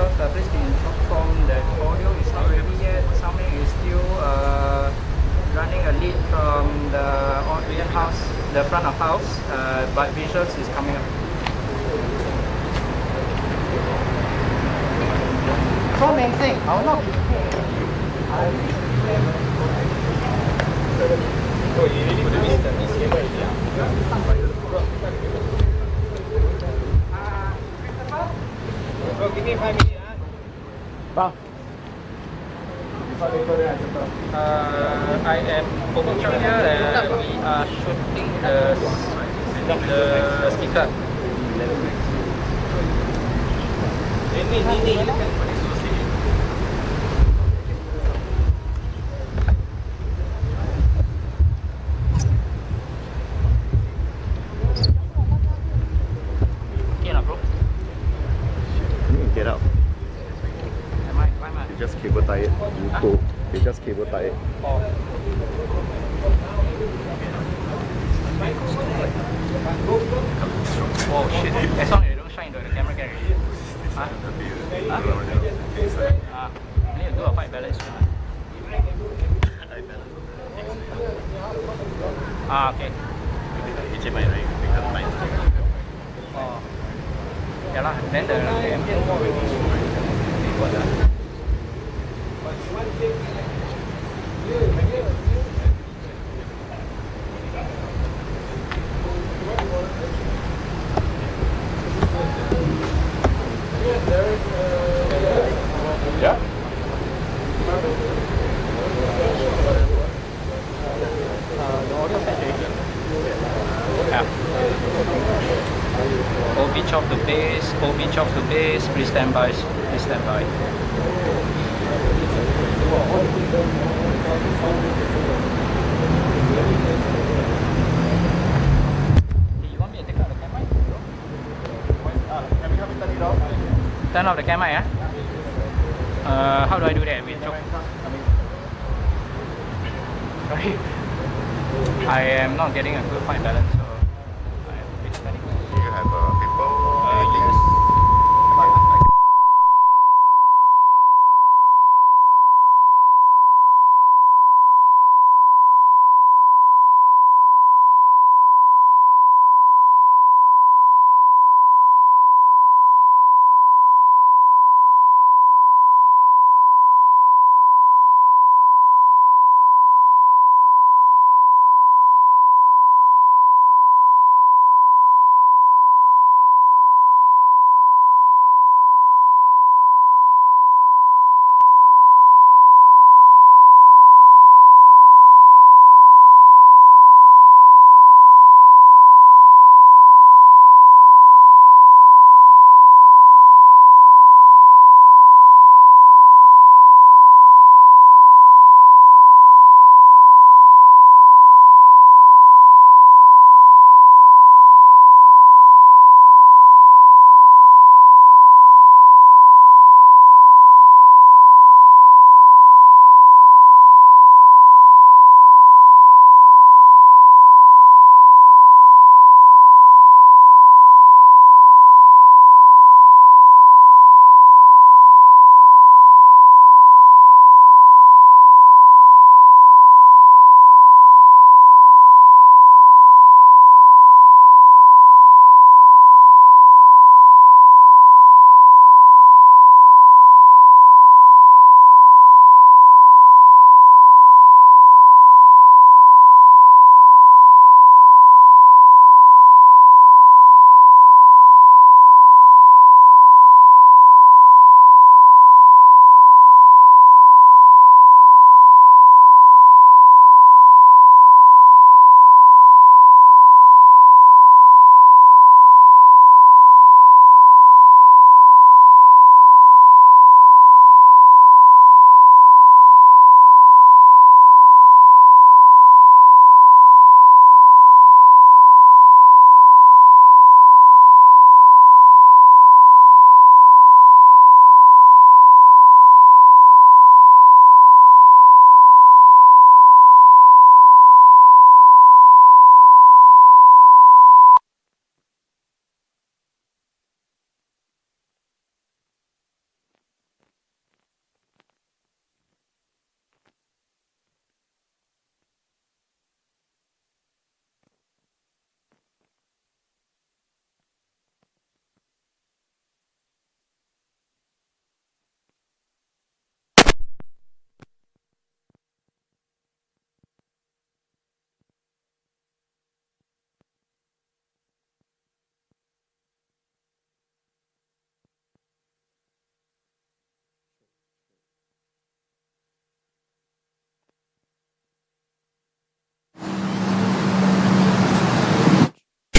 because please be informed that audio is not ready yet. Sound is still running a lead from the audience house, the front of house, but visuals is coming up. So amazing! I will not be paid. Bro, give me 5 minutes. Bang. I am over here and we are shooting the speaker. Okay lah bro. Get out. Am I? You just cable tie it. You just cable tie it. Oh. Oh shit. As long as you don't shine into the camera, can you? Huh? I need to do a white balance. Okay. Oh. Yeah lah, then the ambient wall will be what Yeah. the audio saturation. Yeah. OB chop to base, OB chop to base, please stand by, please stand by. Hey, you want me to take out the camera? Can we have it turn it off? Turn off the camera, yeah? How do I do that? Wait, sorry. I am not getting a good fine balance, so I am a bit panic. Do you have people? Yes.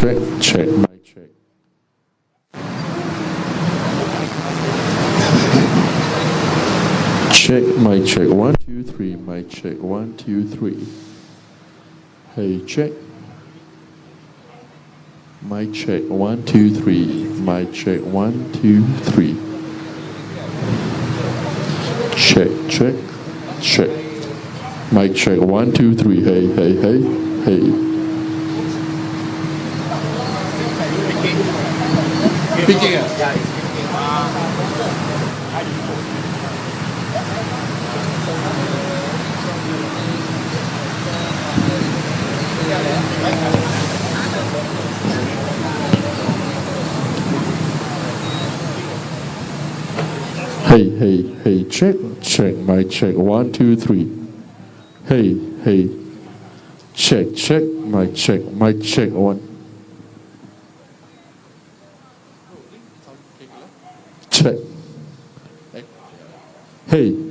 check, check, mic check. Check, mic check, 1, 2, 3, mic check, 1, 2, 3. Hey, check. Mic check, 1, 2, 3. Mic check, 1, 2, 3. Check, check, check. Mic check, 1, 2, 3. Hey, hey, hey, hey. Speaking Hey, hey, hey, check, check, mic check, 1, 2, 3. Hey, hey, check, check, mic check, 1. Check. Hey.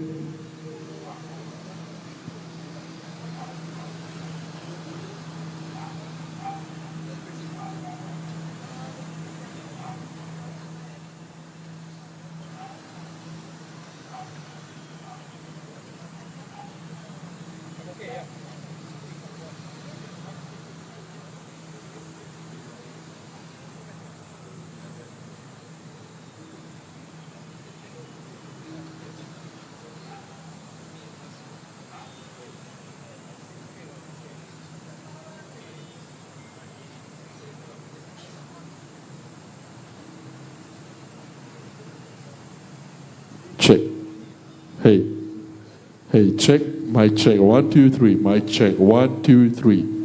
Check. Hey. Hey, check. Mic check. 1, 2, 3. Mic check. 1, 2, 3.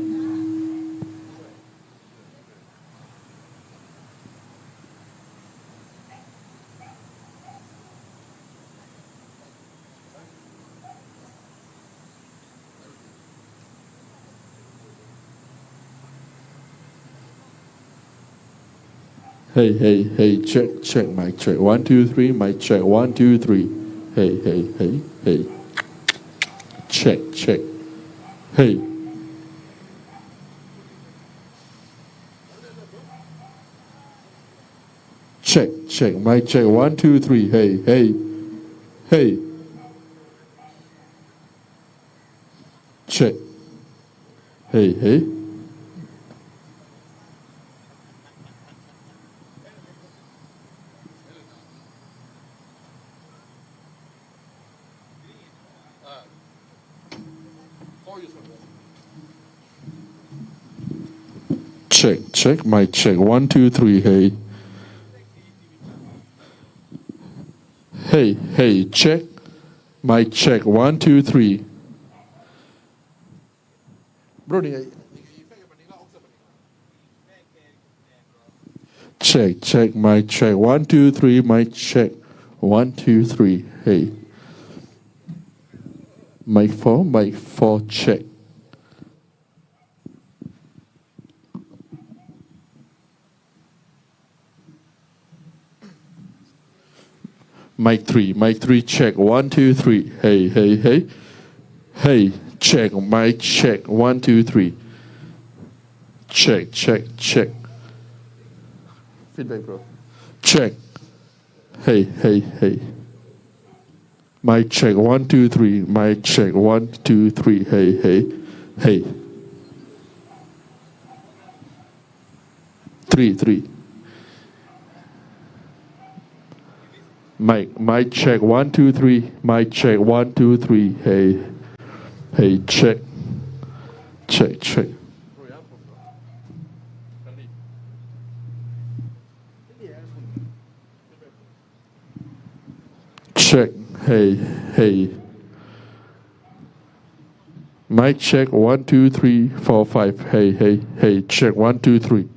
Hey, hey, hey, check, check, mic check. 1, 2, 3. Mic check. 1, 2, 3. Hey, hey, hey, hey. Check, check. Hey. Check, check, mic check. 1, 2, 3. Hey, hey, hey. Check. Hey, hey. Check, check, mic check. 1, 2, 3. Hey. Hey, hey, check. Mic check. 1, 2, 3. Bro, check, check, mic check. 1, 2, 3. Mic check. 1, 2, 3. Hey. Mic 4, check. Mic 3, check. 1, 2, 3. Hey, hey, hey. Hey, check, mic check. 1, 2, 3. Check, check, check. Feedback, bro. Check. Hey, hey, hey. Mic check. 1, 2, 3. Mic check. 1, 2, 3. Hey, hey, hey. 3. Mic check. 1, 2, 3. Mic check. 1, 2, 3. Hey, hey, check. Check, check. Check. Hey, hey. Mic check. 1, 2, 3, 4, 5. Hey, hey, hey. Check. 1, 2, 3.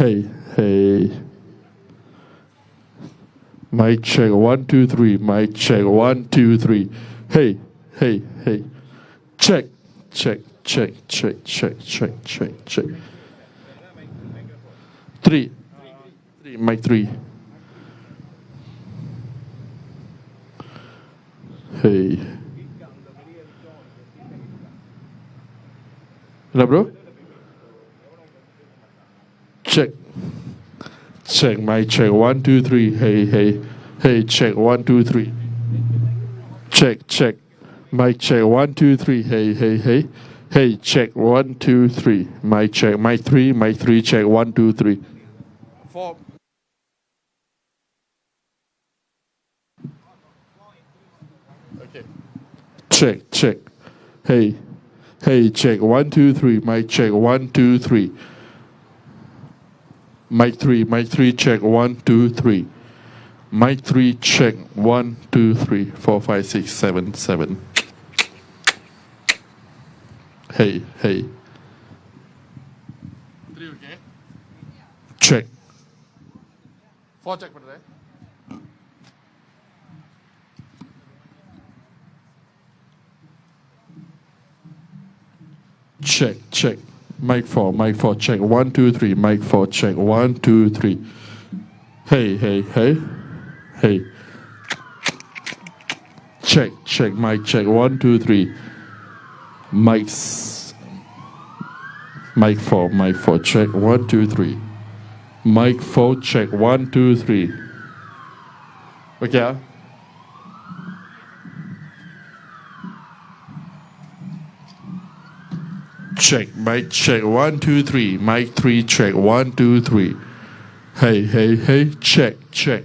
Hey, hey. Mic check. 1, 2, 3. Mic check. 1, 2, 3. Hey, hey, hey. Check, check. check, check, check, check, check, check. Three, mic three. Hey. Hello, bro? Check. Check, mic check. 1, 2, 3. Hey, hey. Hey, check. 1, 2, 3. Check, check. Mic check. 1, 2, 3. Hey, hey, hey. Hey, check. 1, 2, 3. Mic check. Mic 3. Mic 3. Check. 1, 2, 3. 4. Okay. Check, check. Hey. Hey, check. 1, 2, 3. Mic check. 1, 2, 3. Mic 3. Mic 3. Check. 1, 2, 3. Mic 3. Check. 1, 2, 3. 4, 5, 6, 7, 7. Hey, hey. 3, okay? Check. 4 check for today. Check, check. Mic 4, check. 1, 2, 3. Mic 4, check. 1, 2, 3. Hey, hey, hey. Hey. Check, check. Mic check. 1, 2, 3. Mics. Mic 4, check. 1, 2, 3. Mic 4, check. 1, 2, 3. Okay. Check, mic check. 1, 2, 3. Mic 3, check. 1, 2, 3. Hey, hey, hey. Check, check.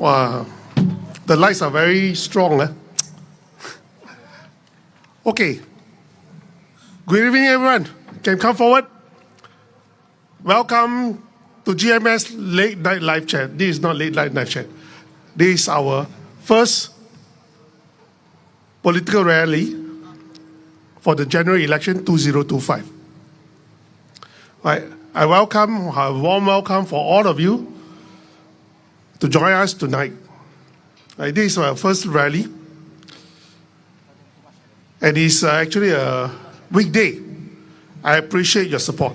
The lights are very strong. Okay. Good evening, everyone. Can you come forward? Welcome to GMS Late Night Live Chat. This is not Late Night Live Chat. This is our first political rally for the general election 2025. I welcome, a warm welcome for all of you to join us tonight. This is our first rally, and it's actually a weekday. I appreciate your support.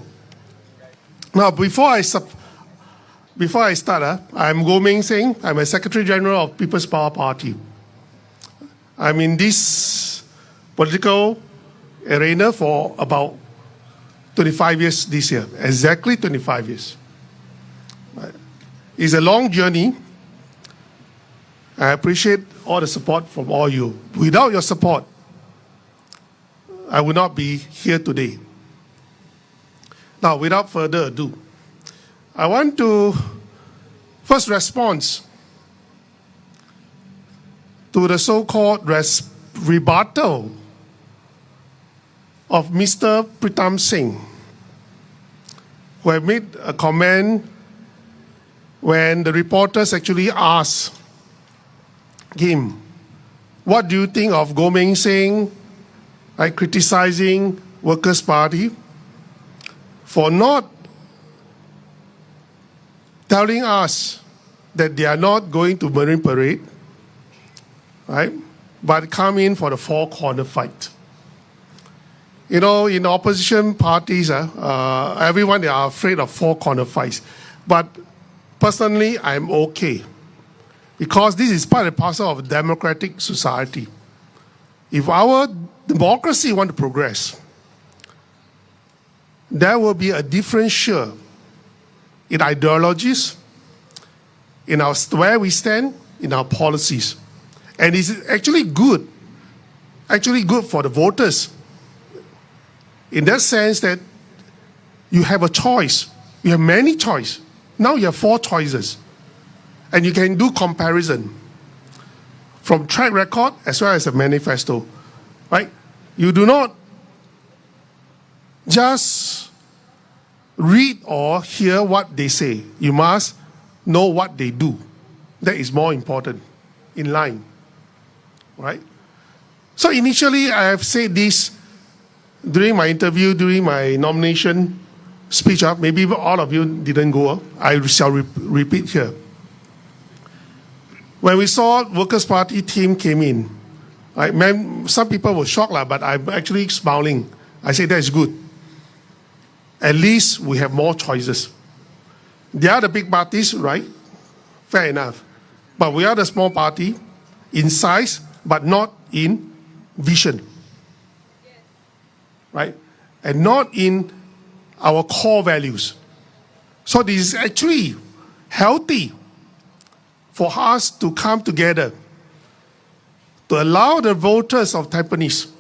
Now, before I start, I'm Goh Meng Seng. I'm a Secretary General of People's Power Party. I'm in this political arena for about 25 years this year, exactly 25 years. It's a long journey. I appreciate all the support from all you. Without your support, I would not be here today. Now, without further ado, I want to first respond to the so-called rebuttal of Mr. Pritam Singh, who have made a comment when the reporters actually asked him, what do you think of Goh Meng Seng criticizing Workers' Party for not telling us that they are not going to Marine Parade, right? But come in for the four-corner fight. You know, in opposition parties, everyone they are afraid of four-corner fights. But personally, I'm okay, because this is part and parcel of a democratic society. If our democracy want to progress, there will be a differential in ideologies, in our where we stand, in our policies. And it's actually good for the voters, in that sense that you have a choice. You have many choices. Now you have 4 choices. And you can do comparison from track record as well as a manifesto, right? You do not just read or hear what they say. You must know what they do. That is more important, in line, right? So initially, I have said this during my interview, during my nomination speech. Maybe all of you didn't go. I shall repeat here. When we saw Workers' Party team came in, some people were shocked, but I'm actually smiling. I say that's good. At least we have more choices. They are the big parties, right? Fair enough. But we are the small party in size, but not in vision. Right? And not in our core values. So this is actually healthy for us to come together to allow the voters of Tampines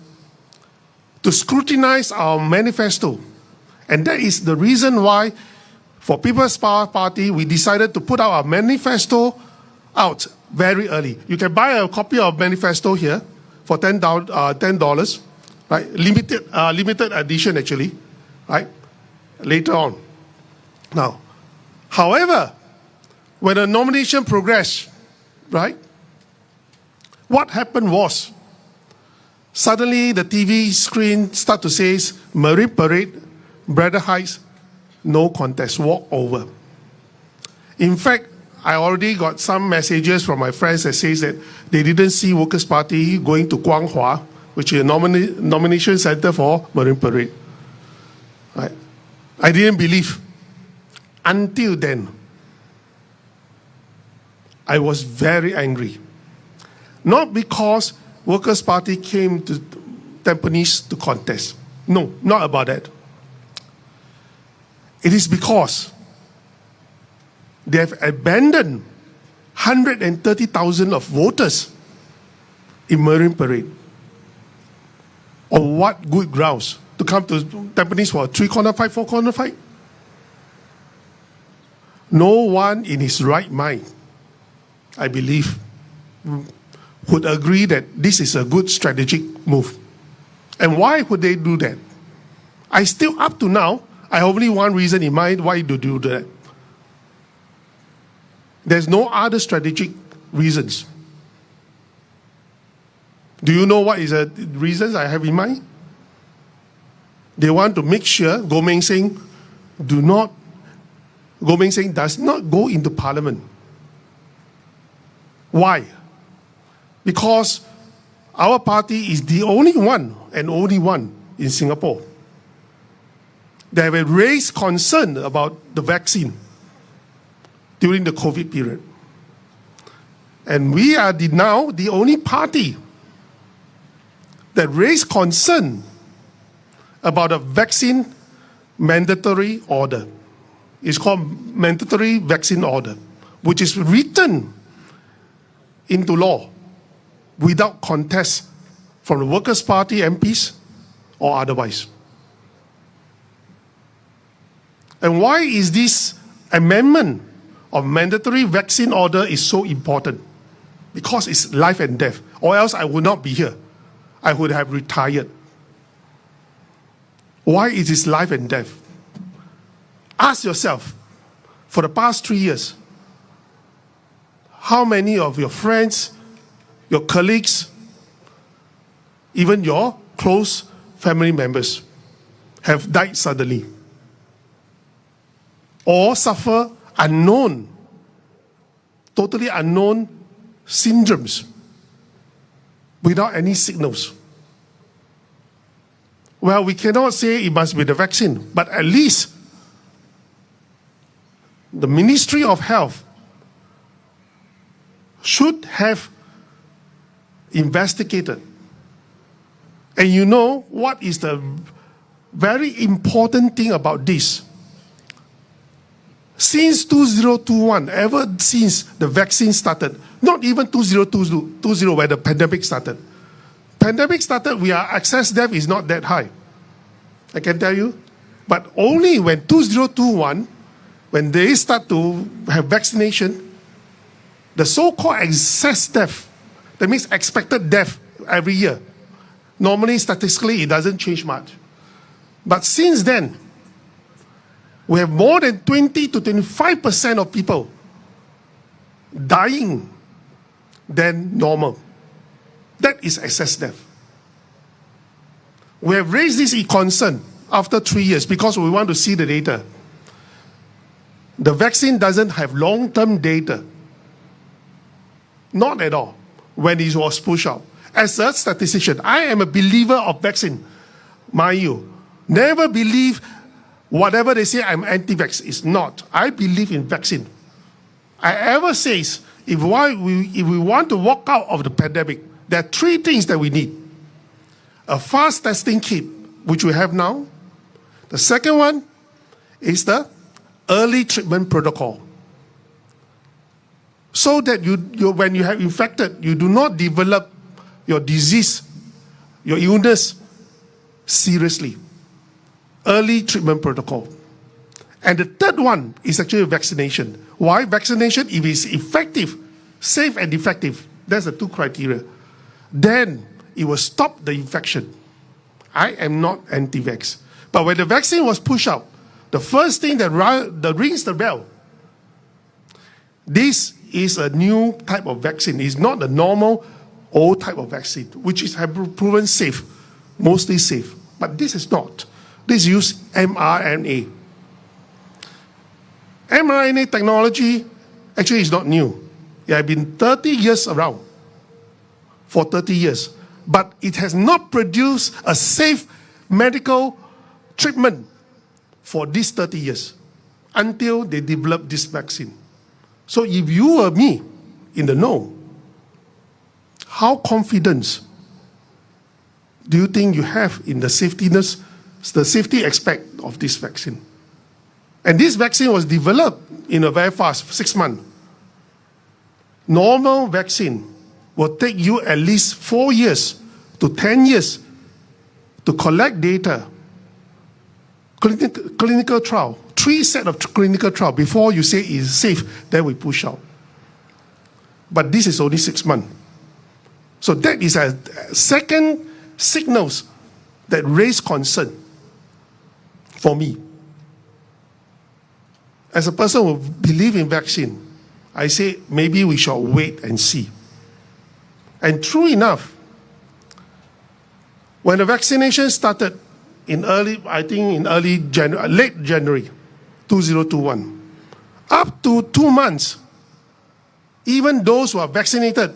to scrutinize our manifesto. And that is the reason why, for People's Power Party, we decided to put our manifesto out very early. You can buy a copy of manifesto here for $10, right? Limited edition, actually, right? Later on. Now, however, when the nomination progressed, right, what happened was, suddenly the TV screen started to say, Marine Parade, Braddell Heights, no contest, walk over. In fact, I already got some messages from my friends that says that they didn't see Workers' Party going to Kwang Hua, which is a nomination center for Marine Parade. Right? I didn't believe. Until then, I was very angry. Not because Workers' Party came to Tampines to contest. No, not about that. It is because they have abandoned 130,000 of voters in Marine Parade. On what good grounds? To come to Tampines for a 3-corner fight, 4-corner fight? No one in his right mind I believe, would agree that this is a good strategic move. And why would they do that? I still, up to now, I have only one reason in mind why to do that. There's no other strategic reasons. Do you know what is the reasons I have in mind? They want to make sure Goh Meng Seng does not go into parliament. Why? Because our party is the only one and only one in Singapore that have raised concern about the vaccine during the COVID period. And we are now the only party that raised concern about a vaccine mandatory order. It's called mandatory vaccine order, which is written into law without contest from the Workers' Party MPs or otherwise. And why is this amendment of mandatory vaccine order is so important? Because it's life and death, or else I would not be here. I would have retired. Why is this life and death? Ask yourself, for the past 3 years, how many of your friends, your colleagues, even your close family members have died suddenly or suffer totally unknown syndromes without any signals? Well, we cannot say it must be the vaccine, but at least the Ministry of Health should have investigated. And you know what is the very important thing about this? Since 2021, ever since the vaccine started, not even 2020 where the pandemic started. Pandemic started, our excess death is not that high. I can tell you. But only when 2021, when they start to have vaccination, the so-called excess death, that means expected death every year. Normally, statistically, it doesn't change much. But since then, we have more than 20 to 25% of people dying than normal. That is excess death. We have raised this concern after 3 years because we want to see the data. The vaccine doesn't have long-term data. Not at all when it was pushed out. As a statistician, I am a believer of vaccine. Mind you, never believe whatever they say I'm anti-vax. It's not. I believe in vaccine. I ever says, if we want to walk out of the pandemic, there are 3 things that we need. A fast testing kit, which we have now. The second one is the early treatment protocol. So that when you have infected, you do not develop your disease, your illness seriously. Early treatment protocol. And the third one is actually vaccination. Why? Vaccination, if it's effective, safe and effective, that's the 2 criteria, then it will stop the infection. I am not anti-vax. But when the vaccine was pushed out, the first thing that rings the bell, this is a new type of vaccine. It's not the normal old type of vaccine, which is proven safe, mostly safe. But this is not. This uses mRNA. mRNA technology actually is not new. It has been 30 years around, for 30 years. But it has not produced a safe medical treatment for these 30 years until they developed this vaccine. So if you were me in the know, how confident do you think you have in the safety aspect of this vaccine? And this vaccine was developed in a very fast, 6 months. Normal vaccine will take you at least 4 years to 10 years to collect data. Clinical trial, 3 sets of clinical trial before you say it's safe, then we push out. But this is only 6 months. So that is a second signals that raise concern for me. As a person who believes in vaccine, I say maybe we shall wait and see. And true enough, when the vaccination started in late January 2021, up to 2 months, even those who are vaccinated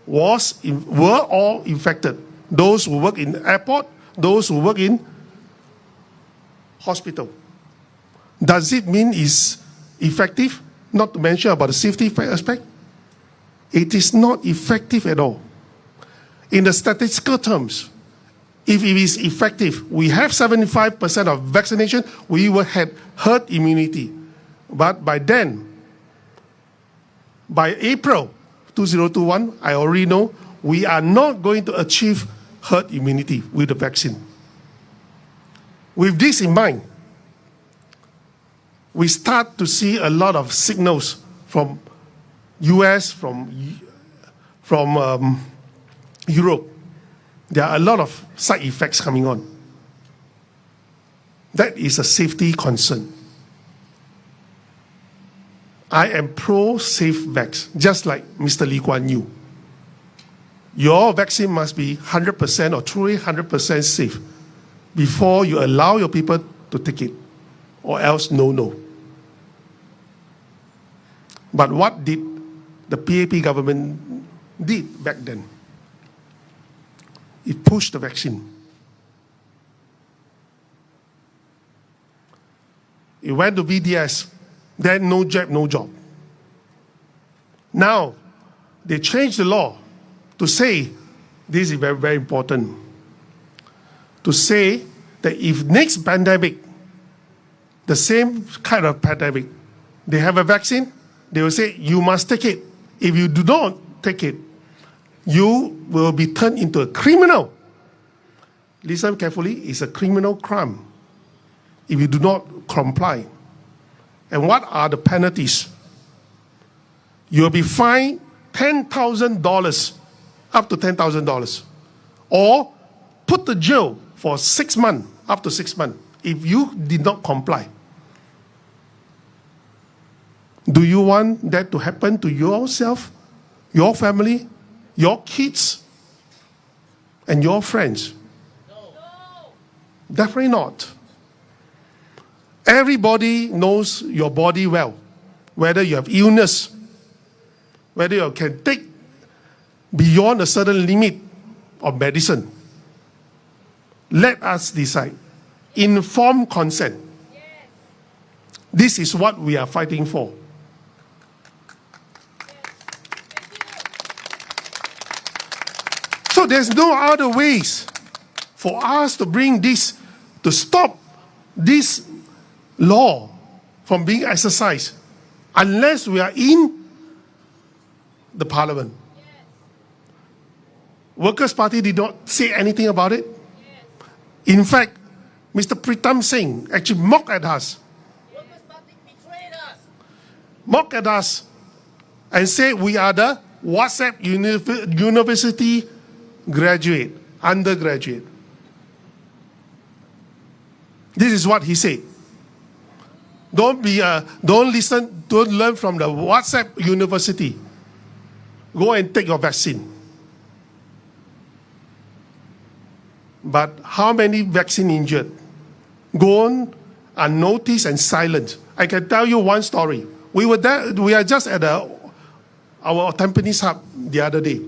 were all infected. Those who work in airport, those who work in hospital. Does it mean it's effective? Not to mention about the safety aspect. It is not effective at all. In the statistical terms, if it is effective, we have 75% of vaccination, we will have herd immunity. But by then, by April 2021, I already know we are not going to achieve herd immunity with the vaccine. With this in mind, we start to see a lot of signals from US, from Europe. There are a lot of side effects coming on. That is a safety concern. I am pro-safe vax, just like Mr. Lee Kuan Yew. Your vaccine must be 100% or truly 100% safe before you allow your people to take it, or else no. But what did the PPP government did back then? It pushed the vaccine. It went to BDS, then no jab, no job. Now, they changed the law to say, this is very, very important, to say that if next pandemic, the same kind of pandemic, they have a vaccine, they will say, you must take it. If you do not take it, you will be turned into a criminal. Listen carefully, it's a criminal crime if you do not comply. And what are the penalties? You will be fined $10,000, up to $10,000, or put to jail for 6 months, up to 6 months, if you did not comply. Do you want that to happen to yourself, your family, your kids, and your friends? No. Definitely not. Everybody knows your body well, whether you have illness, whether you can take beyond a certain limit of medicine. Let us decide. Informed consent. Yes. This is what we are fighting for. So there's no other ways for us to bring this, to stop this law from being exercised, unless we are in the parliament. Yes. Workers' Party did not say anything about it. Yes. In fact, Mr. Pritam Singh actually mocked at us. Workers' Party betrayed us. Mocked at us and said we are the WhatsApp university graduate, undergraduate. This is what he said. Don't listen, don't learn from the WhatsApp university. Go and take your vaccine. But how many vaccine injured? Gone unnoticed and silent. I can tell you one story. We are just at our Tampines hub the other day.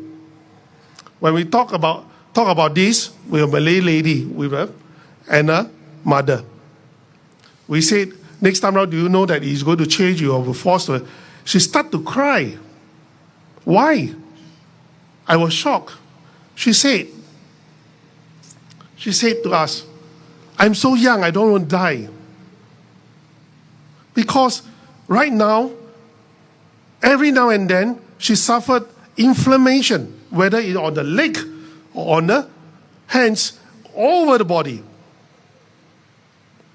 When we talk about this with a Malay lady with her and a mother, we said, next time around, do you know that he's going to change you or will force her? She started to cry. Why? I was shocked. She said to us, I'm so young, I don't want to die. Because right now, every now and then, she suffered inflammation, whether it's on the leg or on the hands, all over the body,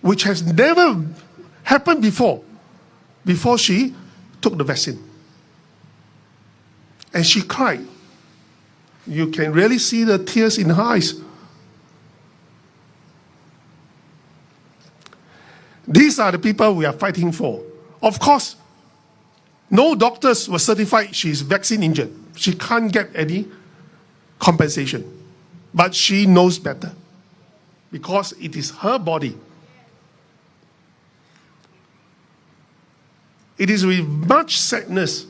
which has never happened before she took the vaccine. And she cried. You can really see the tears in her eyes. These are the people we are fighting for. Of course, no doctors were certified she's vaccine injured. She can't get any compensation. But she knows better because it is her body. It is with much sadness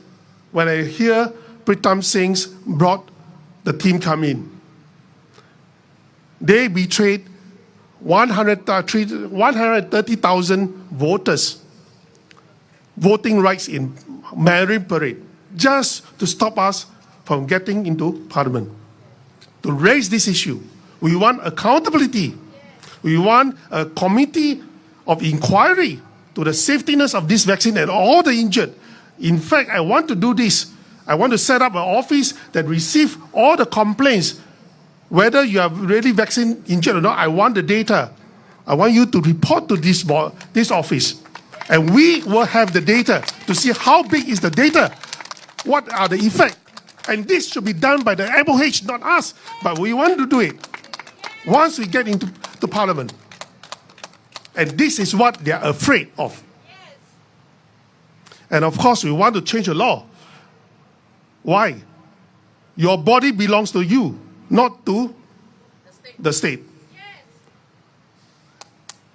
when I hear Pritam Singh's brought the team come in. They betrayed 130,000 voters voting rights in Marine Parade just to stop us from getting into Parliament. To raise this issue, we want accountability. We want a committee of inquiry to the safetiness of this vaccine and all the injured. In fact, I want to do this. I want to set up an office that receives all the complaints. Whether you are really vaccine injured or not, I want the data. I want you to report to this office. And we will have the data to see how big is the data, what are the effects. And this should be done by the MOH, not us. But we want to do it once we get into Parliament. And this is what they are afraid of. And of course, we want to change the law. Why? Your body belongs to you, not to the state.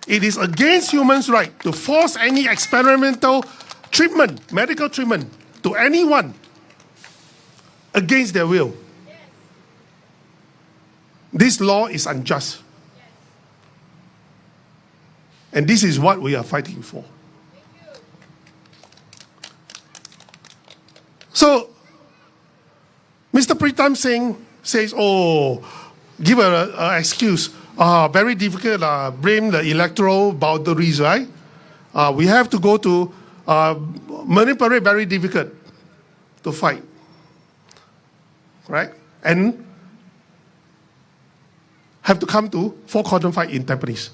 It is against humans' right to force any experimental treatment, medical treatment, to anyone against their will. This law is unjust. And this is what we are fighting for. So, Mr. Pritam Singh says, oh, give an excuse. Very difficult, blame the electoral boundaries, right? We have to go to Marine Parade, very difficult to fight, right? And have to come to Four Corner fight in Tampines.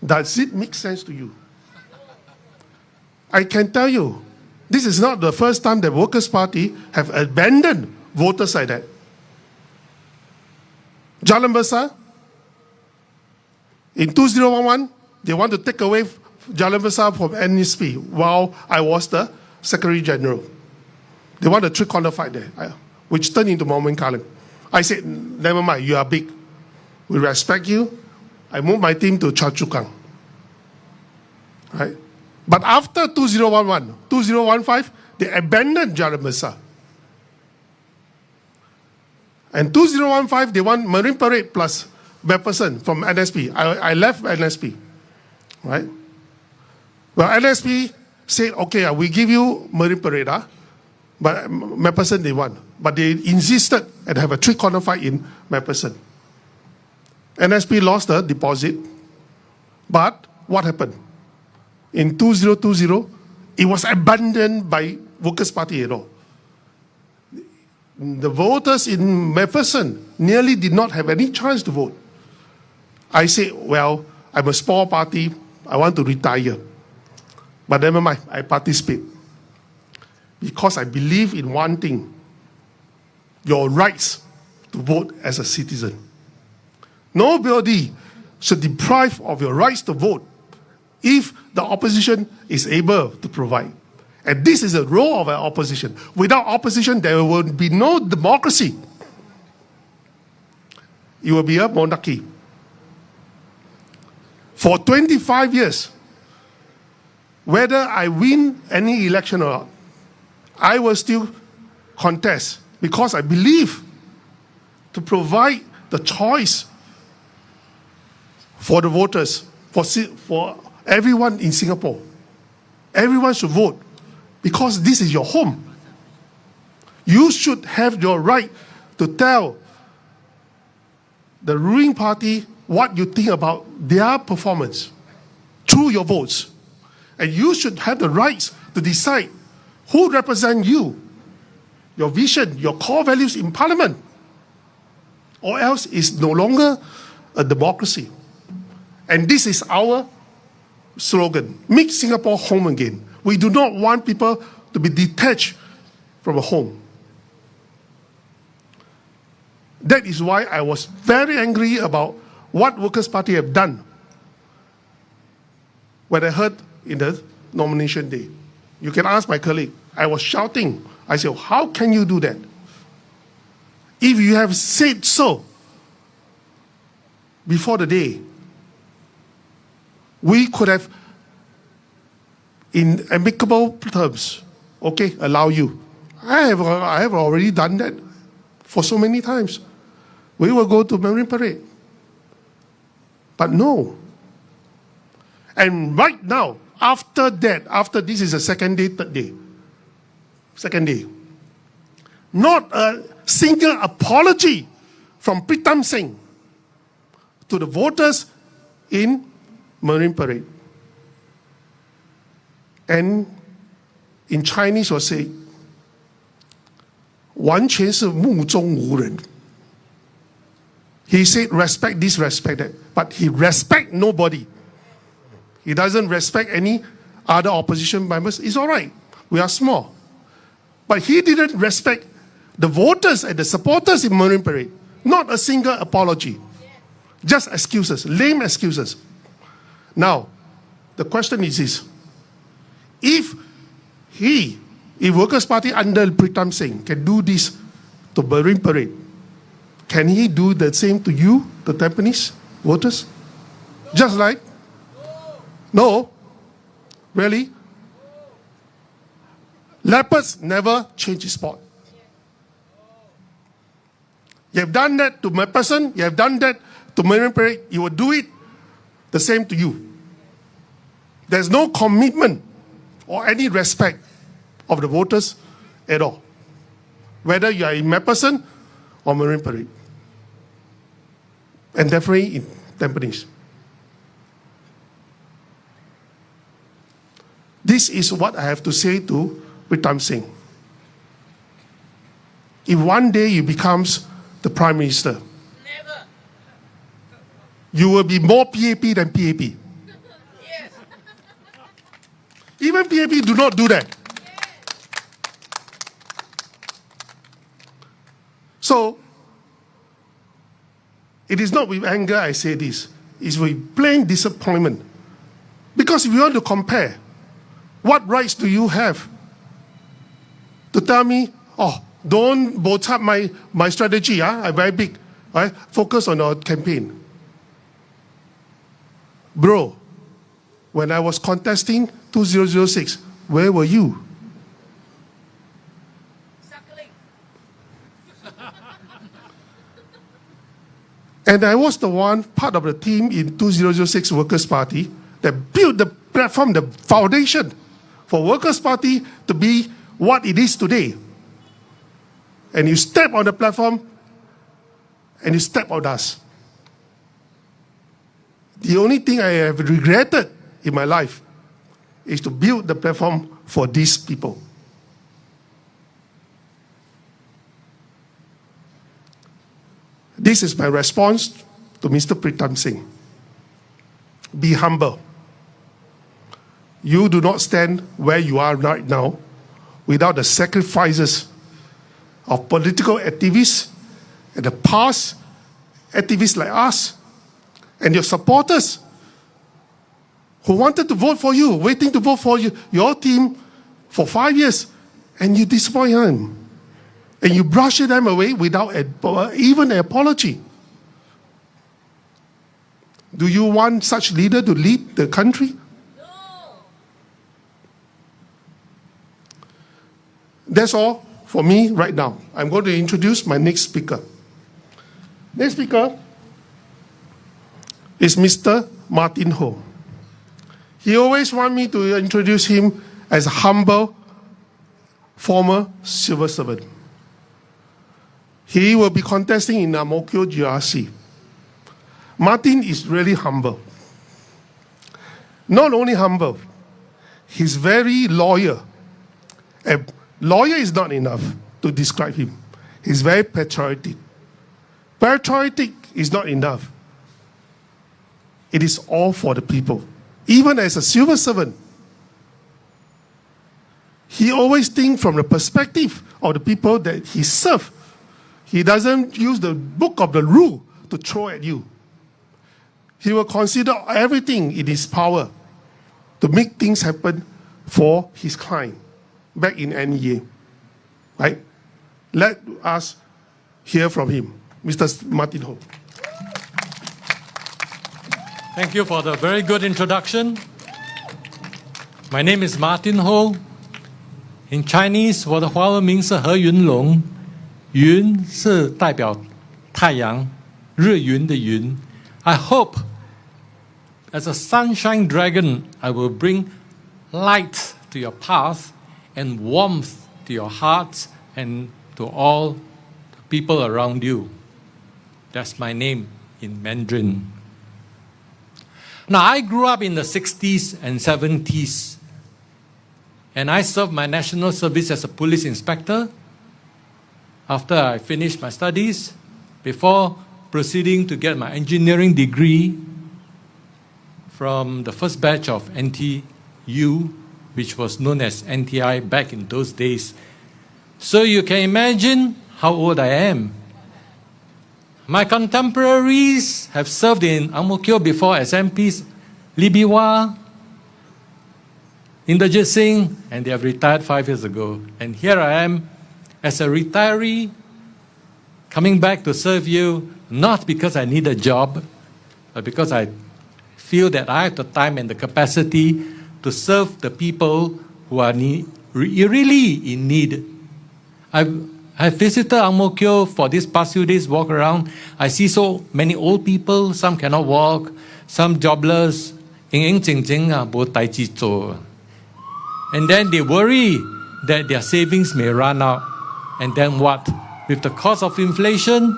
Does it make sense to you? I can tell you, this is not the first time the Workers' Party have abandoned voters like that. Jalan Besar, in 2011, they want to take away Jalan Besar from NSP while I was the Secretary General. They want a three-corner fight there, which turned into Moment Kallang. I said, never mind, you are big. We respect you. I moved my team to Choa Chu Kang. Right? But after 2011, 2015, they abandoned Jalan Besar. And 2015, they want Marine Parade plus McPherson from NSP. I left NSP, right? Well, NSP said, okay, we give you Marine Parade, but McPherson they want. But they insisted and have a three-corner fight in McPherson. NSP lost the deposit, but what happened? In 2020, it was abandoned by Workers' Party at all. The voters in McPherson nearly did not have any chance to vote. I said, well, I'm a small party, I want to retire. But never mind, I participate. Because I believe in one thing, your rights to vote as a citizen. Nobody should deprive of your rights to vote if the opposition is able to provide. And this is the role of an opposition. Without opposition, there will be no democracy. It will be a monarchy. For 25 years, whether I win any election or not, I will still contest because I believe to provide the choice for the voters, for everyone in Singapore. Everyone should vote because this is your home. You should have your right to tell the ruling party what you think about their performance through your votes. And you should have the rights to decide who represents you, your vision, your core values in Parliament. Or else it's no longer a democracy. And this is our slogan, make Singapore home again. We do not want people to be detached from a home. That is why I was very angry about what Workers' Party have done when I heard in the nomination day. You can ask my colleague. I was shouting. I said, how can you do that? If you have said so before the day, we could have, in amicable terms, okay, allow you. I have already done that for so many times. We will go to Marine Parade. But no. And right now, after that, after this is the second day, third day, second day, not a single apology from Pritam Singh to the voters in Marine Parade. And in Chinese we say, 完全是目中无人. He said respect this, respect that, but he respect nobody. He doesn't respect any other opposition members. It's all right. We are small. But he didn't respect the voters and the supporters in Marine Parade. Not a single apology. Just excuses, lame excuses. Now, the question is this. If Workers' Party under Pritam Singh can do this to Marine Parade, can he do the same to you, the Tampines voters? Just like? No. Really? Leopards never change his spot. You have done that to my person, you have done that to Marine Parade, you will do it the same to you. There's no commitment or any respect of the voters at all, whether you are in Mapperson or Marine Parade, and definitely in Tampines. This is what I have to say to Pritam Singh. If one day he becomes the Prime Minister, Never. you will be more PAP than PAP. Yes. Even PAP do not do that. So, it is not with anger I say this. It's with plain disappointment. Because if you want to compare, what rights do you have to tell me, oh, don't both up my strategy, I'm very big, right? Focus on our campaign. Bro, when I was contesting 2006, where were you? Suckling. And I was the one, part of the team in 2006 Workers' Party that built the platform, the foundation for Workers' Party to be what it is today. And you step on the platform and you step on us. The only thing I have regretted in my life is to build the platform for these people. This is my response to Mr. Pritam Singh. Be humble. You do not stand where you are right now without the sacrifices of political activists and the past activists like us and your supporters who wanted to vote for you, waiting to vote for you, your team for 5 years, and you disappoint them. And you brush them away without even an apology. Do you want such leader to lead the country? No. That's all for me right now. I'm going to introduce my next speaker. Next speaker is Mr. Martin Ho. He always wants me to introduce him as a humble former civil servant. He will be contesting in Ang Mo Kio GRC. Martin is really humble. Not only humble, he's very loyal. And loyal is not enough to describe him. He's very patriotic. Patriotic is not enough. It is all for the people. Even as a civil servant, he always thinks from the perspective of the people that he serves. He doesn't use the book of the rule to throw at you. He will consider everything in his power to make things happen for his client back in NEA. Right? Let us hear from him. Mr. Martin Ho. Thank you for the very good introduction. My name is Martin Ho. In Chinese, 我的华文名是何云龙，云是代表太阳，日云的云。I hope, as a sunshine dragon, I will bring light to your path and warmth to your hearts and to all people around you. That's my name in Mandarin. Now, I grew up in the 60s and 70s, and I served my national service as a police inspector after I finished my studies, before proceeding to get my engineering degree from the first batch of NTU, which was known as NTI back in those days. So you can imagine how old I am. My contemporaries have served in Ang Mo Kio before as MPs, Lee Bee-wah, Inderjit Singh, and they have retired 5 years ago. And here I am as a retiree coming back to serve you, not because I need a job, but because I feel that I have the time and the capacity to serve the people who are really in need. I visited Ang Mo Kio for these past few days, walk around. I see so many old people, some cannot walk, some jobless. And then they worry that their savings may run out. And then what? With the cost of inflation?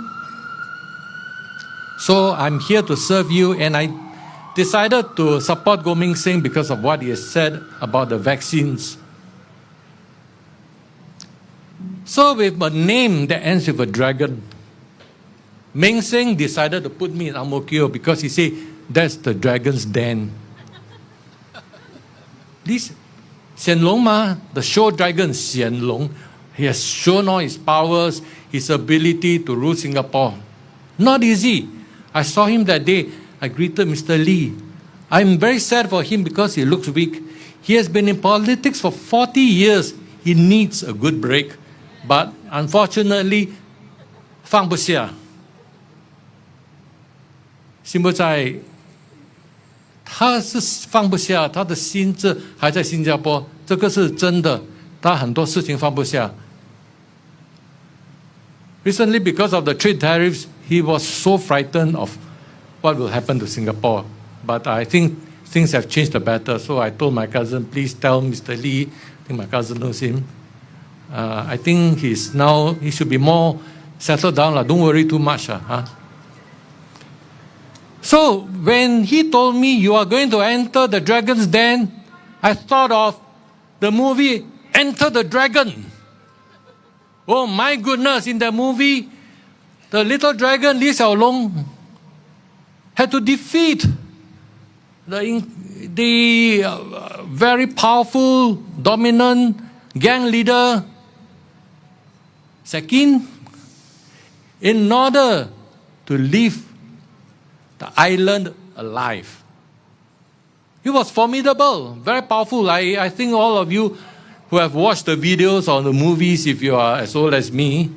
So I'm here to serve you, and I decided to support Goh Ming Singh because of what he has said about the vaccines. So with a name that ends with a dragon, Ming Singh decided to put me in Ang Mo Kio because he said, that's the dragon's den. This Xian Long Ma, the show dragon Xian Long, he has shown all his powers, his ability to rule Singapore. Not easy. I saw him that day. I greeted Mr. Lee. I'm very sad for him because he looks weak. He has been in politics for 40 years. He needs a good break. But unfortunately, 放不下。心不在，他是放不下，他的心智还在新加坡，这个是真的。他很多事情放不下。Recently, because of the trade tariffs, he was so frightened of what will happen to Singapore. But I think things have changed the better. So I told my cousin, please tell Mr. Lee. I think my cousin knows him. I think he should be more settled down. Don't worry too much. So when he told me you are going to enter the dragon's den, I thought of the movie Enter the Dragon. Oh my goodness, in that movie, the little dragon Li Xiaolong had to defeat the very powerful, dominant gang leader Sekin in order to leave the island alive. He was formidable, very powerful. I think all of you who have watched the videos or the movies, if you are as old as me,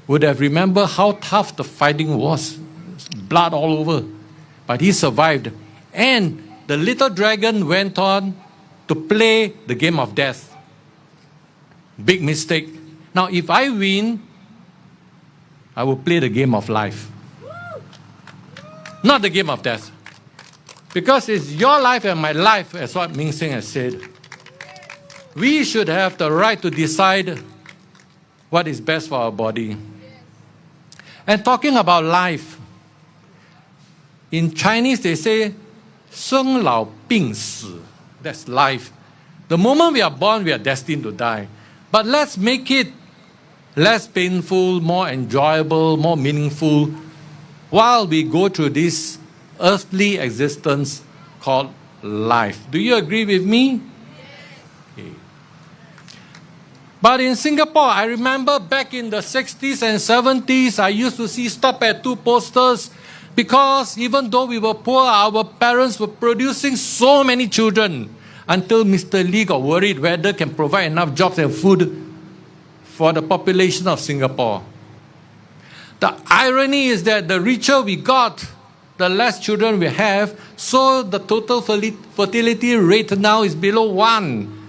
would have remembered how tough the fighting was. Blood all over. But he survived. And the little dragon went on to play the game of death. Big mistake. Now, if I win, I will play the game of life. Not the game of death. Because it's your life and my life, as what Ming Singh has said. We should have the right to decide what is best for our body. And talking about life, in Chinese they say, 生老病死. That's life. The moment we are born, we are destined to die. But let's make it less painful, more enjoyable, more meaningful, while we go through this earthly existence called life. Do you agree with me? Okay. But in Singapore, I remember back in the 60s and 70s, I used to see stop at 2 posters because even though we were poor, our parents were producing so many children until Mr. Lee got worried whether can provide enough jobs and food for the population of Singapore. The irony is that the richer we got, the less children we have, so the total fertility rate now is below 1.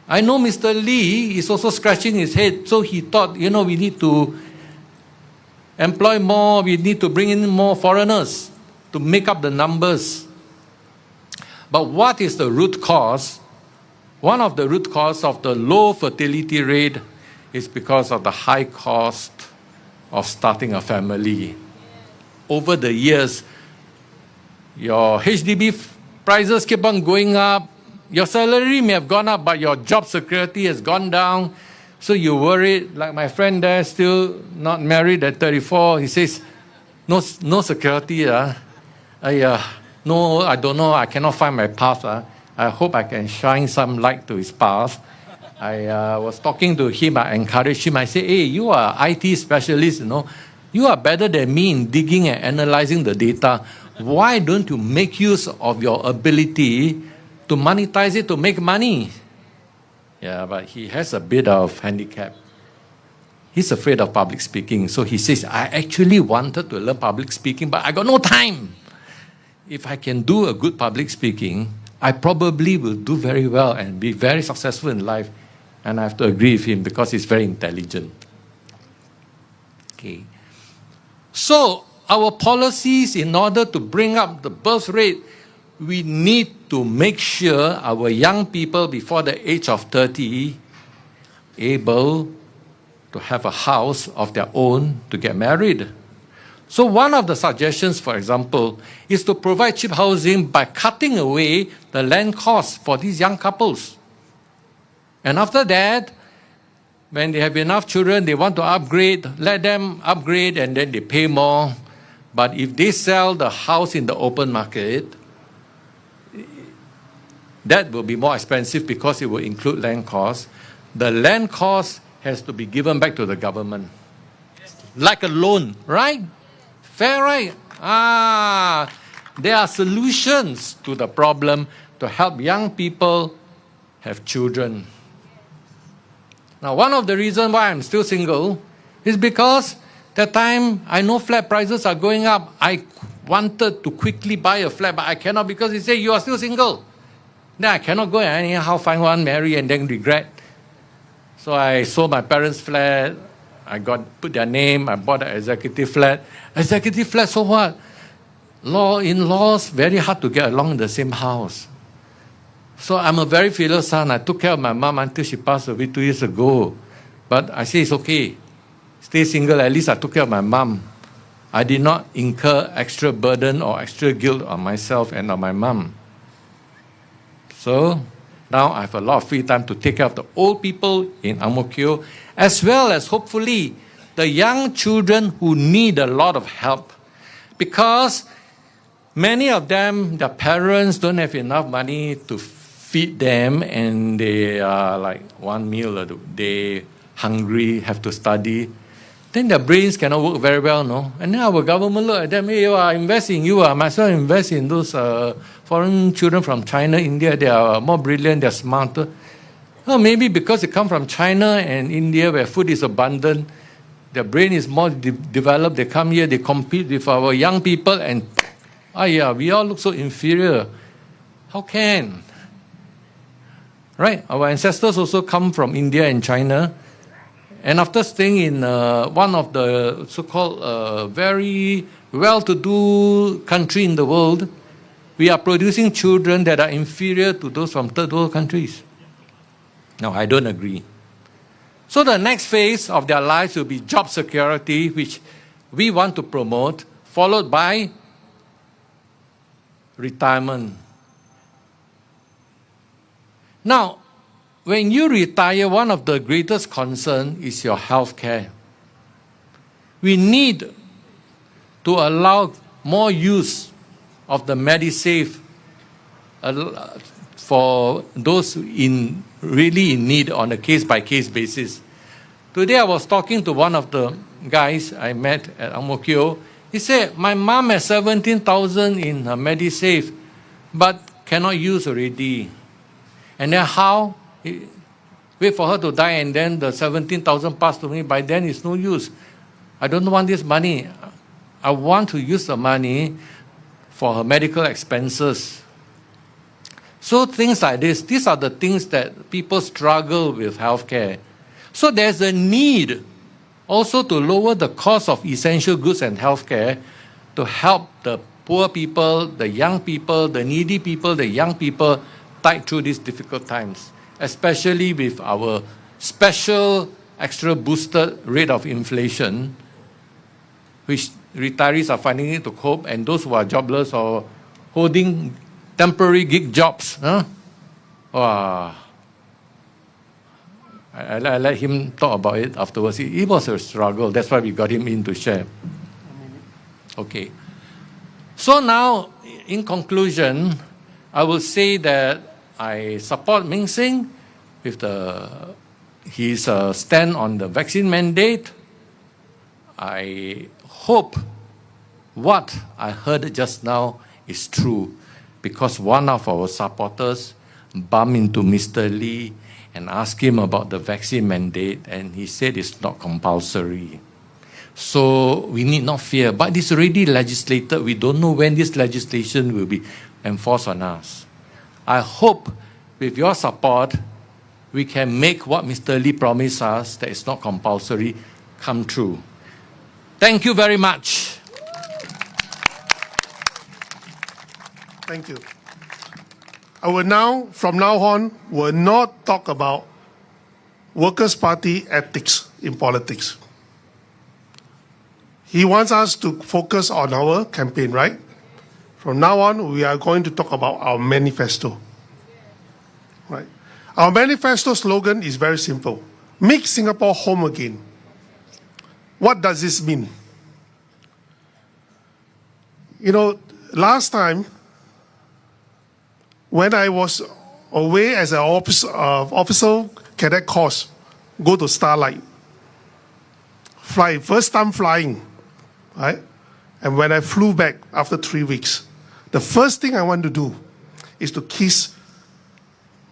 I know Mr. Lee is also scratching his head, so he thought, we need to employ more, we need to bring in more foreigners to make up the numbers. But what is the root cause? One of the root causes of the low fertility rate is because of the high cost of starting a family. Over the years, your HDB prices keep on going up. Your salary may have gone up, but your job security has gone down. So you worried, like my friend there, still not married at 34. He says, no security. No, I don't know. I cannot find my path. I hope I can shine some light to his path. I was talking to him. I encouraged him. I said, hey, you are IT specialist, You are better than me in digging and analyzing the data. Why don't you make use of your ability to monetize it to make money? Yeah, but he has a bit of handicap. He's afraid of public speaking. So he says, I actually wanted to learn public speaking, but I got no time. If I can do a good public speaking, I probably will do very well and be very successful in life. And I have to agree with him because he's very intelligent. Okay. So our policies, in order to bring up the birth rate, we need to make sure our young people before the age of 30 able to have a house of their own to get married. So one of the suggestions, for example, is to provide cheap housing by cutting away the land costs for these young couples. And after that, when they have enough children, they want to upgrade, let them upgrade and then they pay more. But if they sell the house in the open market, that will be more expensive because it will include land costs. The land cost has to be given back to the government. Like a loan, right? Fair, right? There are solutions to the problem to help young people have children. Now, one of the reasons why I'm still single is because that time I know flat prices are going up. I wanted to quickly buy a flat, but I cannot because he said, you are still single. Then I cannot go and anyhow find one, marry, and then regret. So I sold my parents' flat. I put their name. I bought an executive flat. Executive flat, so what? In-laws, very hard to get along in the same house. So I'm a very filial son. I took care of my mom until she passed away 2 years ago. But I say it's okay. Stay single. At least I took care of my mom. I did not incur extra burden or extra guilt on myself and on my mom. So now I have a lot of free time to take care of the old people in Ang Mo Kio, as well as hopefully the young children who need a lot of help. Because many of them, their parents don't have enough money to feed them and they are like one meal a day, hungry, have to study. Then their brains cannot work very well, no? And then our government look at them, hey, invest in you, might as well invest in those foreign children from China, India. They are more brilliant, they are smarter. Well, maybe because they come from China and India where food is abundant, their brain is more developed. They come here, they compete with our young people and, we all look so inferior. How can? Right? Our ancestors also come from India and China. And after staying in one of the so-called very well-to-do country in the world, we are producing children that are inferior to those from third world countries. No, I don't agree. So the next phase of their lives will be job security, which we want to promote, followed by retirement. Now, when you retire, one of the greatest concerns is your health care. We need to allow more use of the MediSave for those really in need on a case-by-case basis. Today I was talking to one of the guys I met at Ang Mo Kio. He said, my mom has 17,000 in her MediSave, but cannot use already. And then how? Wait for her to die and then the 17,000 passed to me. By then it's no use. I don't want this money. I want to use the money for her medical expenses. So things like this, these are the things that people struggle with healthcare. So there's a need also to lower the cost of essential goods and healthcare to help the poor people, the young people, the needy people, the young people tide through these difficult times, especially with our special extra boosted rate of inflation, which retirees are finding it to cope, and those who are jobless or holding temporary gig jobs. Wow. I let him talk about it afterwards. It was a struggle. That's why we got him in to share. Okay. So now, in conclusion, I will say that I support Ming Sing with his stand on the vaccine mandate. I hope what I heard just now is true, because one of our supporters bumped into Mr. Lee and asked him about the vaccine mandate, and he said it's not compulsory. So we need not fear, but it's already legislated. We don't know when this legislation will be enforced on us. I hope with your support, we can make what Mr. Lee promised us, that it's not compulsory, come true. Thank you very much. Thank you. I will now, from now on, will not talk about Workers' Party ethics in politics. He wants us to focus on our campaign, right? From now on, we are going to talk about our manifesto. Right? Our manifesto slogan is very simple. Make Singapore home again. What does this mean? You know, last time, when I was away as an officer cadet course, go to Starlight, fly, first time flying, right? And when I flew back after 3 weeks, the first thing I want to do is to kiss,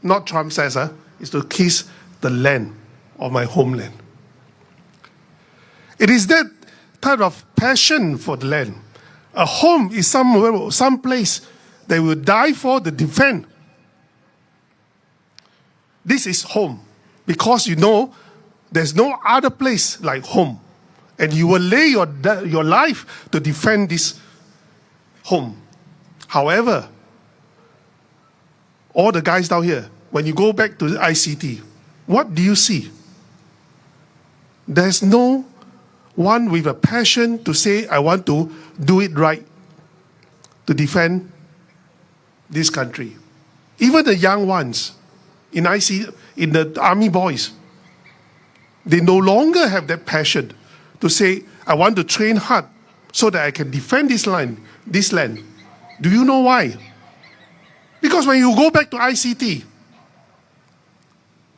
not Trump says, is to kiss the land of my homeland. It is that type of passion for the land. A home is somewhere, some place they will die for to defend. This is home, because you know there's no other place like home, and you will lay your life to defend this home. However, all the guys down here, when you go back to the ICT, what do you see? There's no one with a passion to say, I want to do it right, to defend this country. Even the young ones in the army boys, they no longer have that passion to say, I want to train hard so that I can defend this land. Do you know why? Because when you go back to ICT,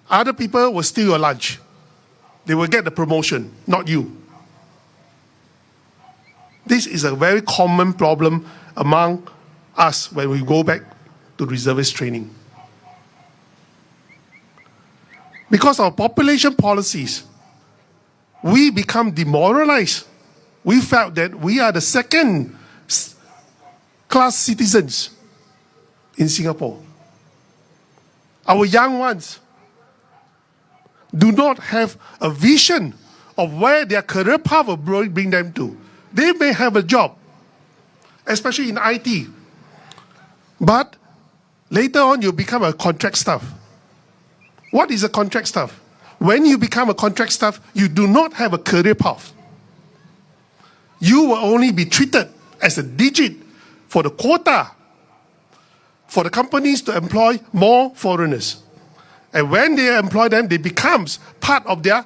other people will steal your lunch. They will get the promotion, not you. This is a very common problem among us when we go back to reservist training. Because of population policies, we become demoralized. We felt that we are the second class citizens in Singapore. Our young ones do not have a vision of where their career path will bring them to. They may have a job, especially in IT, but later on you become a contract staff. What is a contract staff? When you become a contract staff, you do not have a career path. You will only be treated as a digit for the quota for the companies to employ more foreigners. And when they employ them, they become part of their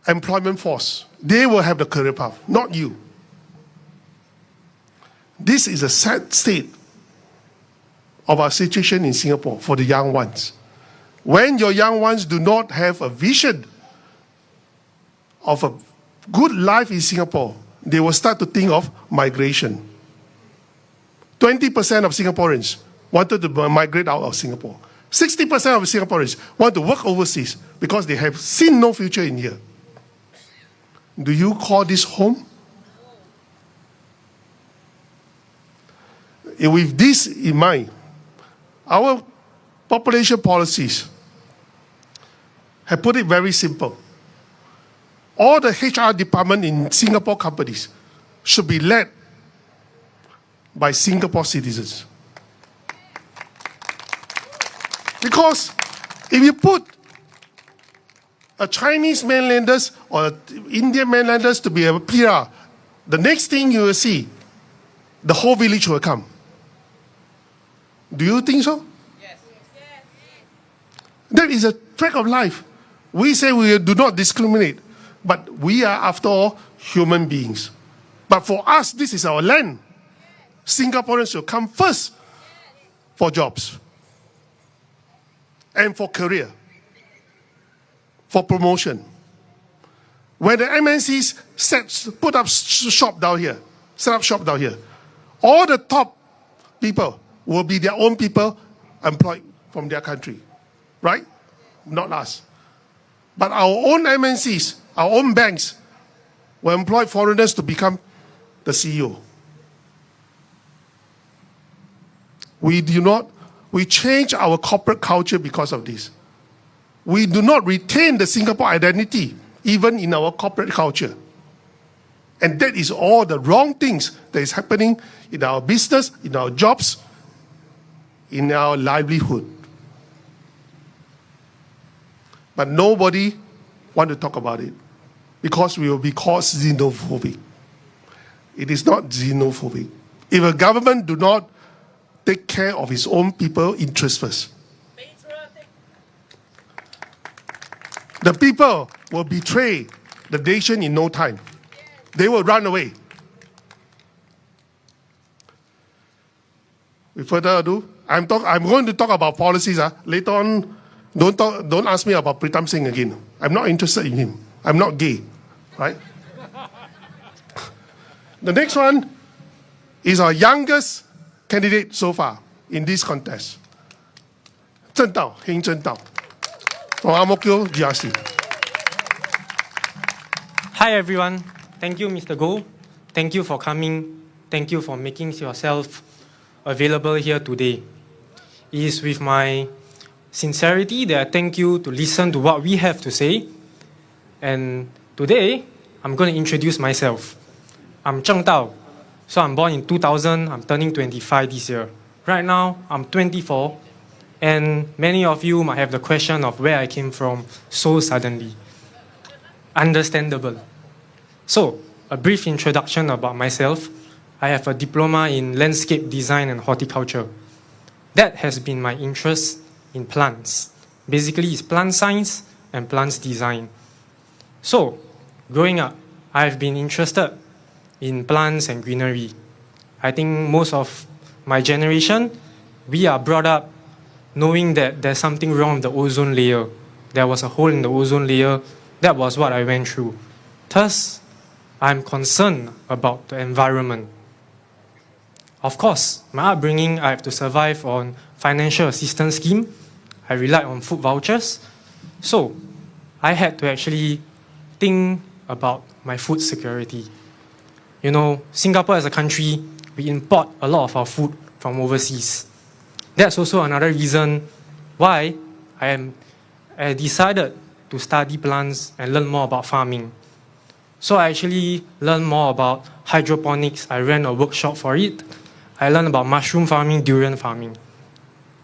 employment force. They will have the career path, not you. This is a sad state of our situation in Singapore for the young ones. When your young ones do not have a vision of a good life in Singapore, they will start to think of migration. 20% of Singaporeans wanted to migrate out of Singapore. 60% of Singaporeans want to work overseas because they have seen no future in here. Do you call this home? With this in mind, our population policies have put it very simple. All the HR department in Singapore companies should be led by Singapore citizens. Because if you put a Chinese mainlanders or Indian mainlanders to be a PR, the next thing you will see, the whole village will come. Do you think so? Yes. That is a fact of life. We say we do not discriminate, but we are, after all, human beings. But for us, this is our land. Singaporeans should come first for jobs and for career, for promotion. When the MNCs put up shop down here, set up shop down here, all the top people will be their own people employed from their country, right? Not us. But our own MNCs, our own banks, will employ foreigners to become the CEO. We change our corporate culture because of this. We do not retain the Singapore identity, even in our corporate culture. And that is all the wrong things that is happening in our business, in our jobs, in our livelihood. But nobody wants to talk about it because we will be called xenophobic. It is not xenophobic. If a government do not take care of its own people interests first, the people will betray the nation in no time. They will run away. With further ado, I'm going to talk about policies. Later on, don't ask me about Pritam Singh again. I'm not interested in him. I'm not gay, right? The next one is our youngest candidate so far in this contest. Heng Zhendao, from Ang Mo Kio GRC. Hi everyone, thank you Mr. Goh. Thank you for coming. Thank you for making yourself available here today. It is with my sincerity that I thank you to listen to what we have to say. And today, I'm going to introduce myself. I'm Zheng Dao. So I'm born in 2000, I'm turning 25 this year. Right now, I'm 24. And many of you might have the question of where I came from so suddenly. Understandable. So, a brief introduction about myself. I have a diploma in landscape design and horticulture. That has been my interest in plants. Basically, it's plant science and plants design. So, growing up, I've been interested in plants and greenery. I think most of my generation, we are brought up knowing that there's something wrong with the ozone layer. There was a hole in the ozone layer. That was what I went through. Thus, I'm concerned about the environment. Of course, my upbringing, I have to survive on financial assistance scheme. I relied on food vouchers. So, I had to actually think about my food security. You know, Singapore as a country, we import a lot of our food from overseas. That's also another reason why I decided to study plants and learn more about farming. So I actually learned more about hydroponics. I ran a workshop for it. I learned about mushroom farming, durian farming.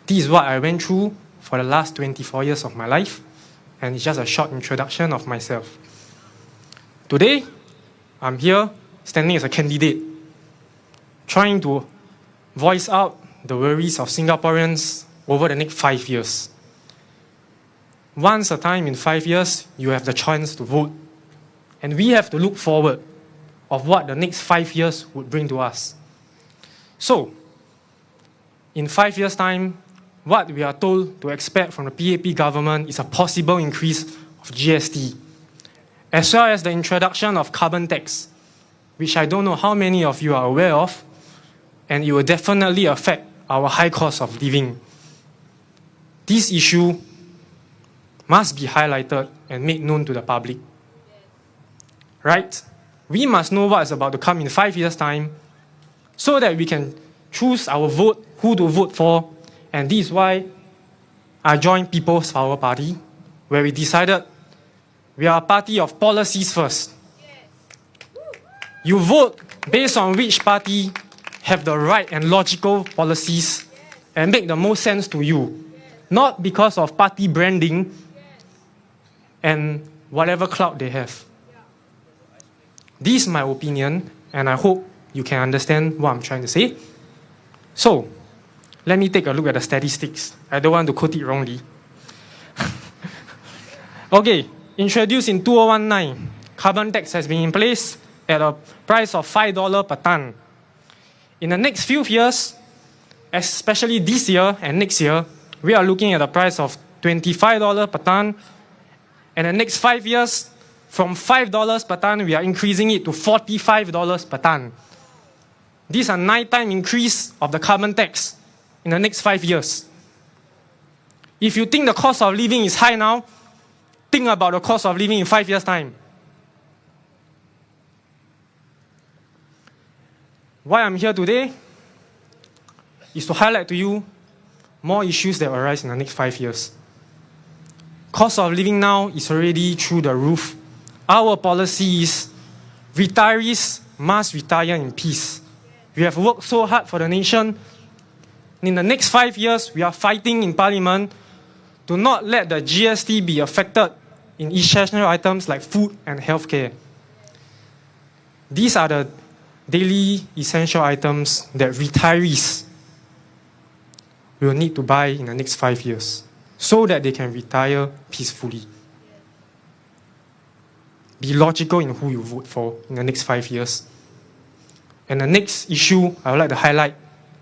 This is what I went through for the last 24 years of my life, and it's just a short introduction of myself. Today, I'm here standing as a candidate, trying to voice out the worries of Singaporeans over the next 5 years. Once a time in 5 years, you have the chance to vote. And we have to look forward of what the next 5 years would bring to us. So, in 5 years' time, what we are told to expect from the PAP government is a possible increase of GST, as well as the introduction of carbon tax, which I don't know how many of you are aware of, and it will definitely affect our high cost of living. This issue must be highlighted and made known to the public. Right? We must know what is about to come in 5 years' time so that we can choose our vote, who to vote for, and this is why I joined People's Power Party, where we decided we are a party of policies first. You vote based on which party have the right and logical policies and make the most sense to you, not because of party branding and whatever clout they have. This is my opinion, and I hope you can understand what I'm trying to say. So, let me take a look at the statistics. I don't want to quote it wrongly. Okay, introduced in 2019, carbon tax has been in place at a price of $5 per ton. In the next few years, especially this year and next year, we are looking at a price of $25 per ton. And the next 5 years, from $5 per ton, we are increasing it to $45 per ton. This is a 9-time increase of the carbon tax in the next 5 years. If you think the cost of living is high now, think about the cost of living in 5 years' time. Why I'm here today is to highlight to you more issues that will arise in the next 5 years. Cost of living now is already through the roof. Our policy is retirees must retire in peace. We have worked so hard for the nation. In the next 5 years, we are fighting in Parliament to not let the GST be affected in essential items like food and healthcare. These are the daily essential items that retirees will need to buy in the next 5 years so that they can retire peacefully. Be logical in who you vote for in the next 5 years. And the next issue I would like to highlight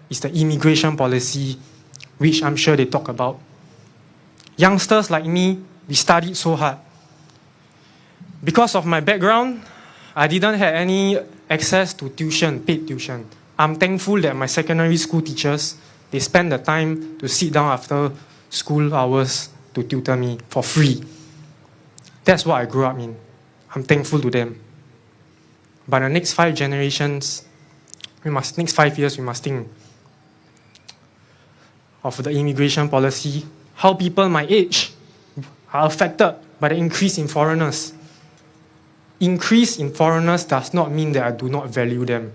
is the immigration policy, which I'm sure they talk about. Youngsters like me, we studied so hard. Because of my background, I didn't have any access to tuition, paid tuition. I'm thankful that my secondary school teachers, they spend the time to sit down after school hours to tutor me for free. That's what I grew up in. I'm thankful to them. But the next 5 generations, next 5 years, we must think of the immigration policy, how people my age are affected by the increase in foreigners. Increase in foreigners does not mean that I do not value them.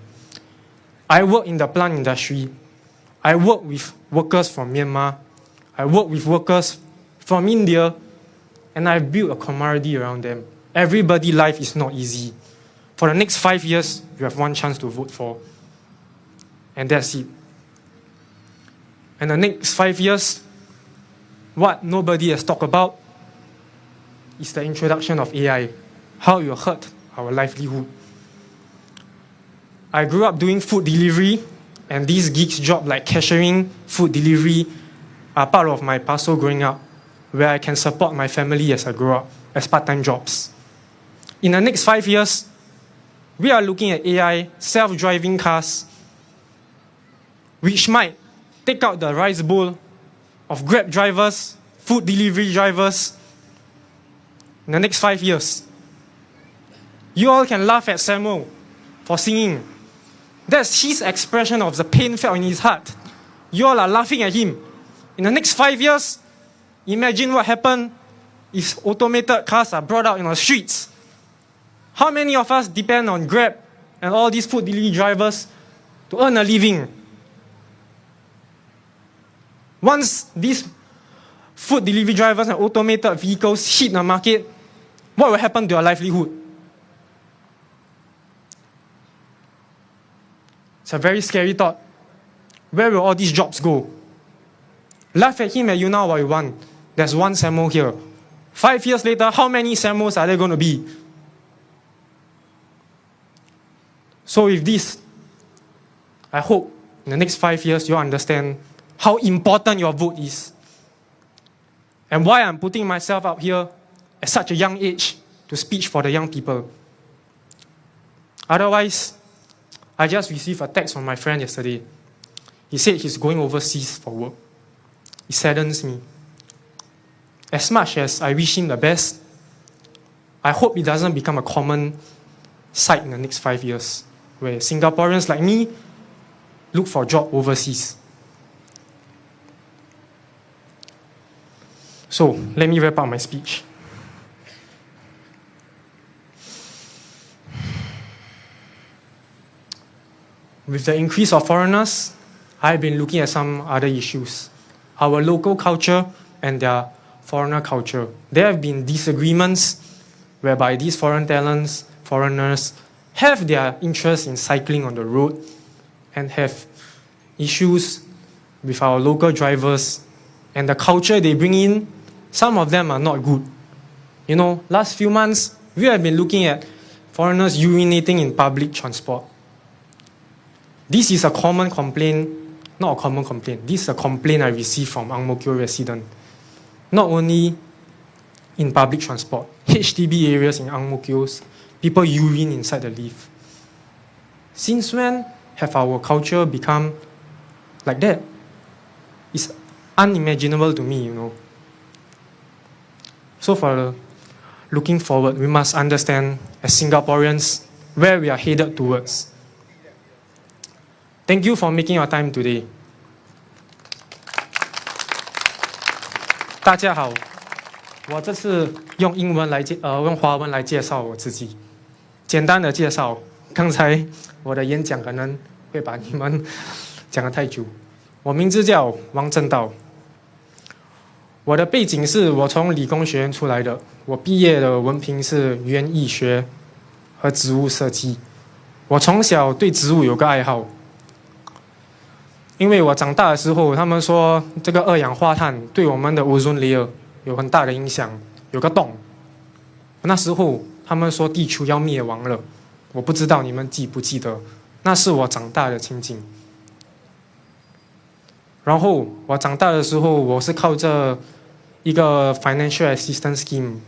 I work in the plant industry. I work with workers from Myanmar. I work with workers from India. And I built a camaraderie around them. Everybody's life is not easy. For the next 5 years, you have one chance to vote for. And that's it. And the next 5 years, what nobody has talked about is the introduction of AI. How it will hurt our livelihood. I grew up doing food delivery, and these gigs jobs like cashiering, food delivery, are part of my puzzle growing up, where I can support my family as I grow up, as part-time jobs. In the next 5 years, we are looking at AI, self-driving cars, which might take out the rice bowl of Grab drivers, food delivery drivers in the next 5 years. You all can laugh at Samuel for singing. That's his expression of the pain felt in his heart. You all are laughing at him. In the next 5 years, imagine what happened if automated cars are brought out in the streets. How many of us depend on Grab and all these food delivery drivers to earn a living? Once these food delivery drivers and automated vehicles hit the market, what will happen to your livelihood? It's a very scary thought. Where will all these jobs go? Laugh at him and you know what you want. There's one Samuel here. 5 years later, how many Samuels are there going to be? So with this, I hope in the next 5 years, you'll understand how important your vote is. And why I'm putting myself out here at such a young age to speak for the young people. Otherwise, I just received a text from my friend yesterday. He said he's going overseas for work. It saddens me. As much as I wish him the best, I hope it doesn't become a common sight in the next 5 years, where Singaporeans like me look for a job overseas. So, let me wrap up my speech. With the increase of foreigners, I've been looking at some other issues. Our local culture and their foreigner culture. There have been disagreements whereby these foreign talents, foreigners, have their interest in cycling on the road and have issues with our local drivers and the culture they bring in. Some of them are not good. You know, last few months, we have been looking at foreigners urinating in public transport. This is a common complaint, not a common complaint, this is a complaint I received from Ang Mo Kio residents. Not only in public transport, HDB areas in Ang Mo Kio's, people urine inside the lift. Since when have our culture become like that? It's unimaginable to me, you know. So for looking forward, we must understand as Singaporeans where we are headed towards. Thank you for making your time today. 大家好，我这次用华文来介绍我自己，简单的介绍。刚才我的演讲可能会把你们讲得太久。我名字叫王正道，我的背景是我从理工学院出来的，我毕业的文凭是园艺学和植物设计。我从小对植物有个爱好。因为我长大的时候，他们说这个二氧化碳对我们的 ozone layer 有很大的影响，有个洞。那时候他们说地球要灭亡了，我不知道你们记不记得，那是我长大的情景。然后我长大的时候，我是靠着一个 financial assistance scheme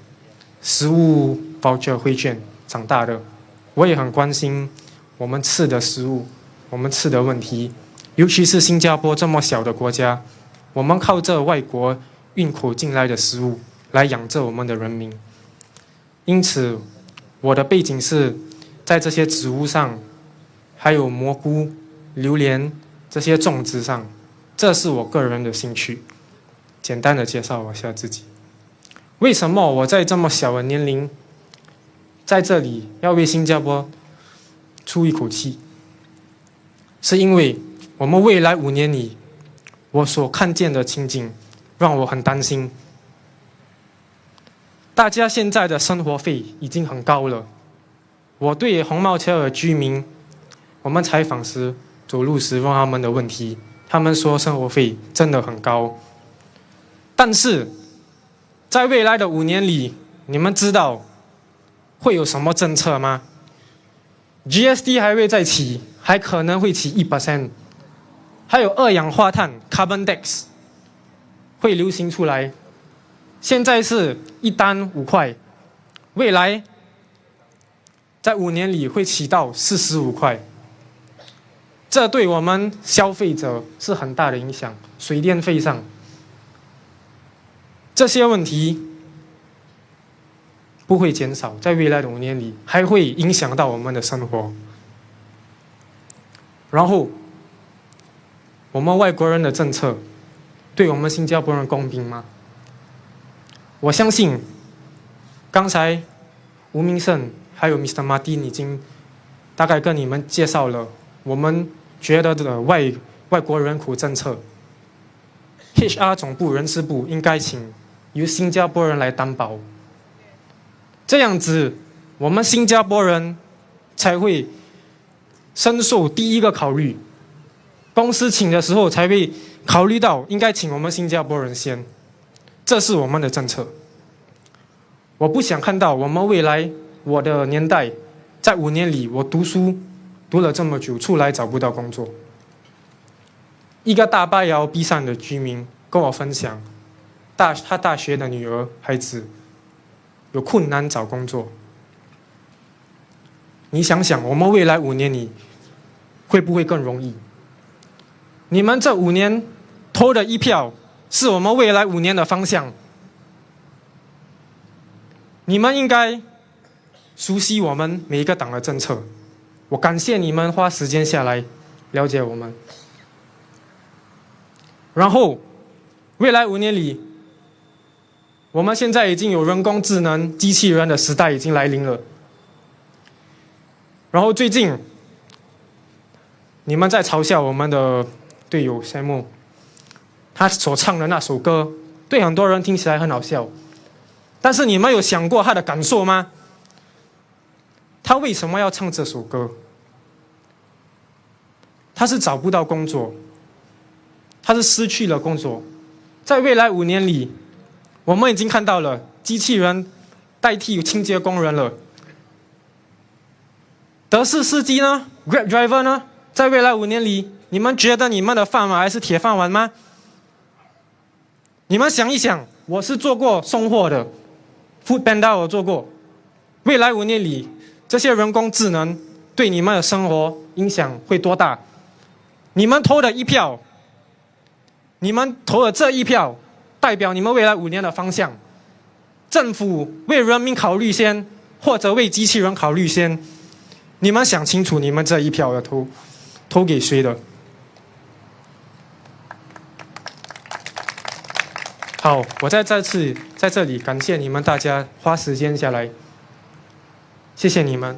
食物 voucher 汇券长大的。我也很关心我们吃的食物，我们吃的问题。尤其是新加坡这么小的国家，我们靠着外国运口进来的食物来养着我们的人民。因此，我的背景是在这些植物上，还有蘑菇、榴莲这些种植上，这是我个人的兴趣。简单的介绍一下自己。为什么我在这么小的年龄，在这里要为新加坡出一口气？是因为我们未来5年里，我所看见的情景让我很担心。大家现在的生活费已经很高了。我对红帽桥的居民，我们采访时、走路时问他们的问题，他们说生活费真的很高。但是，在未来的5年里，你们知道会有什么政策吗？ GST 还会再起，还可能会起1%。还有二氧化碳 carbon tax 会流行出来，现在是1单5块，未来在5年里会起到45块，这对我们消费者是很大的影响。水电费上，这些问题不会减少，在未来的5年里还会影响到我们的生活。然后我们外国人的政策对我们新加坡人公平吗？我相信刚才吴明胜还有 Mr. Martin 已经大概跟你们介绍了我们觉得的外国人口政策。HR 总部人事部应该请由新加坡人来担保，这样子我们新加坡人才会深受第一个考虑。公司请的时候才会考虑到应该请我们新加坡人先，这是我们的政策。我不想看到我们未来我的年代，在5年里我读书读了这么久，出来找不到工作。一个大巴窑 B 站的居民跟我分享，他大学的女儿孩子有困难找工作。你想想，我们未来5年里会不会更容易？你们这5年投的一票，是我们未来5年的方向。你们应该熟悉我们每一个党的政策。我感谢你们花时间下来了解我们。然后，未来5年里，我们现在已经有人工智能、机器人的时代已经来临了。然后最近，你们在嘲笑我们的队友山木，他所唱的那首歌，对很多人听起来很好笑。但是你们有想过他的感受吗？他为什么要唱这首歌？他是找不到工作，他是失去了工作。在未来5年里，我们已经看到了机器人代替清洁工人了。德士司机呢 ？Grab driver 呢？在未来5年里，你们觉得你们的饭碗还是铁饭碗吗？你们想一想，我是做过送货的 ，Food Panda 我做过。未来5年里，这些人工智能对你们的生活影响会多大？你们投的一票，你们投的这一票，代表你们未来5年的方向。政府为人民考虑先，或者为机器人考虑先？你们想清楚，你们这一票要投给谁的？好，我再次在这里感谢你们大家花时间下来，谢谢你们。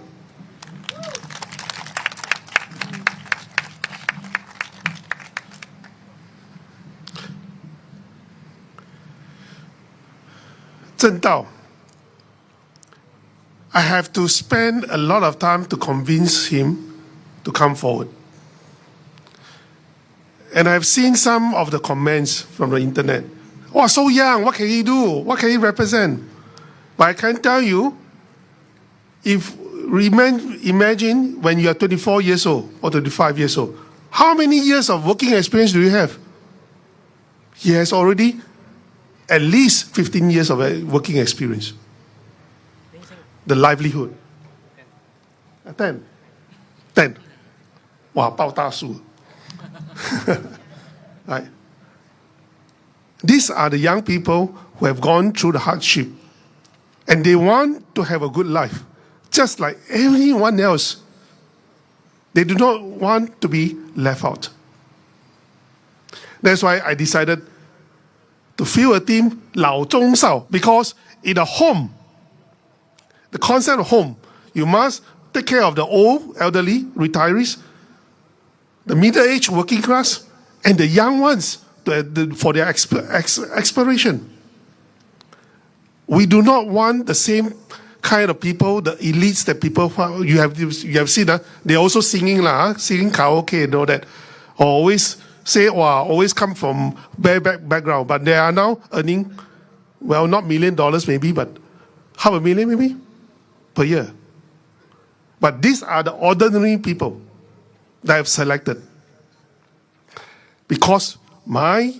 正道 I have to spend a lot of time to convince him to come forward. And I've seen some of the comments from the internet. Oh, so young, what can he do? What can he represent? But I can tell you, if imagine when you are 24 years old or 25 years old, how many years of working experience do you have? He has already at least 15 years of working experience. The livelihood. 10. Wow, 报大树. Right. These are the young people who have gone through the hardship and they want to have a good life, just like everyone else. They do not want to be left out. That's why I decided to fill a team 老中少 because in a home, the concept of home, you must take care of the old, elderly, retirees, the middle-aged working class, and the young ones for their exploration. We do not want the same kind of people, the elites that people you have seen. They're also singing singing karaoke and all that. Always say, wow, always come from bad background, but they are now earning, well, not $1 million maybe, but $500,000 maybe per year. But these are the ordinary people that I've selected. Because my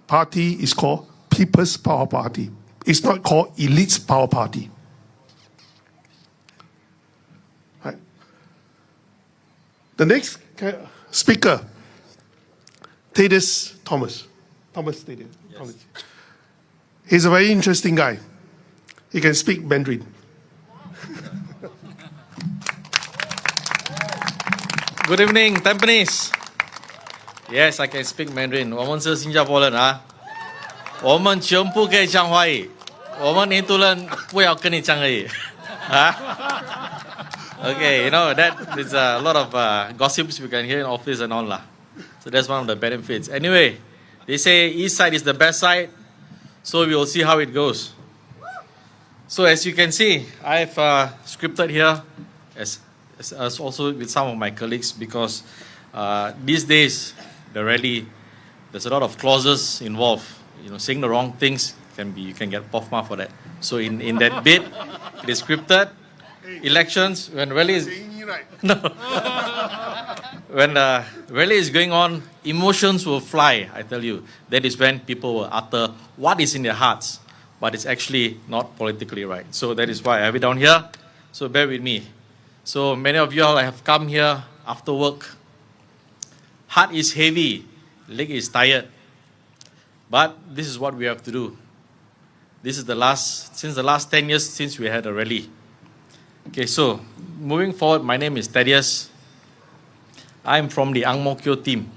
party is called People's Power Party. It's not called Elite's Power Party. Right. The next speaker, Thaddeus Thomas. Thomas Thaddeus. Yes. Thomas. He's a very interesting guy. He can speak Mandarin. Good evening, Tampines. Yes, I can speak Mandarin. 我们是新加坡人啊，我们全部可以讲华语。我们印度人不要跟你讲而已，啊。Okay, you know that there's a lot of gossips we can hear in office and all lah. So that's one of the benefits. Anyway, they say east side is the best side, so we will see how it goes. So as you can see, I've scripted here as also with some of my colleagues because these days the rally, there's a lot of clauses involved. You know, saying the wrong things you can get POFMA for that. So in that bit, it is scripted. Elections when rally is Saying me right. no. when the rally is going on, emotions will fly, I tell you. That is when people will utter what is in their hearts, but it's actually not politically right. So that is why I have it down here. So bear with me. So many of you all have come here after work. Heart is heavy, leg is tired. But this is what we have to do. This is since the last 10 years since we had a rally. Okay, so moving forward, my name is Thaddeus. I'm from the Ang Mo Kio team,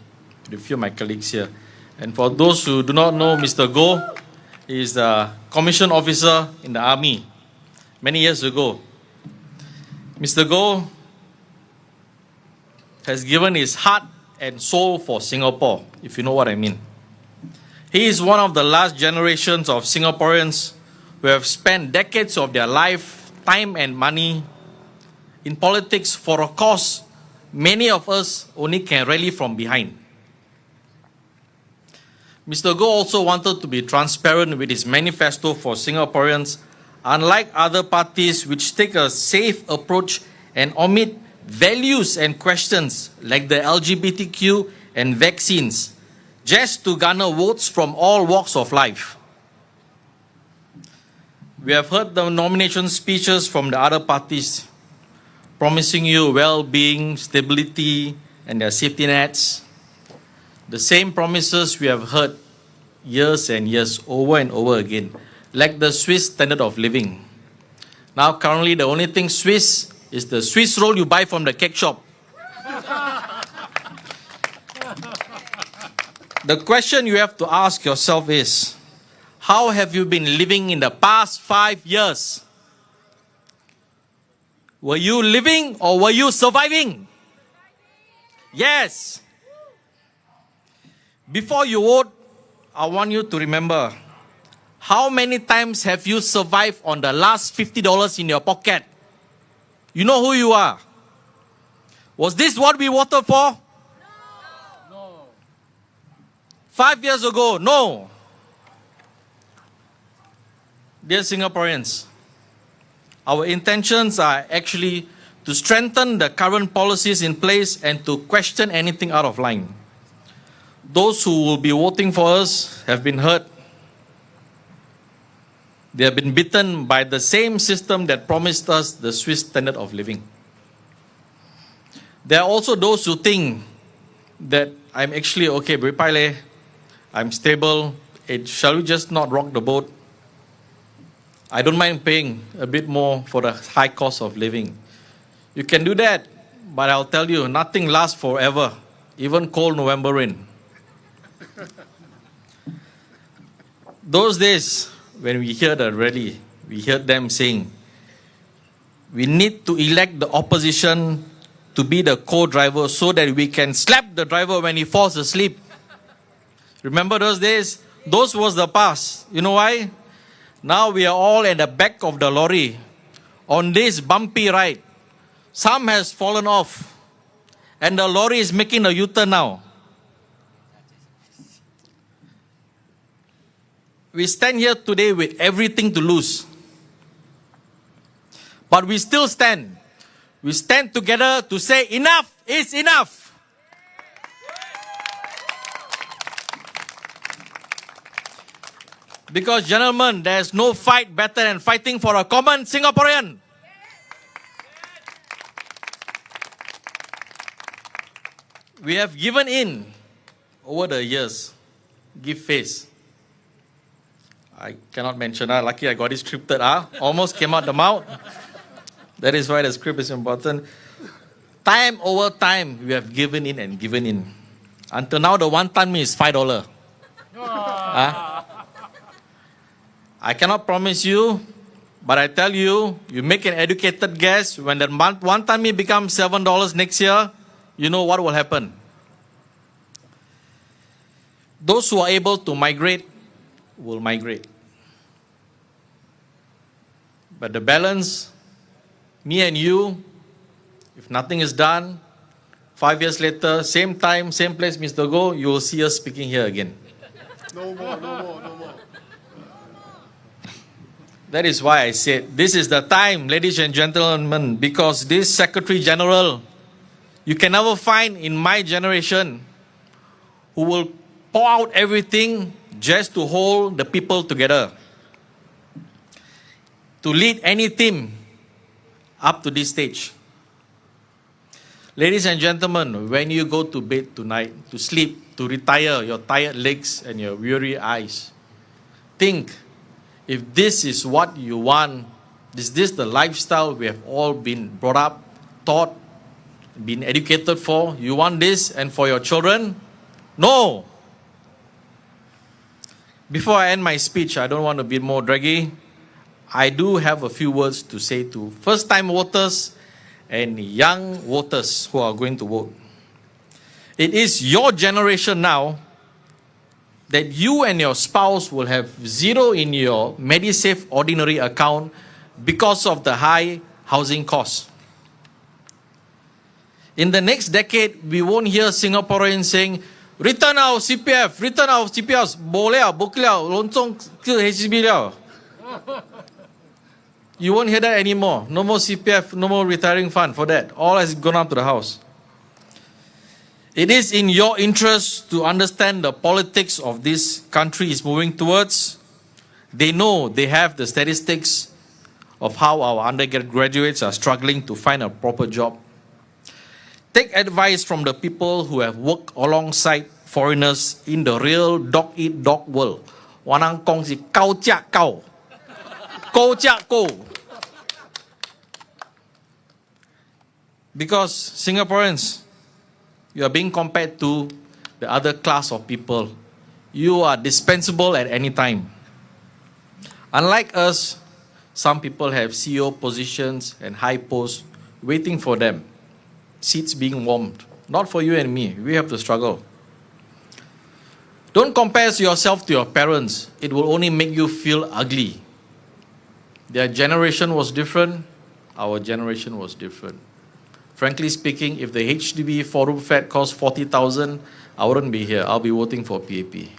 with a few of my colleagues here. And for those who do not know, Mr. Goh is a commissioned officer in the army many years ago. Mr. Goh has given his heart and soul for Singapore, if you know what I mean. He is one of the last generations of Singaporeans who have spent decades of their life, time and money in politics for a cause many of us only can rally from behind. Mr. Goh also wanted to be transparent with his manifesto for Singaporeans, unlike other parties which take a safe approach and omit values and questions like the LGBTQ and vaccines, just to garner votes from all walks of life. We have heard the nomination speeches from the other parties, promising you well-being, stability, and their safety nets. The same promises we have heard years and years over and over again, like the Swiss standard of living. Now, currently, the only thing Swiss is the Swiss roll you buy from the cake shop. The question you have to ask yourself is, how have you been living in the past 5 years? Were you living or were you surviving? Yes. Before you vote, I want you to remember, how many times have you survived on the last $50 in your pocket? You know who you are. Was this what we voted for? No. 5 years ago, no. Dear Singaporeans, our intentions are actually to strengthen the current policies in place and to question anything out of line. Those who will be voting for us have been hurt. They have been bitten by the same system that promised us the Swiss standard of living. There are also those who think that I'm actually okay, Bripaile, I'm stable, shall we just not rock the boat? I don't mind paying a bit more for the high cost of living. You can do that, but I'll tell you, nothing lasts forever, even cold November rain. Those days, when we hear the rally, we heard them saying, we need to elect the opposition to be the co-driver so that we can slap the driver when he falls asleep. Remember those days? Those was the past. You know why? Now we are all at the back of the lorry on this bumpy ride. Some has fallen off and the lorry is making a U-turn now. We stand here today with everything to lose. But we still stand. We stand together to say enough is enough. Because, gentlemen, there's no fight better than fighting for a common Singaporean. We have given in over the years. Give face. I cannot mention. Lucky I got it scripted. Almost came out the mouth. That is why the script is important. Time over time, we have given in and given in. Until now, the one-time is $5. I cannot promise you, but I tell you, you make an educated guess. When the one-time becomes $7 next year, you know what will happen. Those who are able to migrate will migrate. But the balance, me and you, if nothing is done, 5 years later, same time, same place, Mr. Goh, you will see us speaking here again. No more, no more, no more. That is why I said, this is the time, ladies and gentlemen, because this Secretary General You can never find in my generation who will pour out everything just to hold the people together. To lead any team up to this stage. Ladies and gentlemen, when you go to bed tonight, to sleep, to retire your tired legs and your weary eyes, think, if this is what you want, is this the lifestyle we have all been brought up, taught, been educated for? You want this and for your children? No! Before I end my speech, I don't want to be more draggy. I do have a few words to say to first-time voters and young voters who are going to vote. It is your generation now that you and your spouse will have zero in your MediSave ordinary account because of the high housing costs. In the next decade, we won't hear Singaporeans saying, return our CPF, return our CPF, boleh ah, book liao, loncong ke HDB liao. You won't hear that anymore. No more CPF, no more retiring fund for that. All has gone up to the house. It is in your interest to understand the politics of this country is moving towards. They know they have the statistics of how our undergraduates are struggling to find a proper job. Take advice from the people who have worked alongside foreigners in the real dog-eat-dog world. Wanang kong si kau jiak kau. Kau jiak kau. Because Singaporeans, you are being compared to the other class of people. You are dispensable at any time. Unlike us, some people have CEO positions and high posts waiting for them. Seats being warmed. Not for you and me. We have to struggle. Don't compare yourself to your parents. It will only make you feel ugly. Their generation was different. Our generation was different. Frankly speaking, if the HDB 4-room flat cost 40,000, I wouldn't be here. I'll be voting for PAP.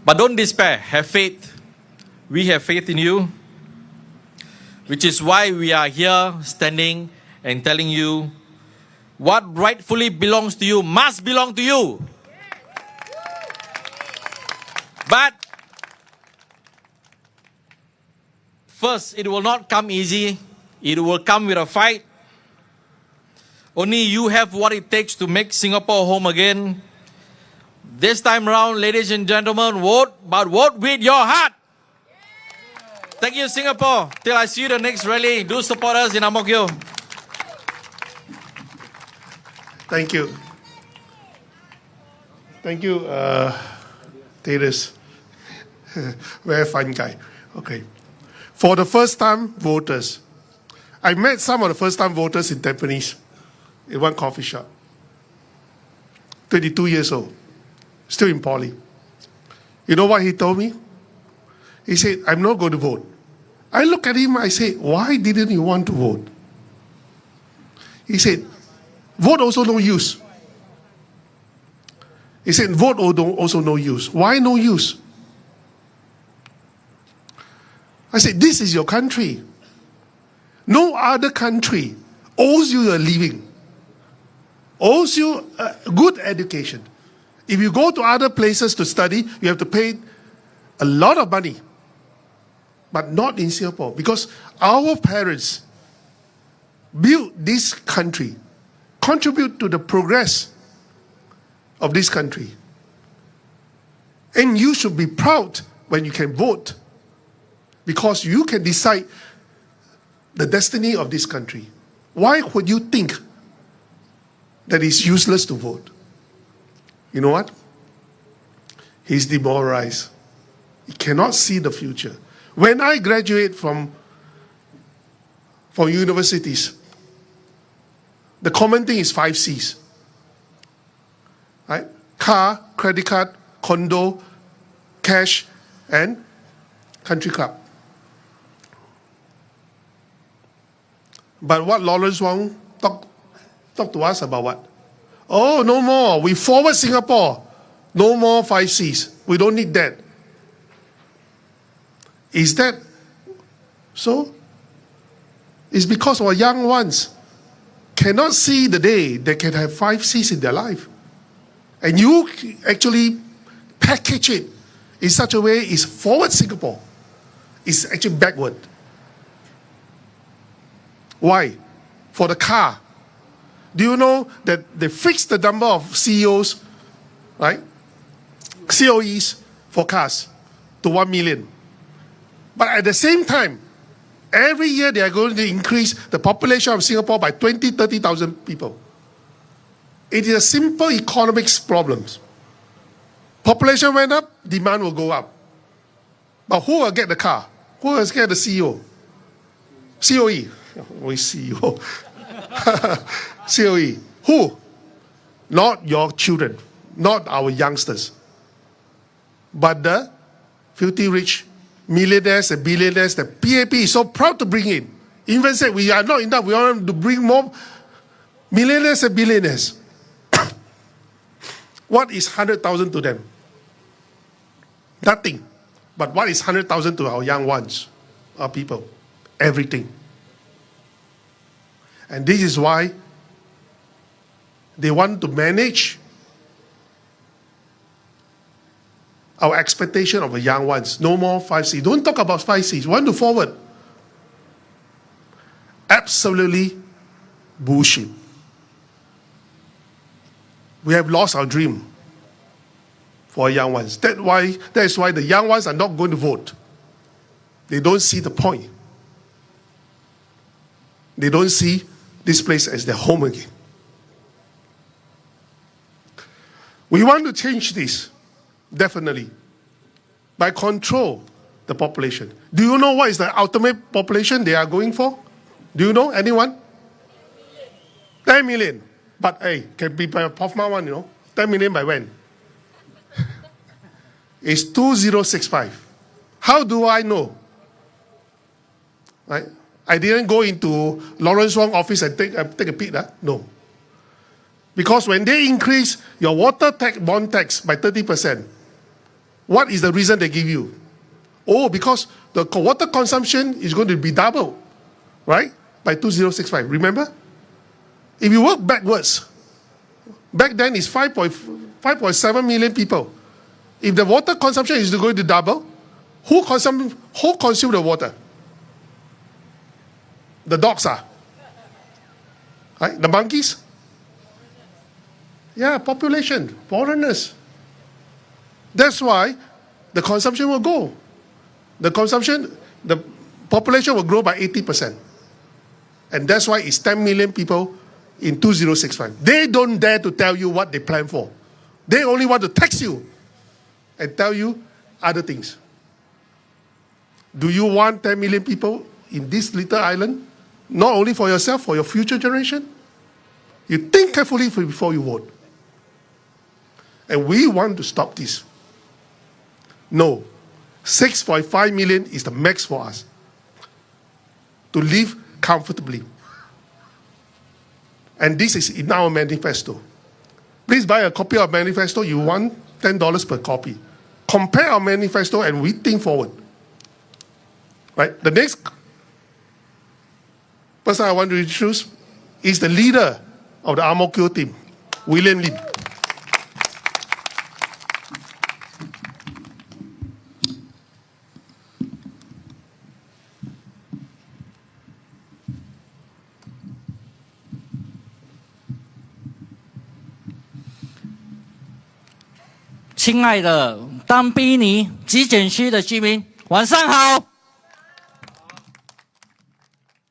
But don't despair. Have faith. We have faith in you. Which is why we are here standing and telling you what rightfully belongs to you must belong to you. But first, it will not come easy. It will come with a fight. Only you have what it takes to make Singapore home again. This time around, ladies and gentlemen, vote, but vote with your heart. Thank you, Singapore. Till I see you the next rally, do support us in Ang Mo Kio. Thank you. Thank you, Teres. Very fun guy. Okay. For the first-time voters, I met some of the first-time voters in Tampines in one coffee shop. 22 years old, still in poly. You know what he told me? He said, I'm not going to vote. I look at him, I say, why didn't you want to vote? He said, vote also no use. He said, vote also no use. Why no use? I said, this is your country. No other country owes you a living, owes you a good education. If you go to other places to study, you have to pay a lot of money. But not in Singapore, because our parents built this country, contribute to the progress of this country. And you should be proud when you can vote, because you can decide the destiny of this country. Why would you think that it's useless to vote? You know what? He's demoralized. He cannot see the future. When I graduate from universities, the common thing is 5 C's. Right? Car, credit card, condo, cash, and country club. But what Lawrence Wong talk to us about what? Oh, no more. We forward Singapore. No more 5 C's. We don't need that. Is that so? It's because our young ones cannot see the day they can have 5 C's in their life. And you actually package it in such a way it's forward Singapore. It's actually backward. Why? For the car. Do you know that they fixed the number of CEOs, right? COEs for cars to 1 million. But at the same time, every year they are going to increase the population of Singapore by 30,000 people. It is a simple economics problem. Population went up, demand will go up. But who will get the car? Who will get the CEO? COE. Always CEO. COE. Who? Not your children, not our youngsters, but the filthy rich, millionaires and billionaires that PAP is so proud to bring in. Even said we are not enough, we want to bring more millionaires and billionaires. What is 100,000 to them? Nothing. But what is 100,000 to our young ones, our people? Everything. And this is why they want to manage our expectation of the young ones. No more 5Cs. Don't talk about 5Cs. Want to forward. Absolutely bullshit. We have lost our dream for our young ones. That is why the young ones are not going to vote. They don't see the point. They don't see this place as their home again. We want to change this, definitely, by control the population. Do you know what is the ultimate population they are going for? Do you know, anyone? 10 million. But hey, can be by Pofma one, 10 million by when? It's 2065. How do I know? Right? I didn't go into Lawrence Wong's office and take a peek. No. Because when they increase your water tax, bond tax by 30%, what is the reason they give you? Oh, because the water consumption is going to be double, right? By 2065. Remember? If you work backwards, back then it's 5.7 million people. If the water consumption is going to double, who consume the water? The dogs are. Right? The monkeys? Yeah, population, foreigners. That's why the consumption will go. The population will grow by 80%. And that's why it's 10 million people in 2065. They don't dare to tell you what they plan for. They only want to text you and tell you other things. Do you want 10 million people in this little island? Not only for yourself, for your future generation? You think carefully before you vote. And we want to stop this. No. 6.5 million is the max for us to live comfortably. And this is in our manifesto. Please buy a copy of manifesto. You want $10 per copy. Compare our manifesto and we think forward. Right? The next person I want to introduce is the leader of the Ang-Mo-Kio team, William Lim.亲爱的丹比尼集检区的居民，晚上好。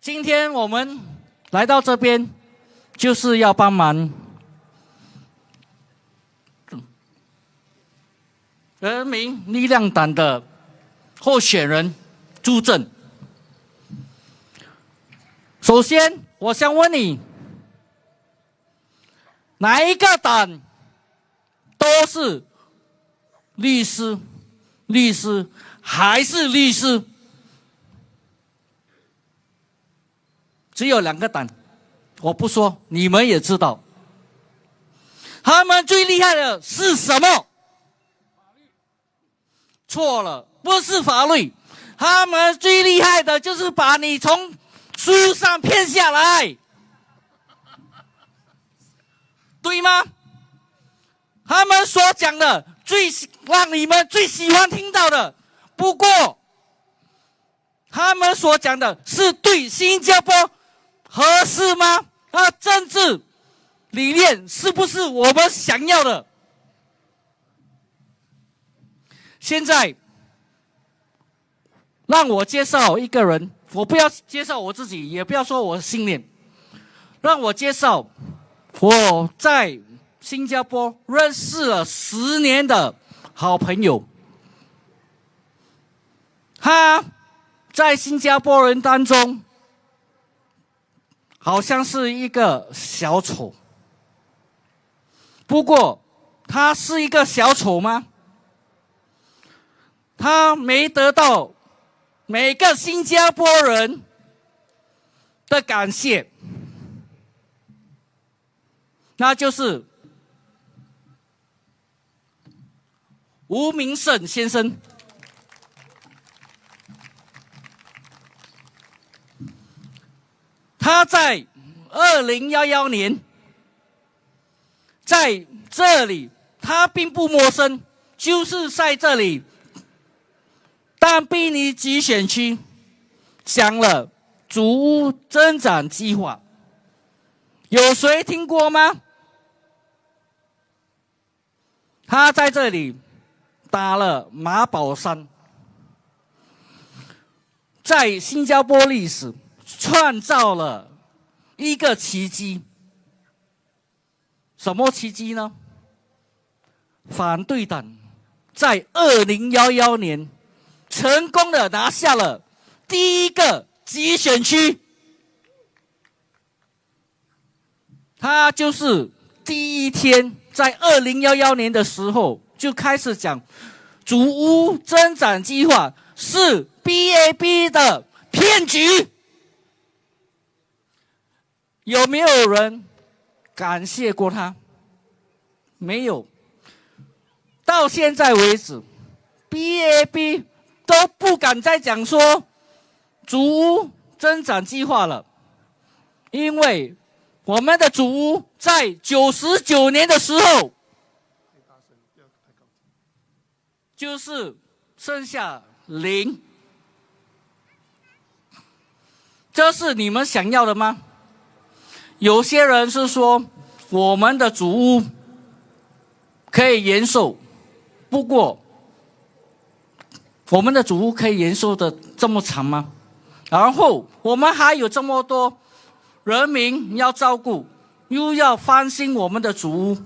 今天我们来到这边，就是要帮忙人民力量党的候选人朱正。首先，我想问你，哪一个党都是律师，律师还是律师？只有2个党，我不说，你们也知道。他们最厉害的是什么？错了，不是法律。他们最厉害的就是把你从书上骗下来。对吗？他们所讲的让你们最喜欢听到的，不过他们所讲的是对新加坡合适吗？政治理念是不是我们想要的？现在让我介绍一个人，我不要介绍我自己，也不要说我的信念，让我介绍我在新加坡认识了10年的好朋友。他在新加坡人当中好像是一个小丑，不过他是一个小丑吗？他没得到每个新加坡人的感谢，那就是吴明胜先生。他在2011年在这里，他并不陌生，就是在这里但比尼集选区讲了祖屋增长计划，有谁听过吗？他在这里打了马宝山，在新加坡历史创造了一个奇迹。什么奇迹呢？反对党在2011年成功的拿下了第一个集选区，他就是第一天在2011年的时候就开始讲祖屋增长计划是 PPP 的骗局。有没有人感谢过他？没有。到现在为止 PPP 都不敢再讲说祖屋增长计划了，因为我们的祖屋在99年的时候就是剩下0。这是你们想要的吗？有些人是说我们的祖屋可以延寿，不过我们的祖屋可以延寿的这么长吗？然后我们还有这么多人民要照顾，又要翻新我们的祖屋，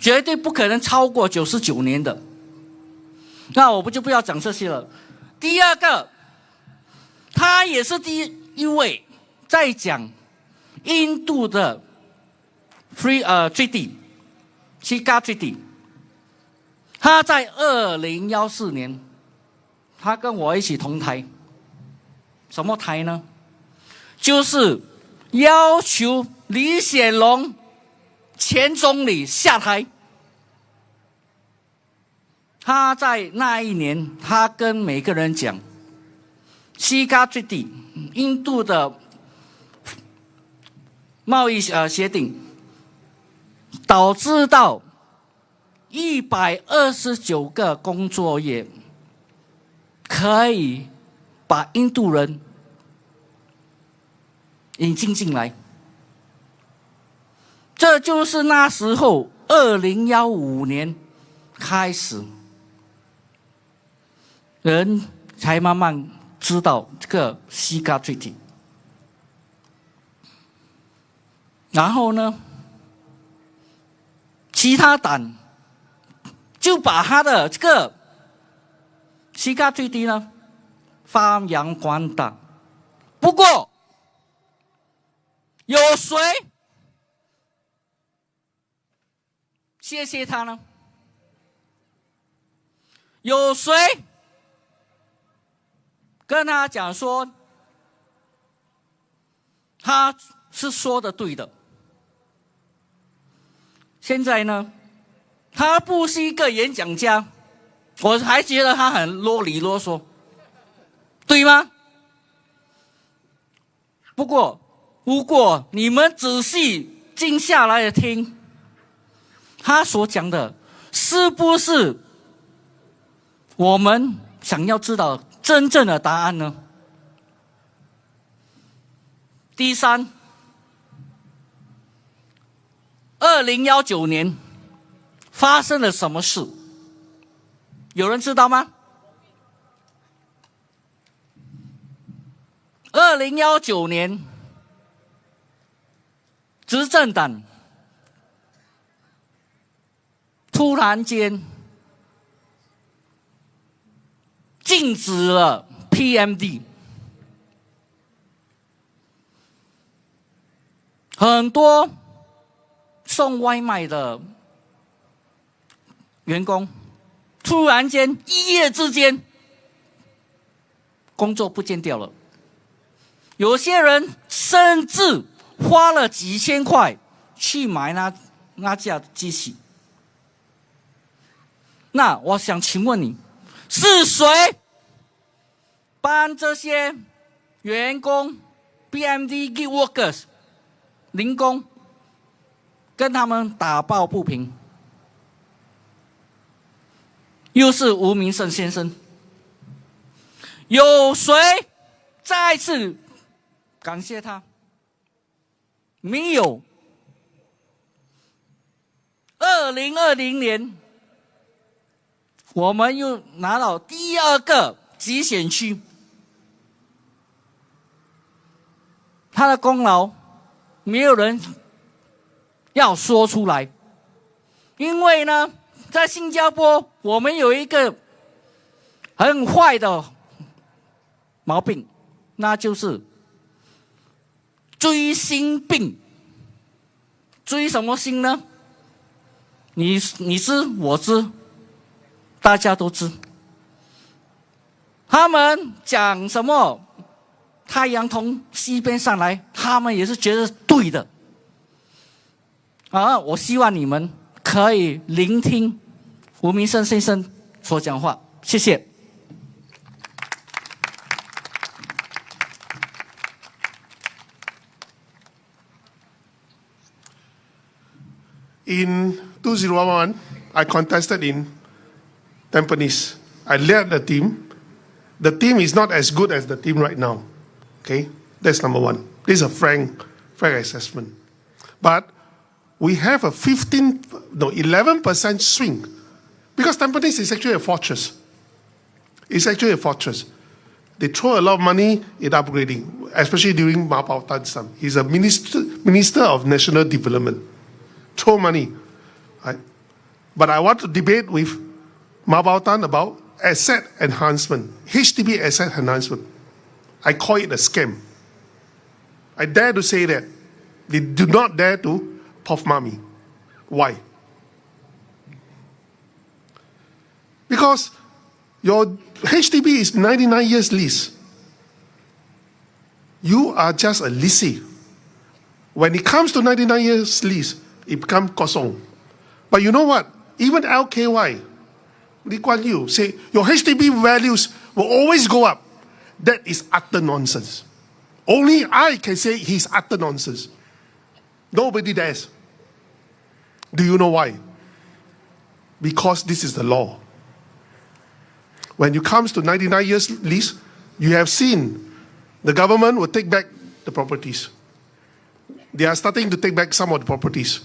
绝对不可能超过99年的。那我们就不要讲这些了。第二个，他也是第一位在讲印度的 treaty 七加 treaty。他在2014年，他跟我一起同台。什么台呢？就是要求李显龙前总理下台。他在那一年，他跟每个人讲，七加 treaty 印度的贸易协定导致到129个工作业可以把印度人引进来。这就是那时候2015年开始，人才慢慢知道这个西嘎 treaty。然后呢，其他党就把他的这个西嘎 treaty 呢发扬光大。不过有谁谢谢他呢？有谁跟他讲说他是说的对的？现在呢，他不是一个演讲家，我还觉得他很啰里啰嗦，对吗？不过如果你们仔细静下来的听，他所讲的是不是我们想要知道真正的答案呢？第三，2019年发生了什么事？有人知道吗？2019年，执政党突然间禁止了 PMD， 很多送外卖的员工突然间一夜之间工作不见掉了，有些人甚至花了几千块去买那架机器。那我想请问你，是谁帮这些员工 PMD gig workers 零工跟他们打抱不平？又是吴明胜先生，有谁再次感谢他？没有。2020年，我们又拿到第二个集选区，他的功劳没有人要说出来，因为呢，在新加坡我们有一个很坏的毛病，那就是追星病。追什么星呢？你知我知，大家都知。他们讲什么太阳从西边上来，他们也是觉得对的。我希望你们可以聆听吴明胜先生所讲话，谢谢。In 2011, I contested in Tampines. I led the team. The team is not as good as the team right now. Okay, that's number one. This is a frank assessment. But we have a 11% swing because Tampines is actually a fortress. It's actually a fortress. They throw a lot of money in upgrading, especially during Ma Bao Tan's time. He's a minister of national development. Throw money. Right? But I want to debate with Ma Bao Tan about asset enhancement, HDB asset enhancement. I call it a scam. I dare to say that. They do not dare to puff mommy. Why? Because your HDB is 99 years lease. You are just a leasee. When it comes to 99 years lease, it becomes kosong. But you know what? Even LKY, Lee Kuan Yew, say your HDB values will always go up. That is utter nonsense. Only I can say he's utter nonsense. Nobody dares. Do you know why? Because this is the law. When it comes to 99 years lease, you have seen the government will take back the properties. They are starting to take back some of the properties.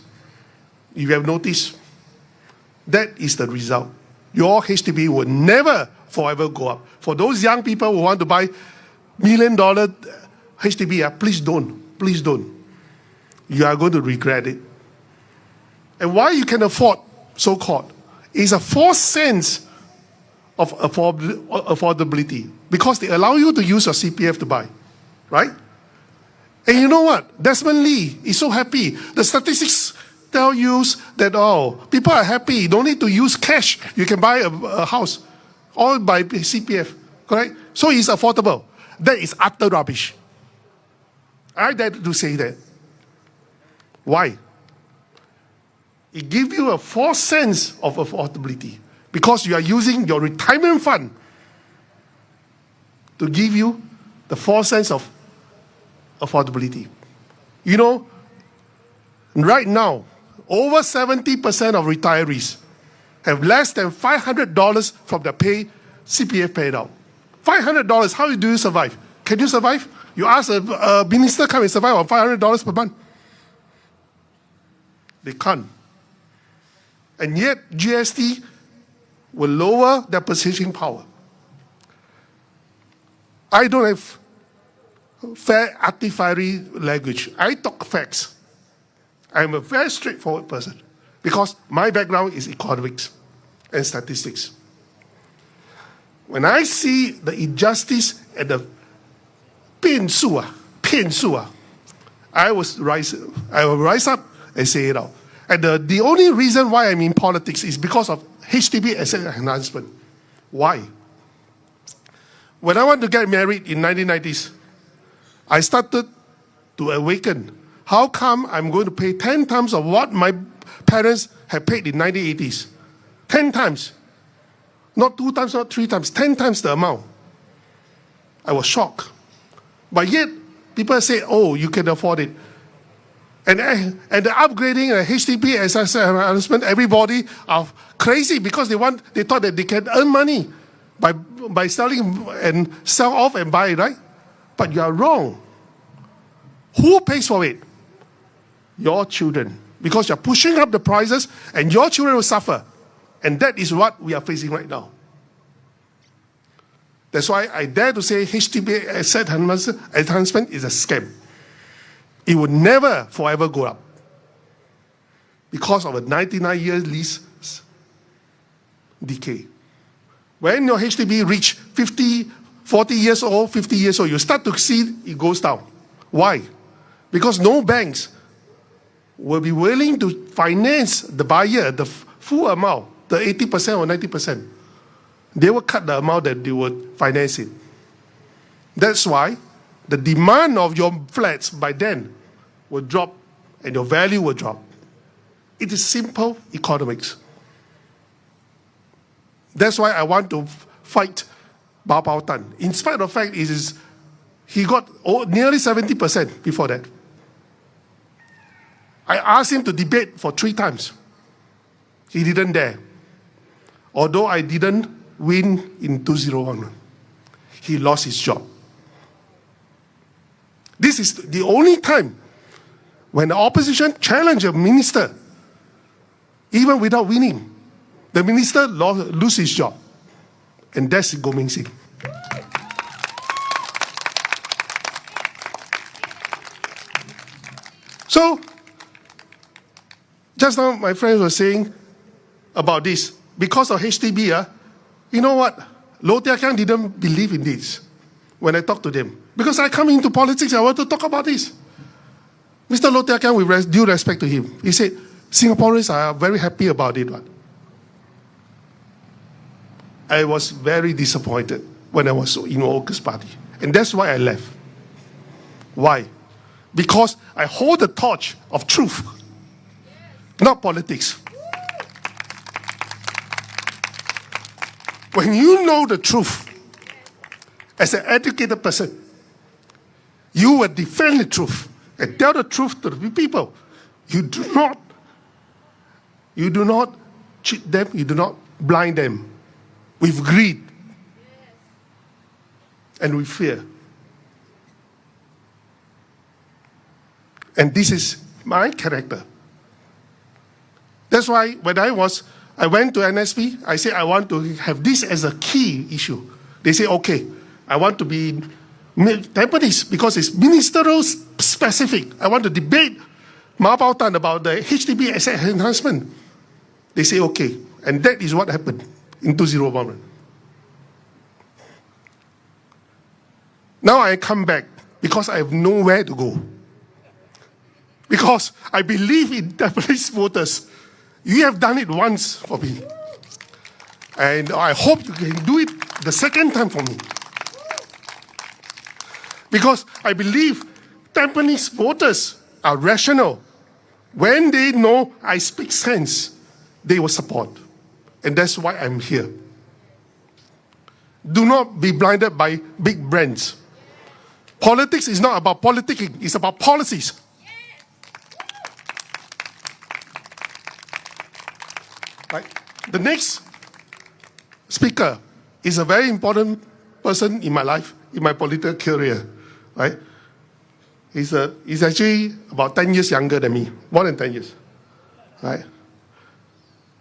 You have noticed, that is the result. Your HDB will never forever go up. For those young people who want to buy $1 million HDB, please don't. Please don't. You are going to regret it. And why you can afford, so-called, is a false sense of affordability. Because they allow you to use your CPF to buy. Right? And you know what? Desmond Lee is so happy. The statistics tell you that, people are happy. You don't need to use cash. You can buy a house. All by CPF. Correct? So it's affordable. That is utter rubbish. I dare to say that. Why? It gives you a false sense of affordability. Because you are using your retirement fund to give you the false sense of affordability. You know, right now, over 70% of retirees have less than $500 from their pay, CPF paid out. $500, how do you survive? Can you survive? You ask a minister come and survive on $500 per month. They can't. And yet, GST will lower their purchasing power. I don't have fair artificial language. I talk facts. I'm a very straightforward person because my background is economics and statistics. When I see the injustice and the 骗术, I will rise up and say it out. And the only reason why I'm in politics is because of HDB asset enhancement. Why? When I want to get married in 1990s, I started to awaken. How come I'm going to pay 10 times of what my parents had paid in 1980s? 10 times. Not 2 times, not 3 times, 10 times the amount. I was shocked. But yet, people say, oh, you can afford it. And the upgrading and HDB asset enhancement, everybody are crazy because they thought that they can earn money by selling and sell off and buy, right? But you are wrong. Who pays for it? Your children. Because you're pushing up the prices and your children will suffer. And that is what we are facing right now. That's why I dare to say HDB asset enhancement is a scam. It would never forever go up because of a 99-year lease decay. When your HDB reach 40 years old, 50 years old, you start to see it goes down. Why? Because no banks will be willing to finance the buyer the full amount, the 80% or 90%. They will cut the amount that they would finance it. That's why the demand of your flats by then will drop and your value will drop. It is simple economics. That's why I want to fight Bao Tan. In spite of the fact he got nearly 70% before that. I asked him to debate for 3 times. He didn't dare. Although I didn't win in 2011. He lost his job. This is the only time when the opposition challenged a minister, even without winning, the minister loses his job. And that's Goh Meng Sing. So, just now my friends were saying about this. Because of HDB, you know what? Low Tia Kiang didn't believe in this when I talked to them. Because I come into politics, I want to talk about this. Mr. Low Tia Kiang, with due respect to him, he said, Singaporeans are very happy about it. I was very disappointed when I was in August Party. And that's why I left. Why? Because I hold the torch of truth, not politics. When you know the truth, as an educated person, you will defend the truth and tell the truth to the people. You do not cheat them, you do not blind them with greed and with fear. And this is my character. That's why when I went to NSP, I said I want to have this as a key issue. They say, okay, I want to be Tampines because it's ministerial specific. I want to debate Bao Tan about the HDB asset enhancement. They say, okay. And that is what happened in 2011. Now I come back because I have nowhere to go. Because I believe in Japanese voters. You have done it once for me. And I hope you can do it the second time for me. Because I believe Tampines voters are rational. When they know I speak sense, they will support. And that's why I'm here. Do not be blinded by big brands. Politics is not about politicking, it's about policies. Right? The next speaker is a very important person in my life, in my political career. Right? He's actually about 10 years younger than me, more than 10 years. Right?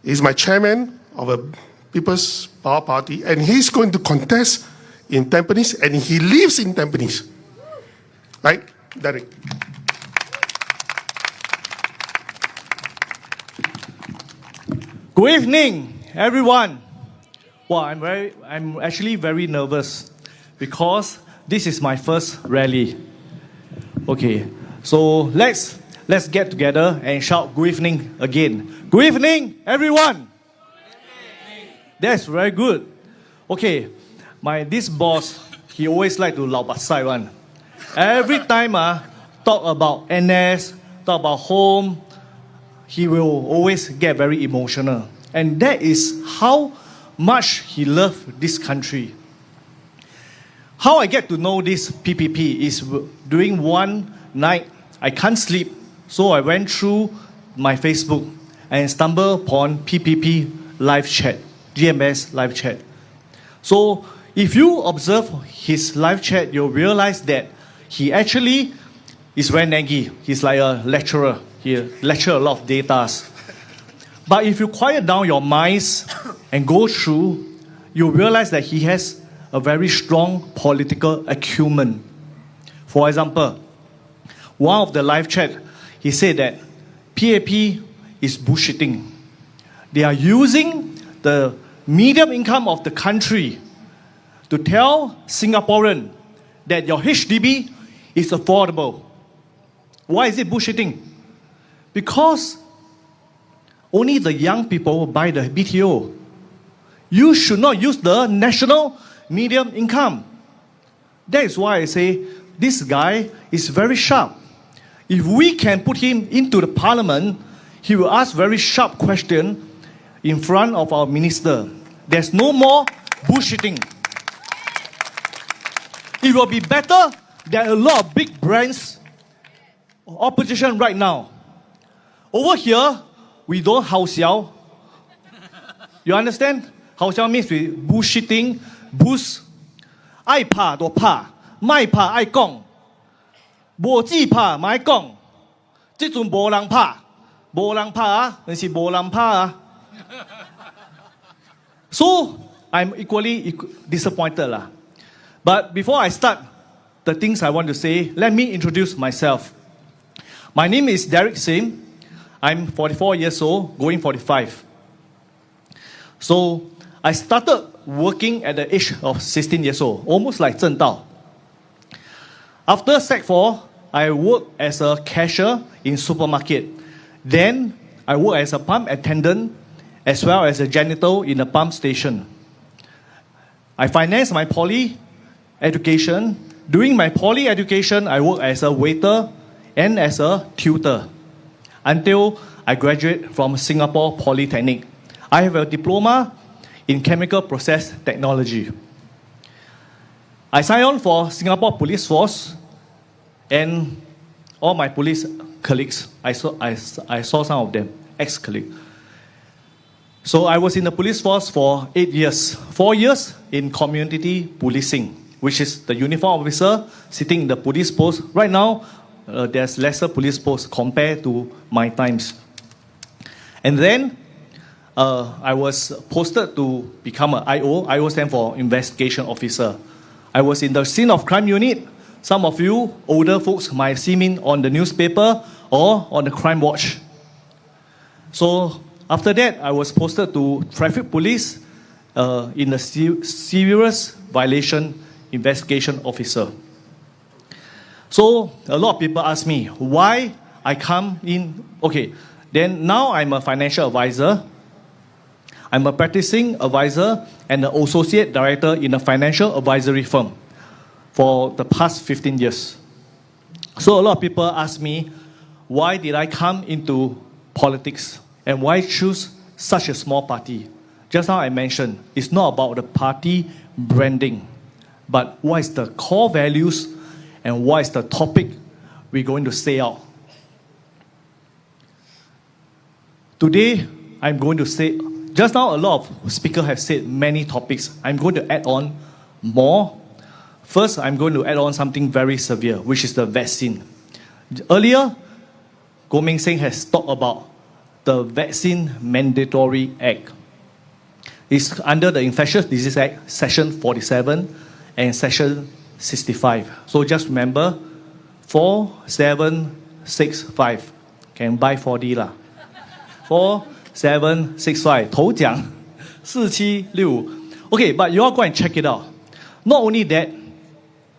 He's my chairman of a People's Power Party, and he's going to contest in Tampines, and he lives in Tampines. Right, Derek? Good evening, everyone. Well, I'm actually very nervous because this is my first rally. Okay, so let's get together and shout good evening again. Good evening, everyone. That's very good. Okay, this boss, he always like to lao basai one. Every time talk about NS, talk about home, he will always get very emotional. And that is how much he loves this country. How I get to know this PPP is during one night, I can't sleep. So I went through my Facebook and stumbled upon PPP live chat, GMS live chat. So if you observe his live chat, you'll realize that he actually is very naggy. He's like a lecturer. He lectures a lot of data. But if you quiet down your minds and go through, you'll realize that he has a very strong political acumen. For example, one of the live chat, he said that PAP is bullshitting. They are using the medium income of the country to tell Singaporean that your HDB is affordable. Why is it bullshitting? Because only the young people buy the BTO. You should not use the national medium income. That is why I say this guy is very sharp. If we can put him into the parliament, he will ask very sharp questions in front of our minister. There's no more bullshitting. It will be better than a lot of big brands, opposition right now. Over here, we don't 好笑. You understand? 好笑 means we bullshitting, boost. 愛怕就怕，賣怕愛講，無止怕咪講，這陣無人怕，無人怕啊，但是無人怕啊。So I'm equally disappointed lah. But before I start the things I want to say, let me introduce myself. My name is Derek Sim. I'm 44 years old, going 45. So I started working at the age of 16 years old, almost like Zheng Dao. After Sec 4, I worked as a cashier in supermarket. Then I worked as a pump attendant as well as a janitor in a pump station. I financed my poly education. During my poly education, I worked as a waiter and as a tutor until I graduated from Singapore Polytechnic. I have a diploma in chemical process technology. I signed on for Singapore Police Force and all my police colleagues, I saw some of them, ex-colleagues. So I was in the police force for 8 years, 4 years in community policing, which is the uniform officer sitting in the police post. Right now, there's lesser police posts compared to my times. And then I was posted to become an IO. IO stands for Investigation Officer. I was in the scene of crime unit. Some of you older folks might see me on the newspaper or on the crime watch. So after that, I was posted to traffic police in the serious violation investigation officer. So a lot of people ask me why I come in. Okay, then now I'm a financial advisor. I'm a practicing advisor and an associate director in a financial advisory firm for the past 15 years. So a lot of people ask me, why did I come into politics and why choose such a small party? Just now I mentioned, it's not about the party branding, but what is the core values and what is the topic we're going to say out. Today, I'm going to just now a lot of speakers have said many topics. I'm going to add on more. First, I'm going to add on something very severe, which is the vaccine. Earlier, Goh Meng Seng has talked about the Vaccine Mandatory Act. It's under the Infectious Disease Act, Section 47 and Section 65. So just remember, 4765. Can buy 4D lah. 4765. 头奖4765. Okay, but you all go and check it out. Not only that,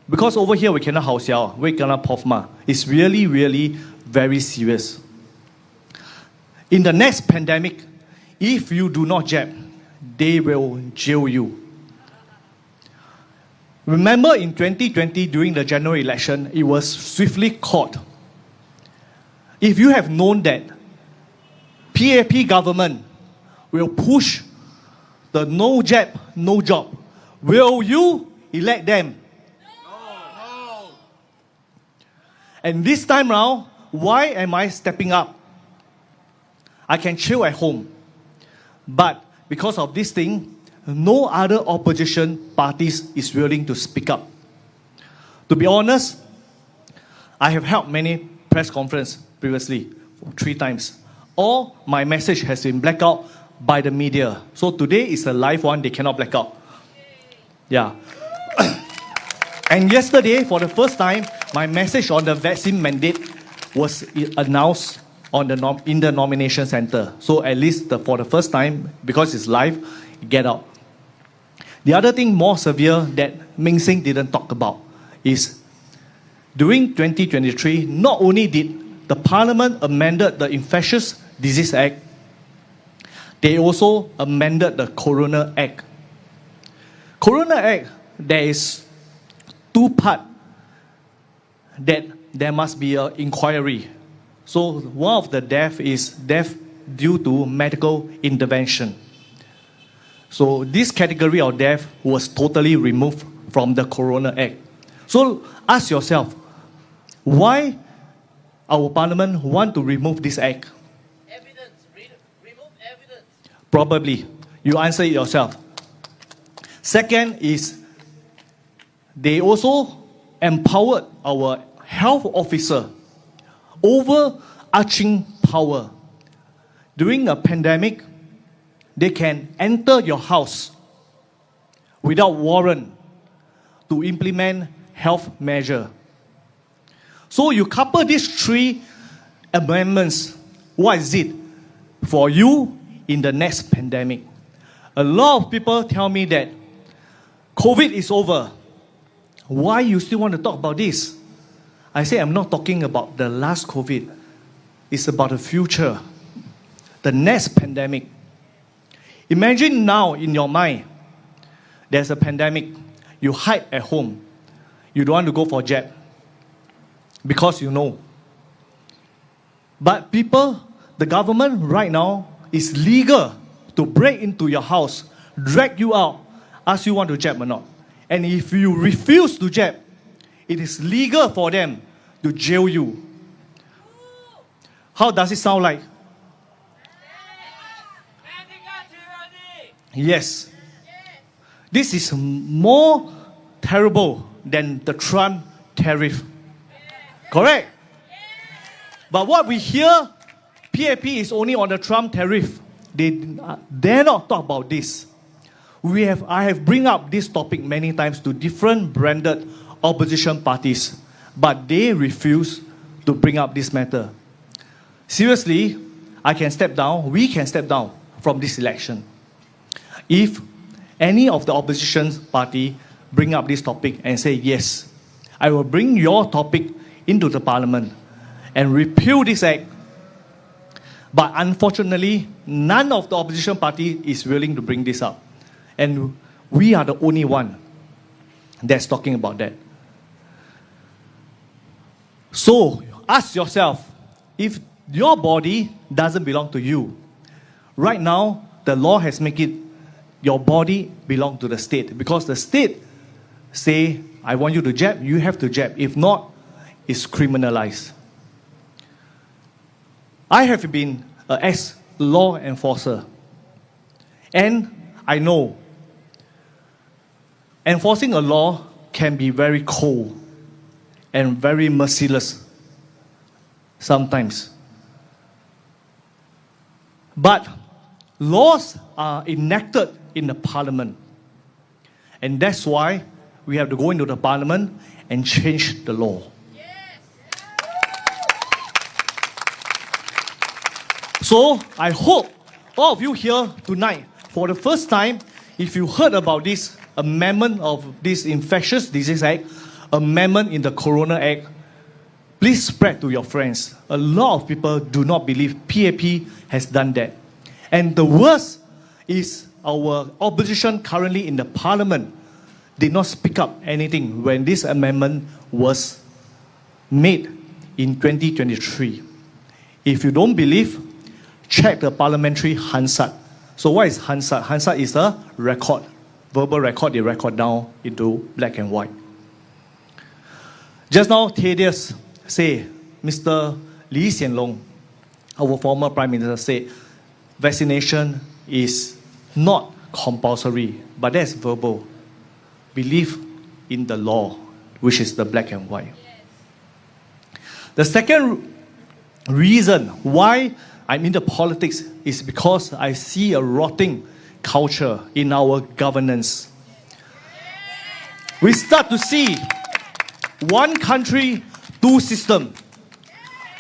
because over here we cannot 好笑, we cannot puff ma. It's really, really very serious. In the next pandemic, if you do not jab, they will jail you. Remember in 2020 during the general election, it was swiftly caught. If you have known that PAP government will push the no jab, no job, will you elect them? No. And this time round, why am I stepping up? I can chill at home. But because of this thing, no other opposition parties is willing to speak up. To be honest, I have held many press conferences previously, 3 times. All my message has been blacked out by the media. So today is a live one, they cannot black out. Yeah. And yesterday, for the first time, my message on the vaccine mandate was announced on in the nomination center. So at least for the first time, because it's live, get out. The other thing more severe that Meng Seng didn't talk about is during 2023, not only did the Parliament amended the Infectious Disease Act, they also amended the Corona Act. Corona Act, there is 2 parts that there must be an inquiry. So one of the death is death due to medical intervention. So this category of death was totally removed from the Corona Act. So ask yourself, why our parliament want to remove this act? Evidence. Remove evidence. Probably. You answer it yourself. Second is, they also empowered our health officer, overarching power. During a pandemic, they can enter your house without warrant to implement health measure. So you couple these 3 amendments, what is it for you in the next pandemic? A lot of people tell me that COVID is over. Why you still want to talk about this? I say I'm not talking about the last COVID. It's about the future, the next pandemic. Imagine now in your mind, there's a pandemic. You hide at home. You don't want to go for jab because you know. But people, the government right now is legal to break into your house, drag you out, ask you want to jab or not. And if you refuse to jab, it is legal for them to jail you. How does it sound like? Yes. This is more terrible than the Trump tariff. Correct? But what we hear, PAP is only on the Trump tariff. They dare not talk about this. I have bring up this topic many times to different branded opposition parties, but they refuse to bring up this matter. Seriously, I can step down, we can step down from this election if any of the opposition party bring up this topic and say, yes, I will bring your topic into the parliament and repeal this act. But unfortunately, none of the opposition party is willing to bring this up. And we are the only one that's talking about that. So ask yourself, if your body doesn't belong to you, right now the law has made it your body belong to the state, because the state say, I want you to jab, you have to jab. If not, it's criminalized. I have been an ex-law enforcer. And I know enforcing a law can be very cold and very merciless sometimes. But laws are enacted in the parliament. And that's why we have to go into the parliament and change the law. So I hope all of you here tonight, for the first time, if you heard about this amendment of this Infectious Disease Act, amendment in the Corona Act, please spread to your friends. A lot of people do not believe PAP has done that. And the worst is our opposition currently in the parliament did not speak up anything when this amendment was made in 2023. If you don't believe, check the parliamentary Hansard. So what is Hansard? Hansard is a record, verbal record, they record down into black and white. Just now, Thaddeus said, Mr. Lee Hsien Loong, our former Prime Minister, said, vaccination is not compulsory, but that's verbal. Believe in the law, which is the black and white. The second reason why I'm into politics is because I see a rotting culture in our governance. We start to see one country, two systems.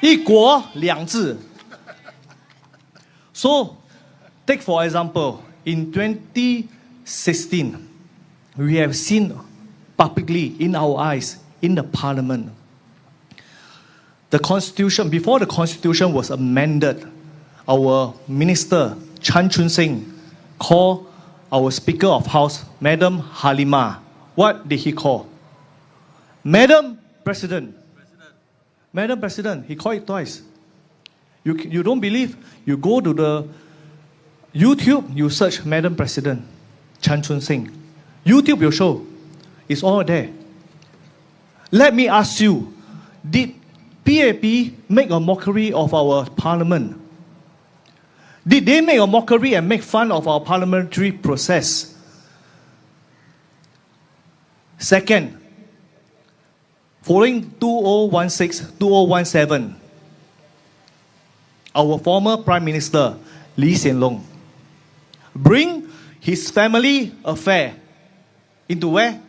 一国两制. So, take for example, in 2016, we have seen publicly in our eyes, in the parliament, the constitution, before the constitution was amended, our minister, Chan Chun Sing, called our Speaker of House, Madam Halima. What did he call? Madam President. Madam President, he called it twice. You don't believe? You go to the YouTube, you search Madam President, Chan Chun Sing. YouTube will show. It's all there. Let me ask you, did PAP make a mockery of our parliament? Did they make a mockery and make fun of our parliamentary process? Second, following 2016, 2017, our former Prime Minister, Lee Hsien Loong, bring his family affair into where?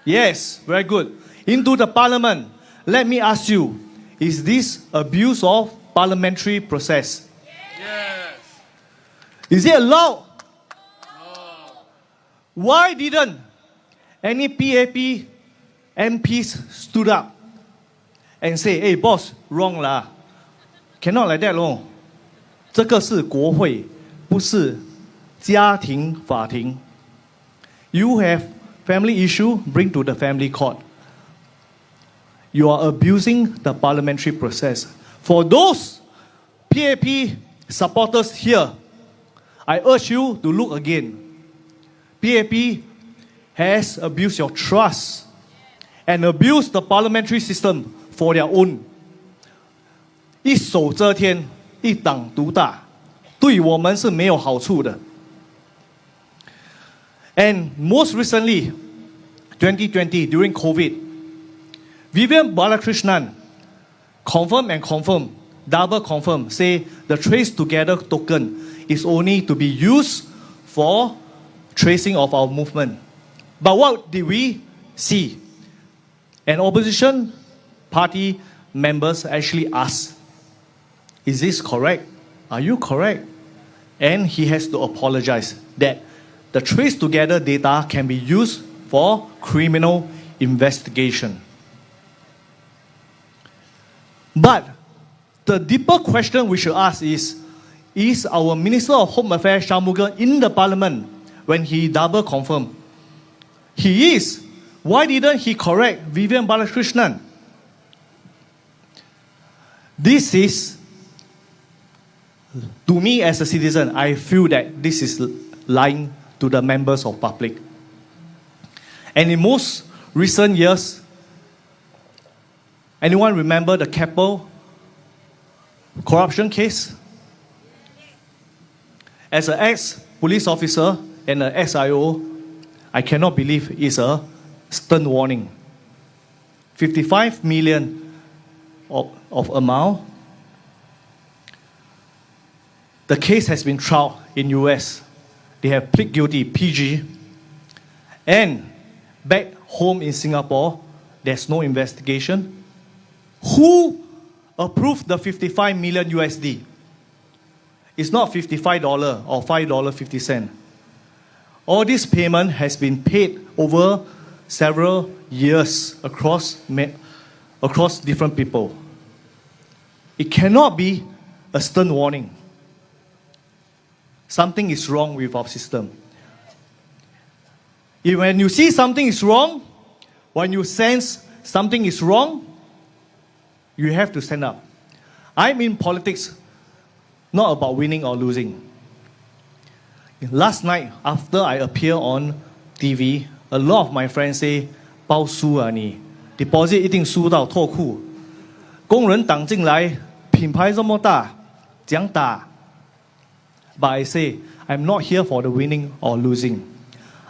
Yes, very good. Into the parliament. Let me ask you, is this abuse of parliamentary process? Yes. Is it allowed? No. Why didn't any PAP MPs stood up and say, hey boss, wrong lah. Cannot like that long. 这个是国会，不是家庭法庭. You have family issue, bring to the family court. You are abusing the parliamentary process. For those PAP supporters here, I urge you to look again. PAP has abused your trust and abused the parliamentary system for their own. 一手遮天，一党独大，对我们是没有好处的。And most recently, 2020, during COVID, Vivian Balakrishnan confirm, double confirm, say the Trace Together token is only to be used for tracing of our movement. But what did we see? An opposition party members actually asked, is this correct? Are you correct? And he has to apologize that the Trace Together data can be used for criminal investigation. But the deeper question we should ask is our Minister of Home Affairs, Shanmugam, in the parliament when he double confirmed? He is. Why didn't he correct Vivian Balakrishnan? This is, to me as a citizen, I feel that this is lying to the members of public. And in most recent years, anyone remember the Keppel corruption case? As an ex police officer and a SIO, I cannot believe is a stern warning. 55 million of amount. The case has been tried in US. They have plead guilty, PG. And back home in Singapore, there's no investigation. Who approved the 55 million USD? It's not $55 or $5.50. All this payment has been paid over several years across different people. It cannot be a stern warning. Something is wrong with our system. When you see something is wrong, when you sense something is wrong, you have to stand up. I'm in politics not about winning or losing. Last night, after I appear on TV, a lot of my friends say, 包输啊你 deposit 一定输到脱裤。工人党进来，品牌这么大，讲打。But I say, I'm not here for the winning or losing.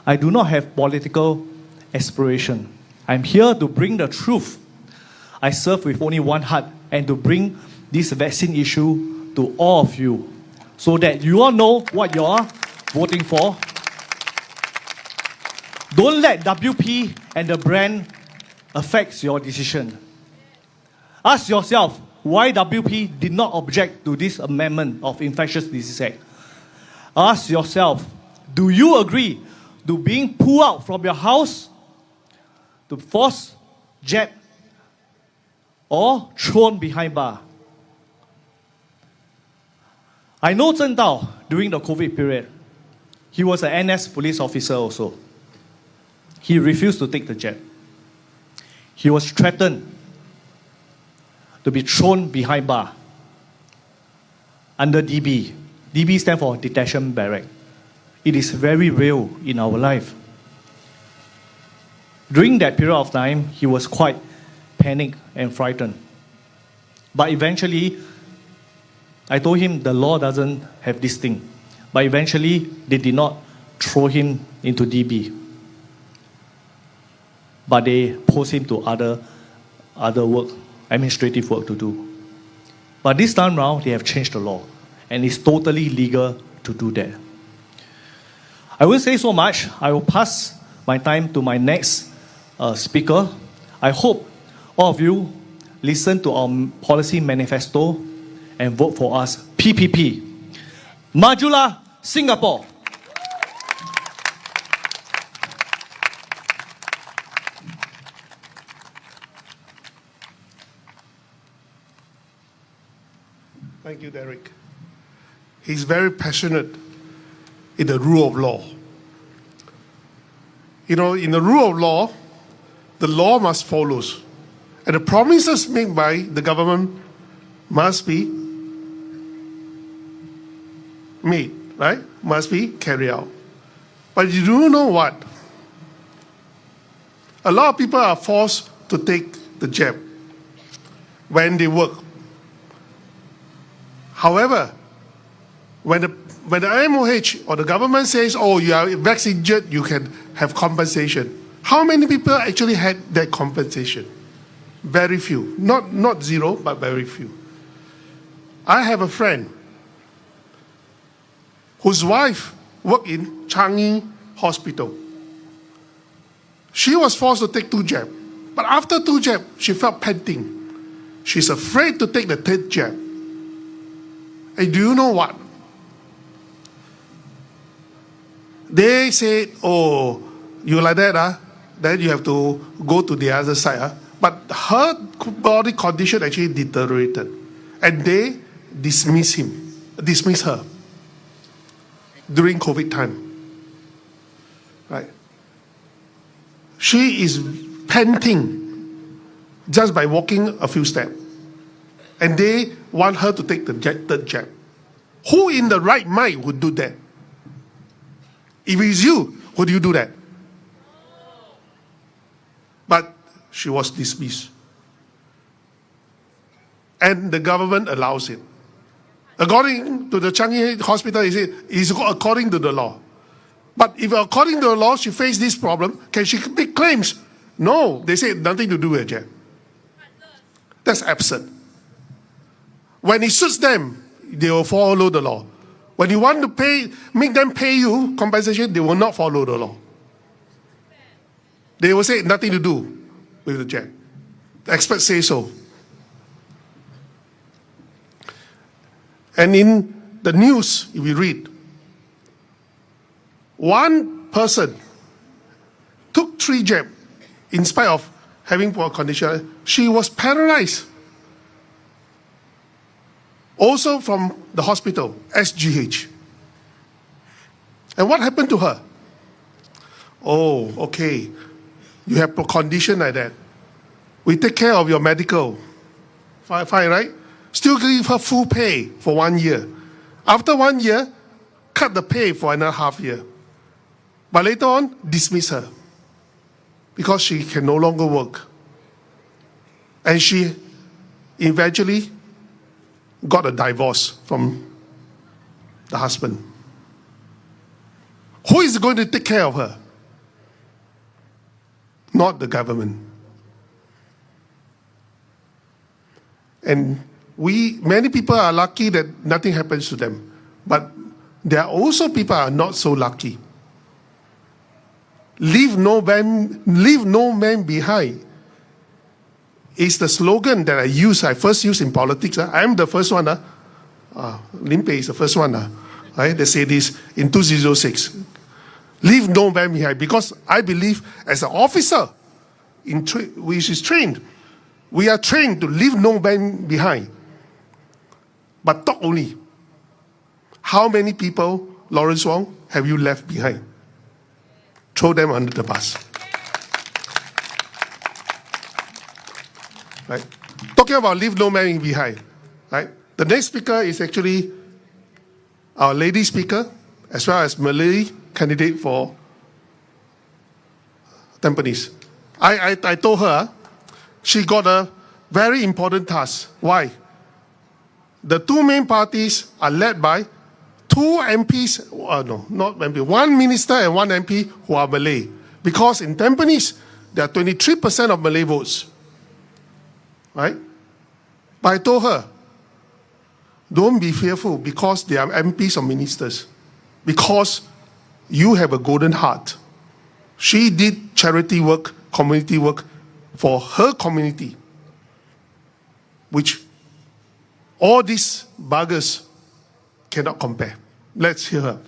I do not have political aspiration. I'm here to bring the truth. I serve with only one heart and to bring this vaccine issue to all of you so that you all know what you are voting for. Don't let WP and the brand affect your decision. Ask yourself why WP did not object to this amendment of Infectious Disease Act. Ask yourself, do you agree to being pulled out from your house, to force jab, or thrown behind bar? I know Zheng Dao during the COVID period. He was an NS police officer also. He refused to take the jab. He was threatened to be thrown behind bar under DB. DB stands for Detention Barrack. It is very real in our life. During that period of time, he was quite panicked and frightened. But eventually, I told him the law doesn't have this thing. But eventually, they did not throw him into DB. But they post him to other work, administrative work to do. But this time round, they have changed the law. And it's totally legal to do that. I won't say so much. I will pass my time to my next speaker. I hope all of you listen to our policy manifesto and vote for us. PPP. Majulah Singapore. Thank you, Derek. He's very passionate in the rule of law. You know, in the rule of law, the law must follow. And the promises made by the government must be made, right? Must be carried out. But you do know what? A lot of people are forced to take the jab when they work. However, when the MOH or the government says, oh, you are vaccinated, you can have compensation. How many people actually had that compensation? Very few. Not zero, but very few. I have a friend whose wife worked in Changi Hospital. She was forced to take 2 jabs. But after 2 jabs, she felt panting. She's afraid to take the 3rd jab. And do you know what? They said, oh, you like that, then you have to go to the other side. But her body condition actually deteriorated. And they dismissed her during COVID time. Right? She is panting just by walking a few steps. And they want her to take the 3rd jab. Who in the right mind would do that? If it's you, would you do that? But she was dismissed. And the government allows it. According to the Changi Hospital, it's according to the law. But if according to the law, she faced this problem, can she make claims? No, they say nothing to do with it. That's absurd. When it suits them, they will follow the law. When you want to make them pay you compensation, they will not follow the law. They will say nothing to do with the jet. The experts say so. And in the news, if you read, one person took 3 jabs in spite of having poor condition. She was paralyzed. Also from the hospital, SGH. And what happened to her? Oh, okay. You have a condition like that. We take care of your medical. Fine, right? Still give her full pay for 1 year. After 1 year, cut the pay for another half year. But later on, dismiss her. Because she can no longer work. And she eventually got a divorce from the husband. Who is going to take care of her? Not the government. And many people are lucky that nothing happens to them. But there are also people who are not so lucky. Leave no man behind is the slogan that I first used in politics. I'm the first one. Lim Pei is the first one. Right? They say this in 2006. Leave no man behind. Because I believe as an officer, which is trained, we are trained to leave no man behind. But talk only. How many people, Lawrence Wong, have you left behind? Throw them under the bus. Right? Talking about leave no man behind. Right? The next speaker is actually our lady speaker, as well as Malay candidate for Tampines. I told her she got a very important task. Why? The 2 main parties are led by 2 MPs, not MP, 1 minister and 1 MP who are Malay. Because in Tampines, there are 23% of Malay votes. Right? But I told her, don't be fearful because they are MPs or ministers. Because you have a golden heart. She did charity work, community work for her community, which all these buggers cannot compare. Let's hear her.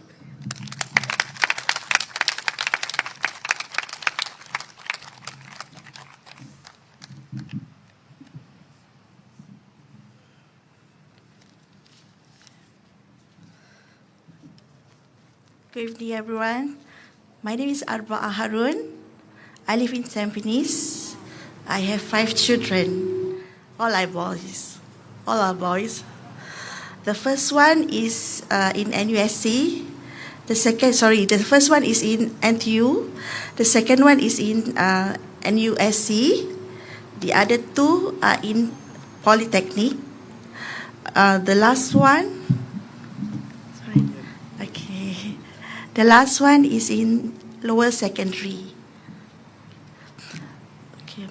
Good evening, everyone. My name is Arba Harun. I live in Tampines. I have 5 children. All are boys. The first one is in NUSC. The first one is in NTU. The second one is in NUSC. The other 2 are in Polytechnic. The last one, the last one is in lower secondary. Okay.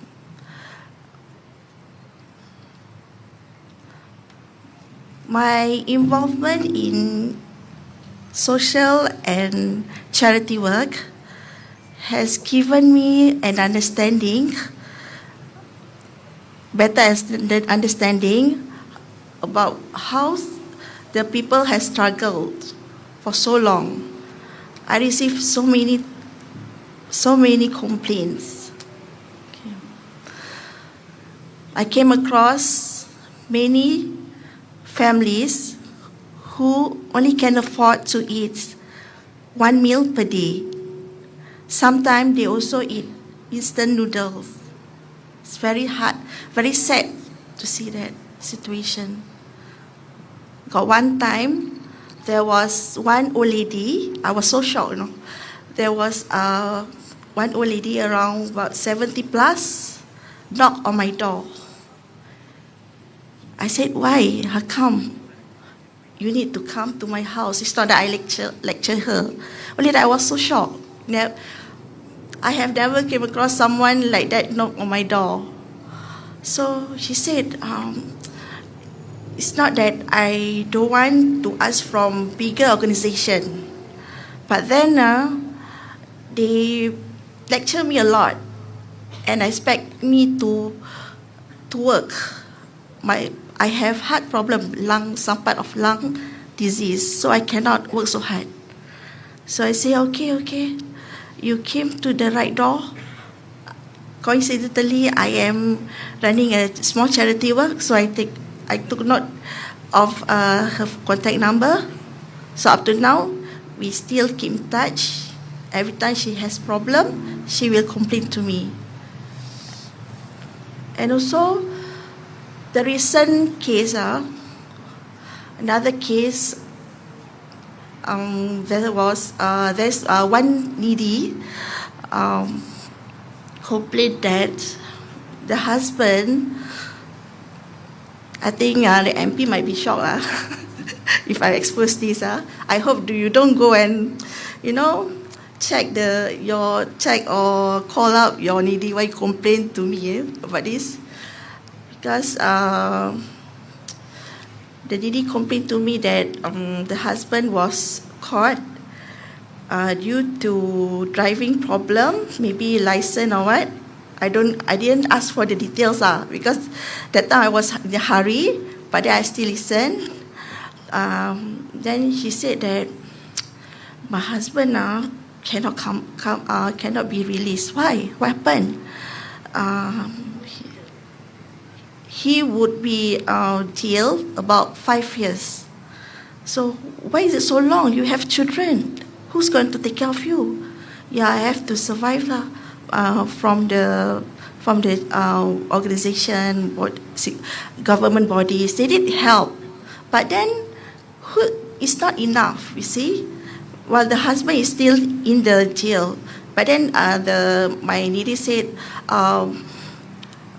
My involvement in social and charity work has given me an better understanding about how the people has struggled for so long. I received so many complaints. Okay. I came across many families who only can afford to eat 1 meal per day. Sometimes they also eat instant noodles. It's very hard, very sad to see that situation. Got one time, there was one old lady. I was so shocked, There was one old lady around about 70 plus knocked on my door. I said, why? How come? you need to come to my house. It's not that I lecture her. Only that I was so shocked. I have never came across someone like that knock on my door. So she said, it's not that I don't want to ask from bigger organization, but then they lecture me a lot and expect me to work. I have heart problem, some part of lung disease, so I cannot work so hard. So I say, okay, you came to the right door. Coincidentally, I am running a small charity work, so I took note of her contact number. So up to now, we still keep in touch. Every time she has problem, she will complain to me. And also, the recent case, another case, there's one needy complained that the husband, I think the MP might be shocked if I expose this. I hope you don't go and, check or call up your needy wife complain to me about this. Because the needy complained to me that the husband was caught due to driving problem, maybe license or what. I didn't ask for the details because that time I was in a hurry, but then I still listened. Then she said that my husband cannot be released. Why? What happened? He would be jailed about 5 years. So why is it so long? You have children. Who's going to take care of you? Yeah, I have to survive from the organization, government bodies. They did help, but then it's not enough. You see, while the husband is still in the jail, but then my needy said.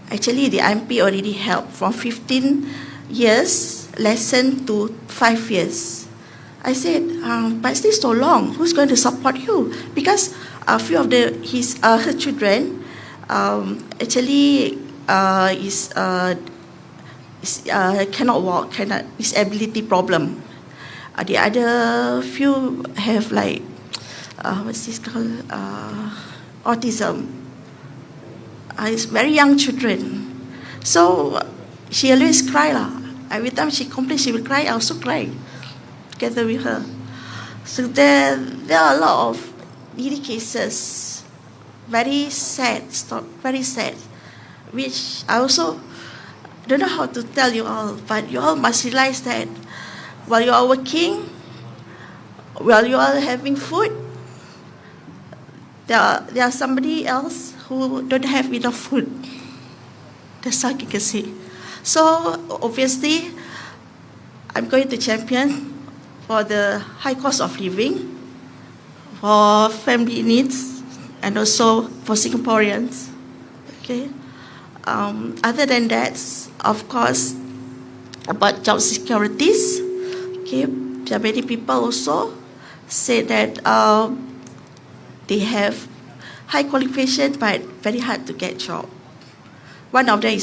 Actually, the MP already helped from 15 years lesson to 5 years. I said, but still so long. Who's going to support you? Because a few of her children actually cannot walk, disability problem. The other few have what's this called? Autism. It's very young children. So she always cry. Every time she complains, she will cry. I also cry together with her. So there are a lot of needy cases. Very sad, which I also don't know how to tell you all, but you all must realize that while you are working, while you are having food, there are somebody else who don't have enough food. That's all you can see. So obviously, I'm going to champion for the high cost of living, for family needs, and also for Singaporeans. Okay. Other than that, of course, about job securities. Okay, there are many people also say that they have high qualification, but very hard to get job. One of them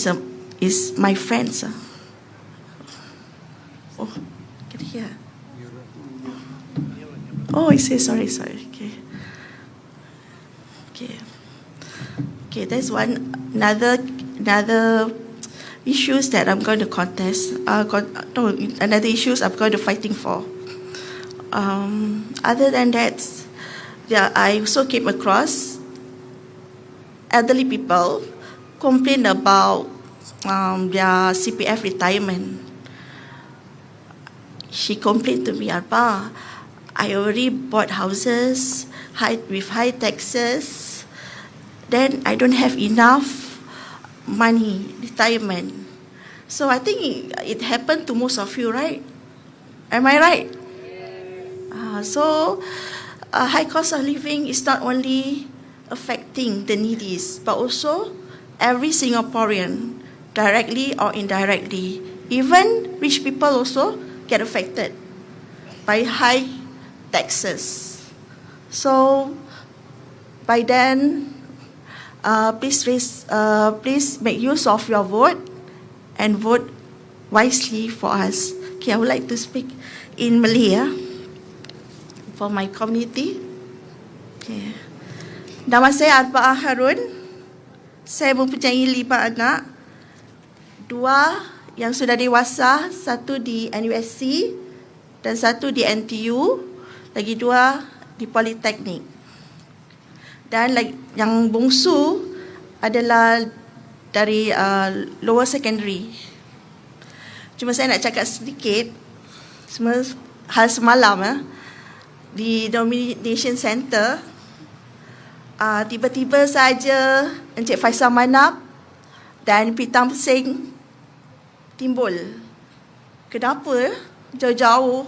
is my friends. Oh, can you hear? Oh, I say sorry. Okay. There's another issues that I'm going to contest. Another issues I'm going to fighting for. Other than that, I also came across elderly people complain about their CPF retirement. She complained to me, Arpa, I already bought houses with high taxes, then I don't have enough money, retirement. So I think it happened to most of you, right? Am I right? So high cost of living is not only affecting the needies, but also every Singaporean, directly or indirectly. Even rich people also get affected. by high taxes. So by then, please make use of your vote and vote wisely for us. Okay, I would like to speak in Malay for my community. Okay. Nama saya Arba'ah Harun. Saya mempunyai 5 anak. 2 yang sudah dewasa, 1 di NUSC dan 1 di NTU, lagi 2 di Politeknik. Dan yang bungsu adalah dari lower secondary. Cuma saya nak cakap sedikit, hal semalam di Nomination Center, tiba-tiba saja Encik Faisal Manap dan Pitang Pesing timbul. Kenapa? Jauh-jauh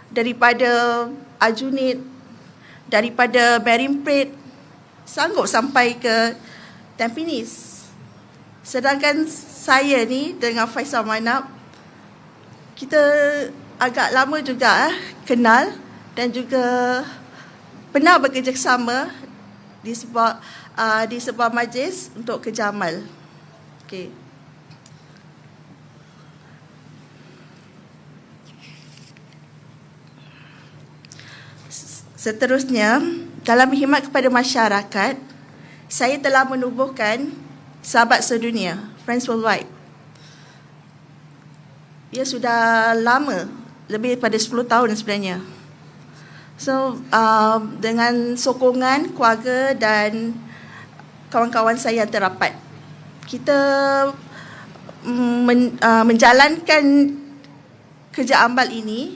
daripada Aljunied, daripada Marine Parade, sanggup sampai ke Tampines. Sedangkan saya ni dengan Faisal Manap, kita agak lama juga kenal dan juga pernah bekerjasama di sebuah majlis untuk kerja amal. Okay. Seterusnya, dalam khidmat kepada masyarakat, saya telah menubuhkan Sahabat Sedunia, Friends Worldwide. Ia sudah lama, lebih daripada 10 tahun sebenarnya. So, dengan sokongan keluarga dan kawan-kawan saya yang terapat, kita menjalankan kerja amal ini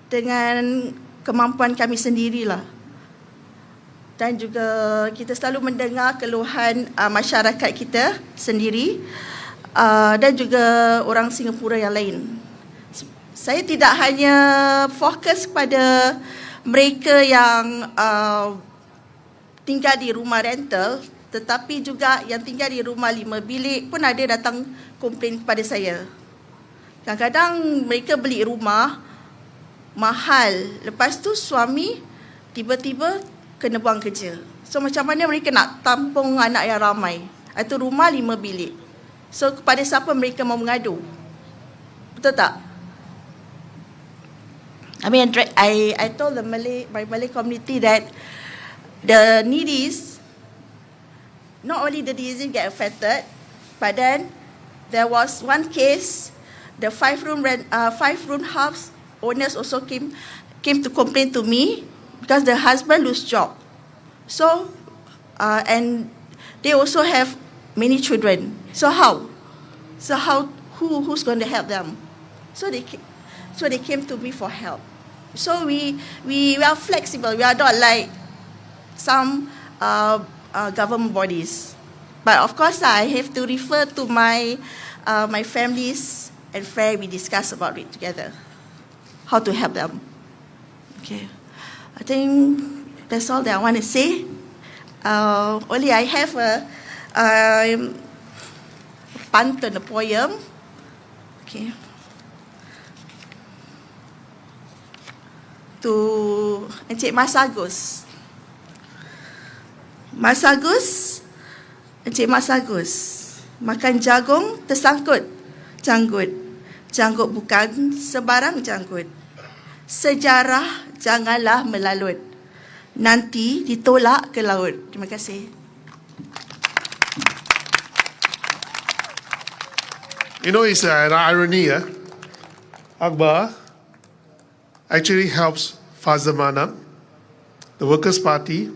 dengan kemampuan kami sendirilah. Dan juga kita selalu mendengar keluhan masyarakat kita sendiri dan juga orang Singapura yang lain. Saya tidak hanya fokus kepada mereka yang tinggal di rumah rental, tetapi juga yang tinggal di rumah 5 bilik pun ada datang komplain kepada saya. Kadang-kadang mereka beli rumah mahal, lepas tu suami tiba-tiba kena buang kerja. So macam mana mereka nak tampung anak yang ramai? Itu rumah 5 bilik. So kepada siapa mereka mau mengadu? Betul tak? I mean, I told my Malay community that the needies, not only the needies get affected, but then there was one case, the 5-room house owners also came to complain to me because the husband lose job. So, and they also have many children. So how? Who's going to help them? So they came to me for help. So we are flexible. We are not like some government bodies. But of course, I have to refer to my families and friends. We discuss about it together, how to help them. Okay, I think that's all that I want to say. Only I have a pantun, a poem. Okay. To Encik Mas Agus. Mas Agus, Encik Mas Agus, makan jagung tersangkut janggut. Janggut bukan sebarang janggut. Sejarah janganlah melalut. Nanti ditolak ke laut. Terima kasih. You know, it's an irony. Akbar actually helps Fazal Manap, the Workers' Party,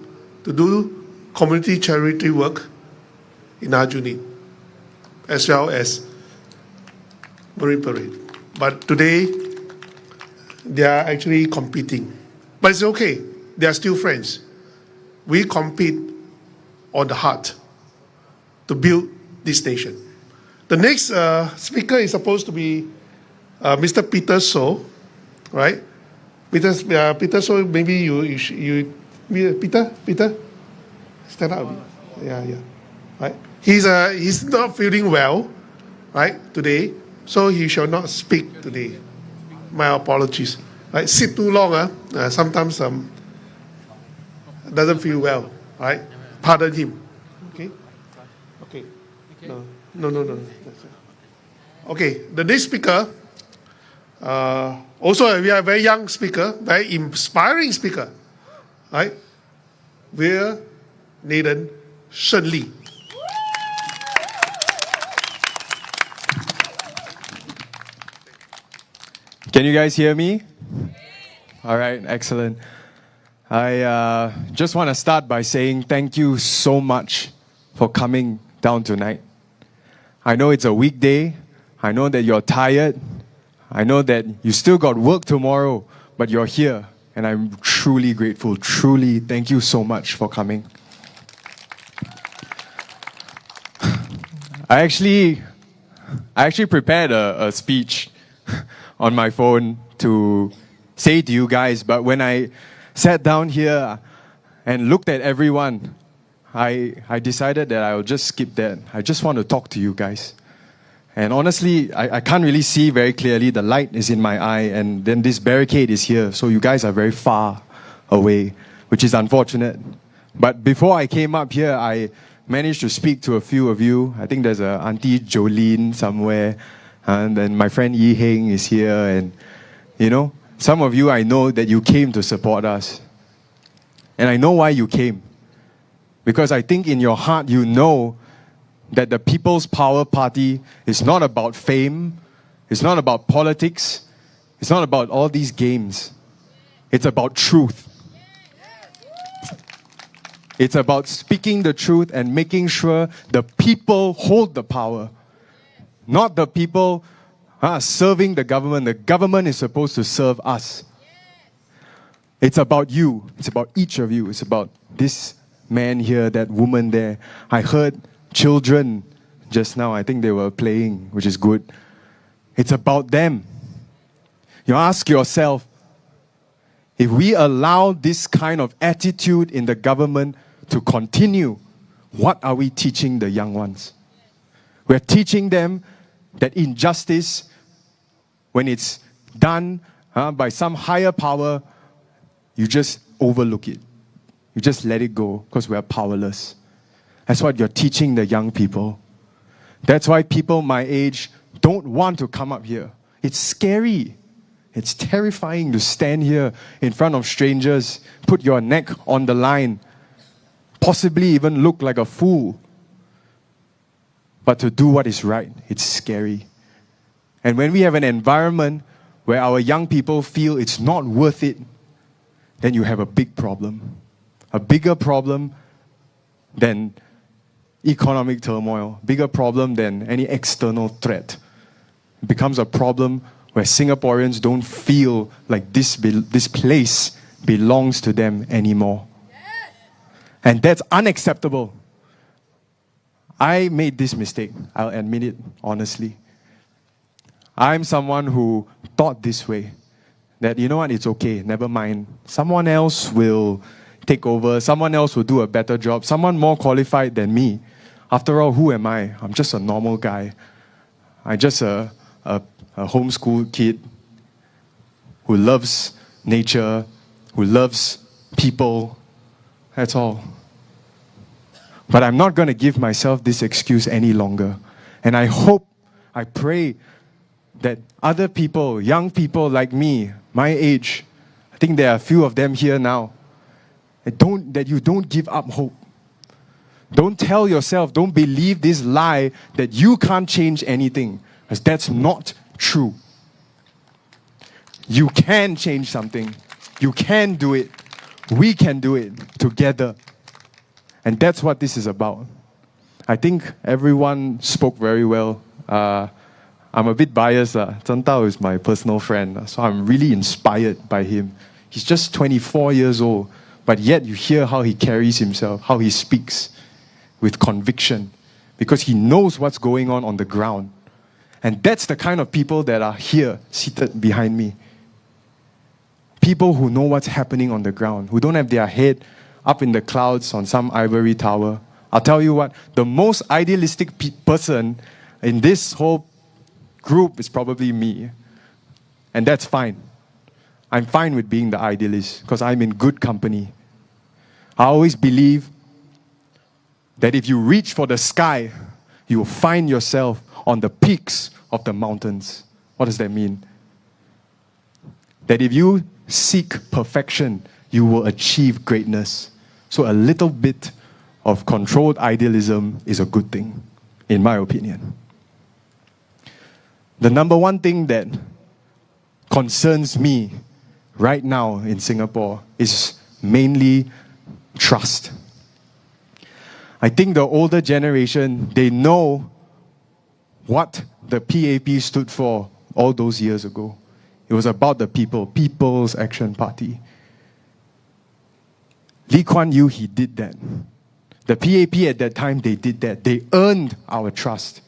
to do community charity work in Aljunied, as well as Marine Parade. But today, they are actually competing. But it's okay. They are still friends. We compete on the heart to build this nation. The next speaker is supposed to be Mr. Peter So, right? Peter So, maybe you Peter, stand up. Yeah. Right. He's not feeling well, right, today, so he shall not speak today. My apologies. right? Sit too long, sometimes doesn't feel well, right? Pardon him. Okay? Okay. No. Okay, the next speaker, also we are a very young speaker, very inspiring speaker, right? We're Nathan Shen Li. Can you guys hear me? All right, excellent. I just want to start by saying thank you so much for coming down tonight. I know it's a weekday. I know that you're tired. I know that you still got work tomorrow, but you're here. And I'm truly grateful. Truly, thank you so much for coming. I actually prepared a speech on my phone to say to you guys, but when I sat down here and looked at everyone, I decided that I will just skip that. I just want to talk to you guys. And honestly, I can't really see very clearly. The light is in my eye, and then this barricade is here, so you guys are very far away, which is unfortunate. But before I came up here, I managed to speak to a few of you. I think there's a Auntie Jolene somewhere, and then my friend Yi Heng is here, and you know, some of you I know that you came to support us. And I know why you came. Because I think in your heart you know that the People's Power Party is not about fame, it's not about politics, it's not about all these games. It's about truth. It's about speaking the truth and making sure the people hold the power. Not the people serving the government. The government is supposed to serve us. It's about you. It's about each of you. It's about this man here, that woman there. I heard children just now. I think they were playing, which is good. It's about them. You ask yourself, if we allow this kind of attitude in the government to continue, what are we teaching the young ones? We're teaching them that injustice, when it's done by some higher power, you just overlook it. You just let it go because we're powerless. That's what you're teaching the young people. That's why people my age don't want to come up here. It's scary. It's terrifying to stand here in front of strangers, put your neck on the line, possibly even look like a fool. But to do what is right, it's scary. And when we have an environment where our young people feel it's not worth it, then you have a big problem. A bigger problem than economic turmoil, bigger problem than any external threat. It becomes a problem where Singaporeans don't feel like this place belongs to them anymore. And that's unacceptable. I made this mistake. I'll admit it honestly. I'm someone who thought this way. That, you know what, it's okay, never mind. Someone else will take over. Someone else will do a better job. Someone more qualified than me. After all, who am I? I'm just a normal guy. I'm just a homeschool kid who loves nature, who loves people. That's all. But I'm not going to give myself this excuse any longer. And I hope, I pray that other people, young people like me, my age, I think there are a few of them here now, that you don't give up hope. Don't tell yourself, don't believe this lie that you can't change anything, because that's not true. You can change something. You can do it. We can do it together. And that's what this is about. I think everyone spoke very well. I'm a bit biased. Zheng Tao is my personal friend, so I'm really inspired by him. He's just 24 years old, but yet you hear how he carries himself, how he speaks with conviction, because he knows what's going on the ground. And that's the kind of people that are here, seated behind me. People who know what's happening on the ground, who don't have their head up in the clouds on some ivory tower. I'll tell you what, the most idealistic person in this whole group is probably me. And that's fine. I'm fine with being the idealist because I'm in good company. I always believe that if you reach for the sky, you will find yourself on the peaks of the mountains. What does that mean? That if you seek perfection, you will achieve greatness. So a little bit of controlled idealism is a good thing, in my opinion. The number one thing that concerns me right now in Singapore is mainly trust. I think the older generation, they know what the PAP stood for all those years ago. It was about the people, People's Action Party. Lee Kuan Yew, he did that. The PAP at that time, they did that. They earned our trust.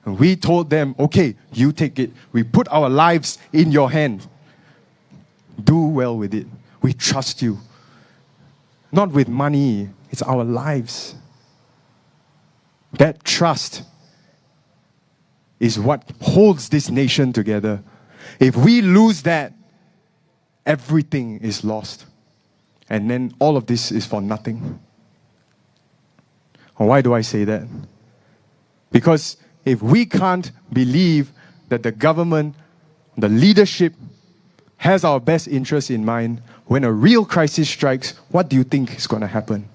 And we told them, okay, you take it. We put our lives in your hand. Do well with it. We trust you. Not with money, it's our lives. That trust is what holds this nation together. If we lose that, everything is lost. And then all of this is for nothing. Why do I say that? Because if we can't believe that the government, the leadership, has our best interests in mind, when a real crisis strikes, what do you think is going to happen?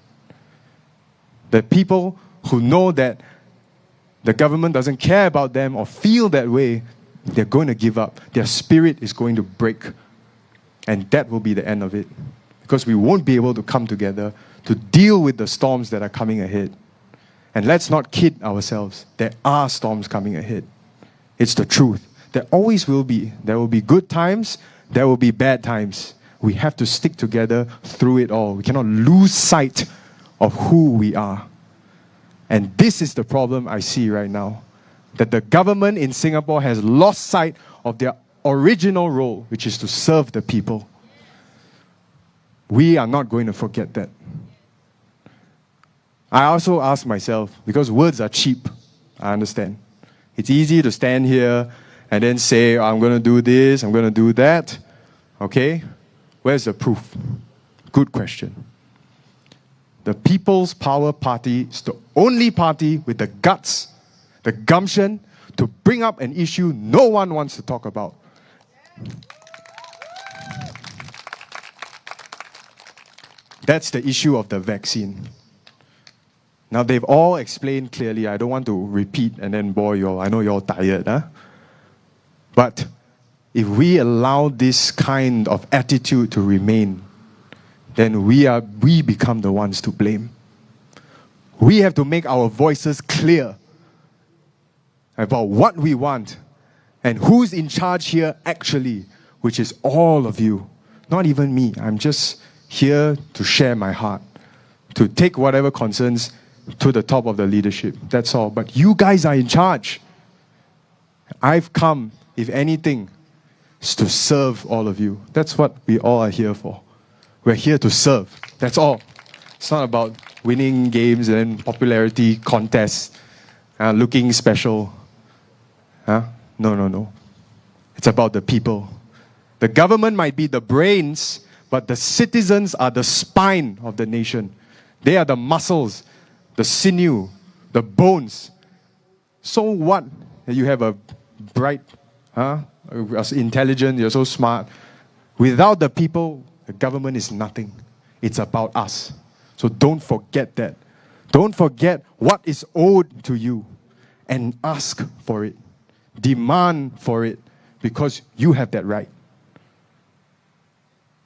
The people who know that the government doesn't care about them or feel that way, they're going to give up. Their spirit is going to break. And that will be the end of it. Because we won't be able to come together to deal with the storms that are coming ahead. And let's not kid ourselves. There are storms coming ahead. It's the truth. There always will be. There will be good times. There will be bad times. We have to stick together through it all. We cannot lose sight of who we are. And this is the problem I see right now. That the government in Singapore has lost sight of their original role, which is to serve the people. We are not going to forget that. I also ask myself, because words are cheap, I understand. It's easy to stand here and then say, I'm going to do this, I'm going to do that. Okay? Where's the proof? Good question. The People's Power Party is the only party with the guts, the gumption to bring up an issue no one wants to talk about. That's the issue of the vaccine. Now, they've all explained clearly. I don't want to repeat and then bore you all. I know you're all tired. Huh? But if we allow this kind of attitude to remain, then we become the ones to blame. We have to make our voices clear about what we want and who's in charge here actually, which is all of you. Not even me. I'm just here to share my heart, to take whatever concerns to the top of the leadership. That's all. But you guys are in charge. I've come, if anything, is to serve all of you. That's what we all are here for. We're here to serve. That's all. It's not about winning games and popularity contests, looking special. No. It's about the people. The government might be the brains, but the citizens are the spine of the nation. They are the muscles, the sinew, the bones. So what? You have a bright, intelligent, you're so smart. Without the people, the government is nothing. It's about us. So don't forget that. Don't forget what is owed to you and ask for it. Demand for it because you have that right.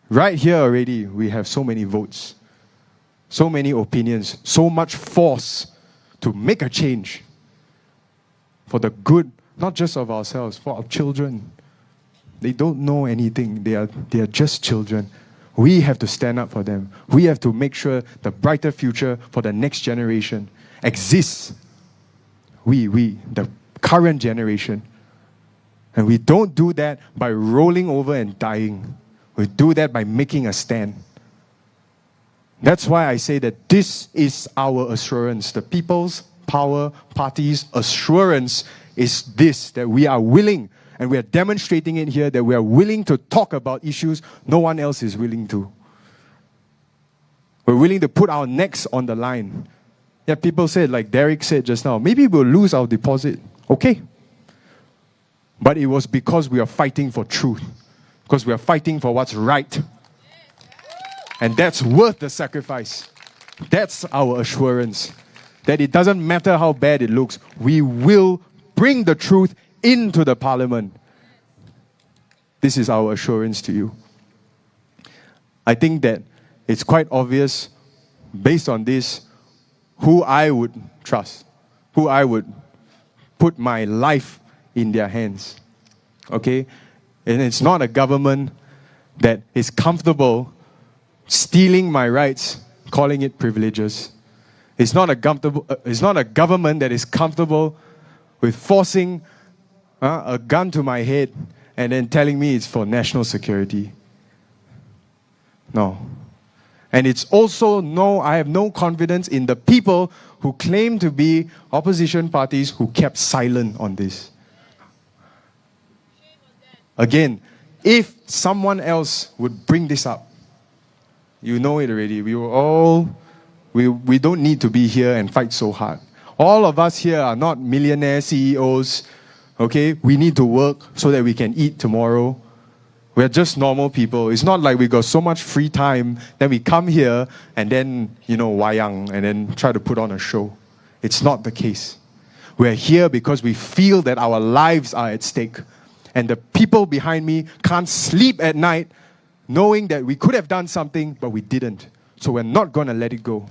Right here already, we have so many votes, so many opinions, so much force to make a change for the good, not just of ourselves, for our children. They don't know anything. They are just children. We have to stand up for them. We have to make sure the brighter future for the next generation exists. We, the current generation. And we don't do that by rolling over and dying. We do that by making a stand. That's why I say that this is our assurance. The People's Power Party's assurance is this, that we are willing and we are demonstrating it here that we are willing to talk about issues no one else is willing to. We're willing to put our necks on the line. Yeah, people said, like Derek said just now, maybe we'll lose our deposit. Okay. But it was because we are fighting for truth. Because we are fighting for what's right. And that's worth the sacrifice. That's our assurance. That it doesn't matter how bad it looks, we will bring the truth into the parliament. This is our assurance to you. I think that it's quite obvious, based on this, who I would trust, who I would put my life in their hands. Okay? And it's not a government that is comfortable stealing my rights, calling it privileges. It's not a government that is comfortable with forcing a gun to my head and then telling me it's for national security. No. And it's also I have no confidence in the people who claim to be opposition parties who kept silent on this. Again, if someone else would bring this up, you know it already. We don't need to be here and fight so hard. All of us here are not millionaire CEOs. Okay? We need to work so that we can eat tomorrow. We're just normal people. It's not like we got so much free time, then we come here and then, wayang, and then try to put on a show. It's not the case. We're here because we feel that our lives are at stake. And the people behind me can't sleep at night knowing that we could have done something, but we didn't. So we're not going to let it go.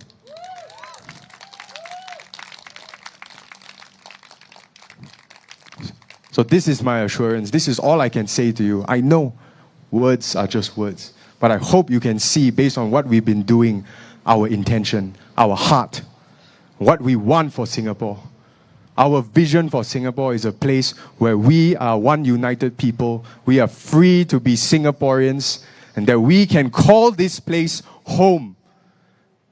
So this is my assurance. This is all I can say to you. I know words are just words, but I hope you can see, based on what we've been doing, our intention, our heart, what we want for Singapore. Our vision for Singapore is a place where we are one united people. We are free to be Singaporeans, and that we can call this place home.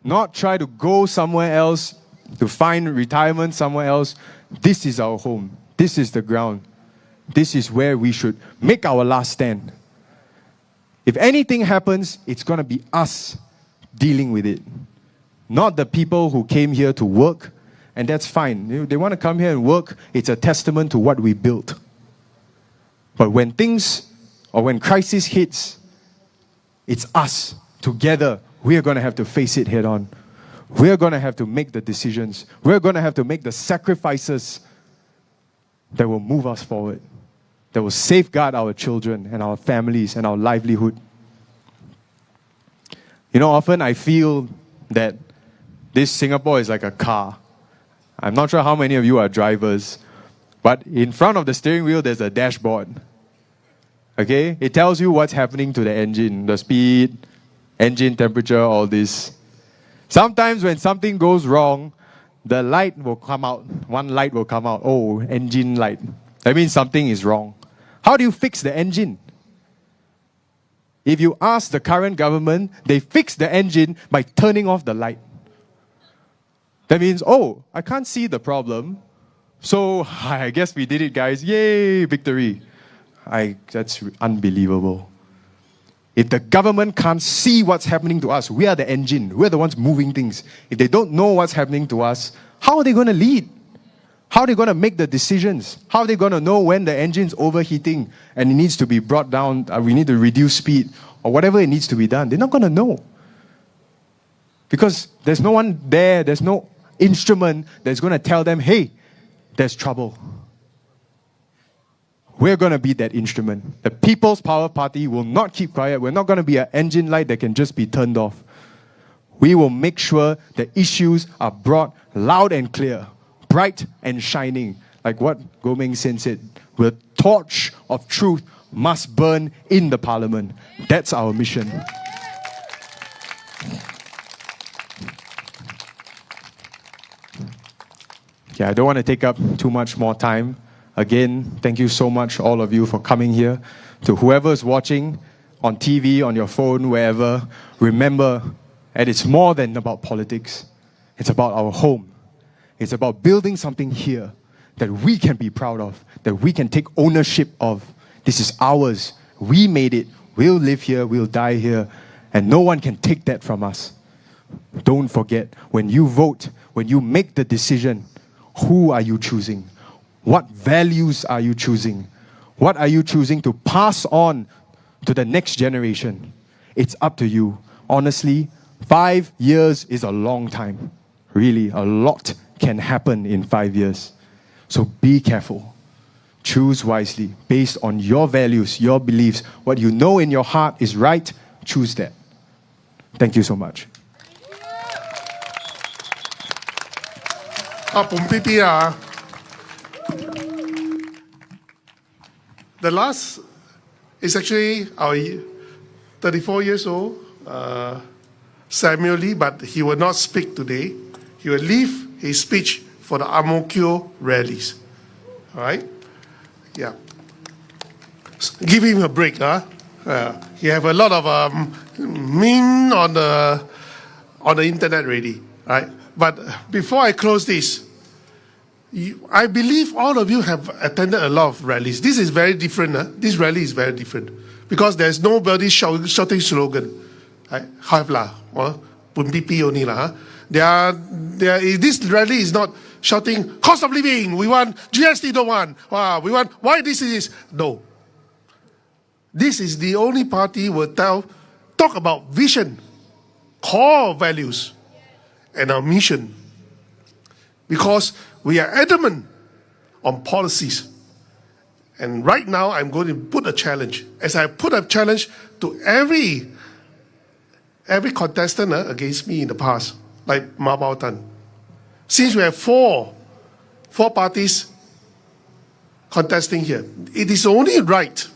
Not try to go somewhere else, to find retirement somewhere else. This is our home. This is the ground. This is where we should make our last stand. If anything happens, it's going to be us dealing with it. Not the people who came here to work, and that's fine. They want to come here and work. It's a testament to what we built. But when crisis hits, it's us together. We are going to have to face it head on. We are going to have to make the decisions. We're going to have to make the sacrifices that will move us forward, that will safeguard our children and our families and our livelihood. Often I feel that this Singapore is like a car. I'm not sure how many of you are drivers, but in front of the steering wheel, there's a dashboard. Okay? It tells you what's happening to the engine, the speed, engine temperature, all this. Sometimes when something goes wrong, the light will come out. One light will come out. Oh, engine light. That means something is wrong. How do you fix the engine? If you ask the current government, they fix the engine by turning off the light. That means, I can't see the problem. So I guess we did it, guys. Yay, victory. That's unbelievable. If the government can't see what's happening to us, we are the engine. We're the ones moving things. If they don't know what's happening to us, how are they going to lead? How are they going to make the decisions? How are they going to know when the engine's overheating and it needs to be brought down, we need to reduce speed, or whatever it needs to be done? They're not going to know. Because there's no one there, there's no instrument that's going to tell them, hey, there's trouble. We're going to be that instrument. The People's Power Party will not keep quiet. We're not going to be an engine light that can just be turned off. We will make sure the issues are brought loud and clear, bright and shining. Like what Goh Meng Sen said, the torch of truth must burn in the parliament. That's our mission. I don't want to take up too much more time. Again, thank you so much, all of you, for coming here. To whoever's watching on TV, on your phone, wherever, remember that it's more than about politics. It's about our home. It's about building something here that we can be proud of, that we can take ownership of. This is ours. We made it. We'll live here. We'll die here. And no one can take that from us. Don't forget, when you vote, when you make the decision, who are you choosing? What values are you choosing? What are you choosing to pass on to the next generation? It's up to you. Honestly, 5 years is a long time. Really, a lot can happen in 5 years. So be careful. Choose wisely based on your values, your beliefs. What you know in your heart is right, choose that. Thank you so much. ผมพี่ๆ The last is actually our 34 years old, Samuel Lee, but he will not speak today. He will leave his speech for the Amokyo rallies. All right? Yeah. Give him a break, huh? He have a lot of meme on the internet already, right? But before I close this, I believe all of you have attended a lot of rallies. This is very different. This rally is very different because there's nobody shouting slogan. Have lah, PPP only lah. This rally is not shouting cost of living. We want GST. Don't want. We want why this is no. This is the only party will talk about vision, core values, and our mission. Because we are adamant on policies. And right now, I'm going to put a challenge. As I put a challenge to every contestant against me in the past, like Ma Bao Tan. Since we have four parties contesting here, it is only right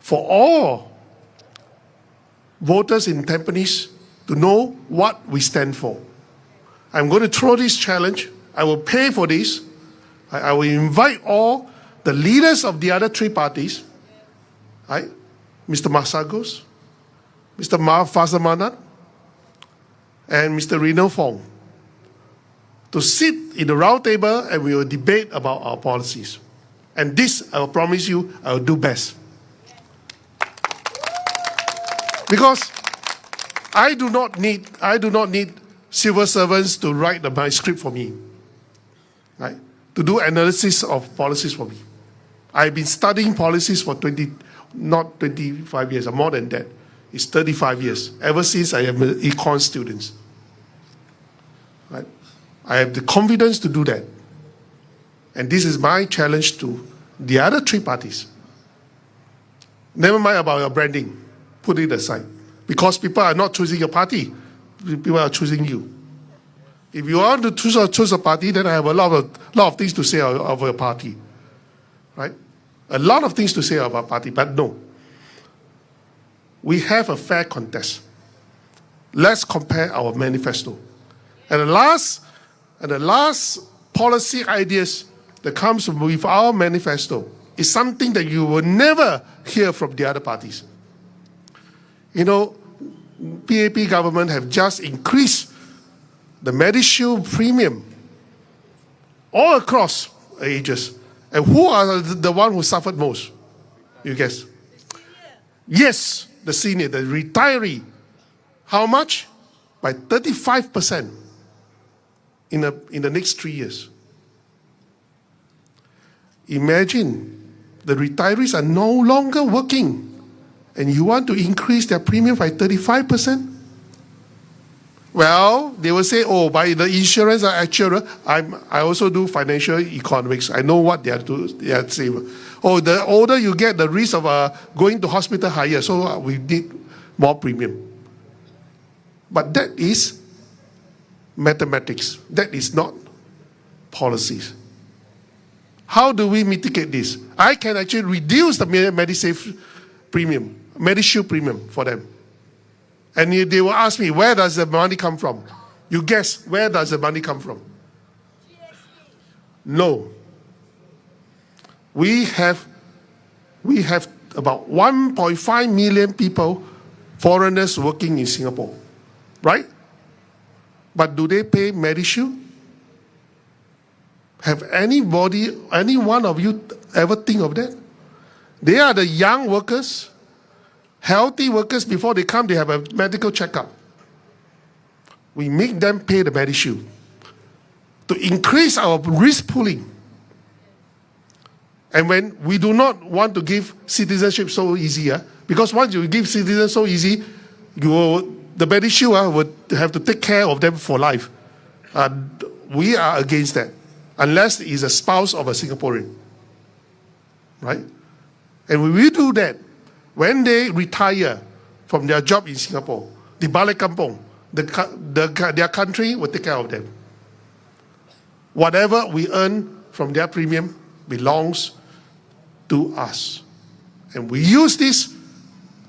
for all voters in Tampines to know what we stand for. I'm going to throw this challenge. I will pay for this. I will invite all the leaders of the other three parties, right? Mr. Masagos, Mr. Fazamanan, and Mr. Reno Fong, to sit in the round table and we will debate about our policies. And this, I will promise you, I will do best. Because I do not need civil servants to write my script for me, right? To do analysis of policies for me. I've been studying policies for not 25 years, more than that. It's 35 years, ever since I am an econ student. Right? I have the confidence to do that. And this is my challenge to the other three parties. Never mind about your branding. Put it aside. Because people are not choosing your party. People are choosing you. If you want to choose a party, then I have a lot of things to say of your party. Right? A lot of things to say about our party, but no. We have a fair contest. Let's compare our manifesto. And the last policy ideas that comes with our manifesto is something that you will never hear from the other parties. You know, PAP government have just increased the Medishield premium all across ages. And who are the one who suffered most? You guess? Yes, the senior, the retiree. How much? By 35% in the next 3 years. Imagine the retirees are no longer working and you want to increase their premium by 35%? Well, they will say, oh, by the insurance or actuarial, I also do financial economics. I know what they are saying. Oh, the older you get, the risk of going to hospital higher, so we need more premium. But that is mathematics. That is not policies. How do we mitigate this? I can actually reduce the Medisave premium, Medishield premium for them. And they will ask me, where does the money come from? You guess, where does the money come from? No. We have about 1.5 million people, foreigners working in Singapore, right? But do they pay Medishield? Have any one of you ever think of that? They are the young workers, healthy workers. Before they come, they have a medical checkup. We make them pay the medishield to increase our risk pooling. And when we do not want to give citizenship so easy, because once you give citizenship so easy, the medishield would have to take care of them for life. We are against that, unless he's a spouse of a Singaporean, right? And when we do that, when they retire from their job in Singapore, the balik kampung, their country will take care of them. Whatever we earn from their premium belongs to us. And we use this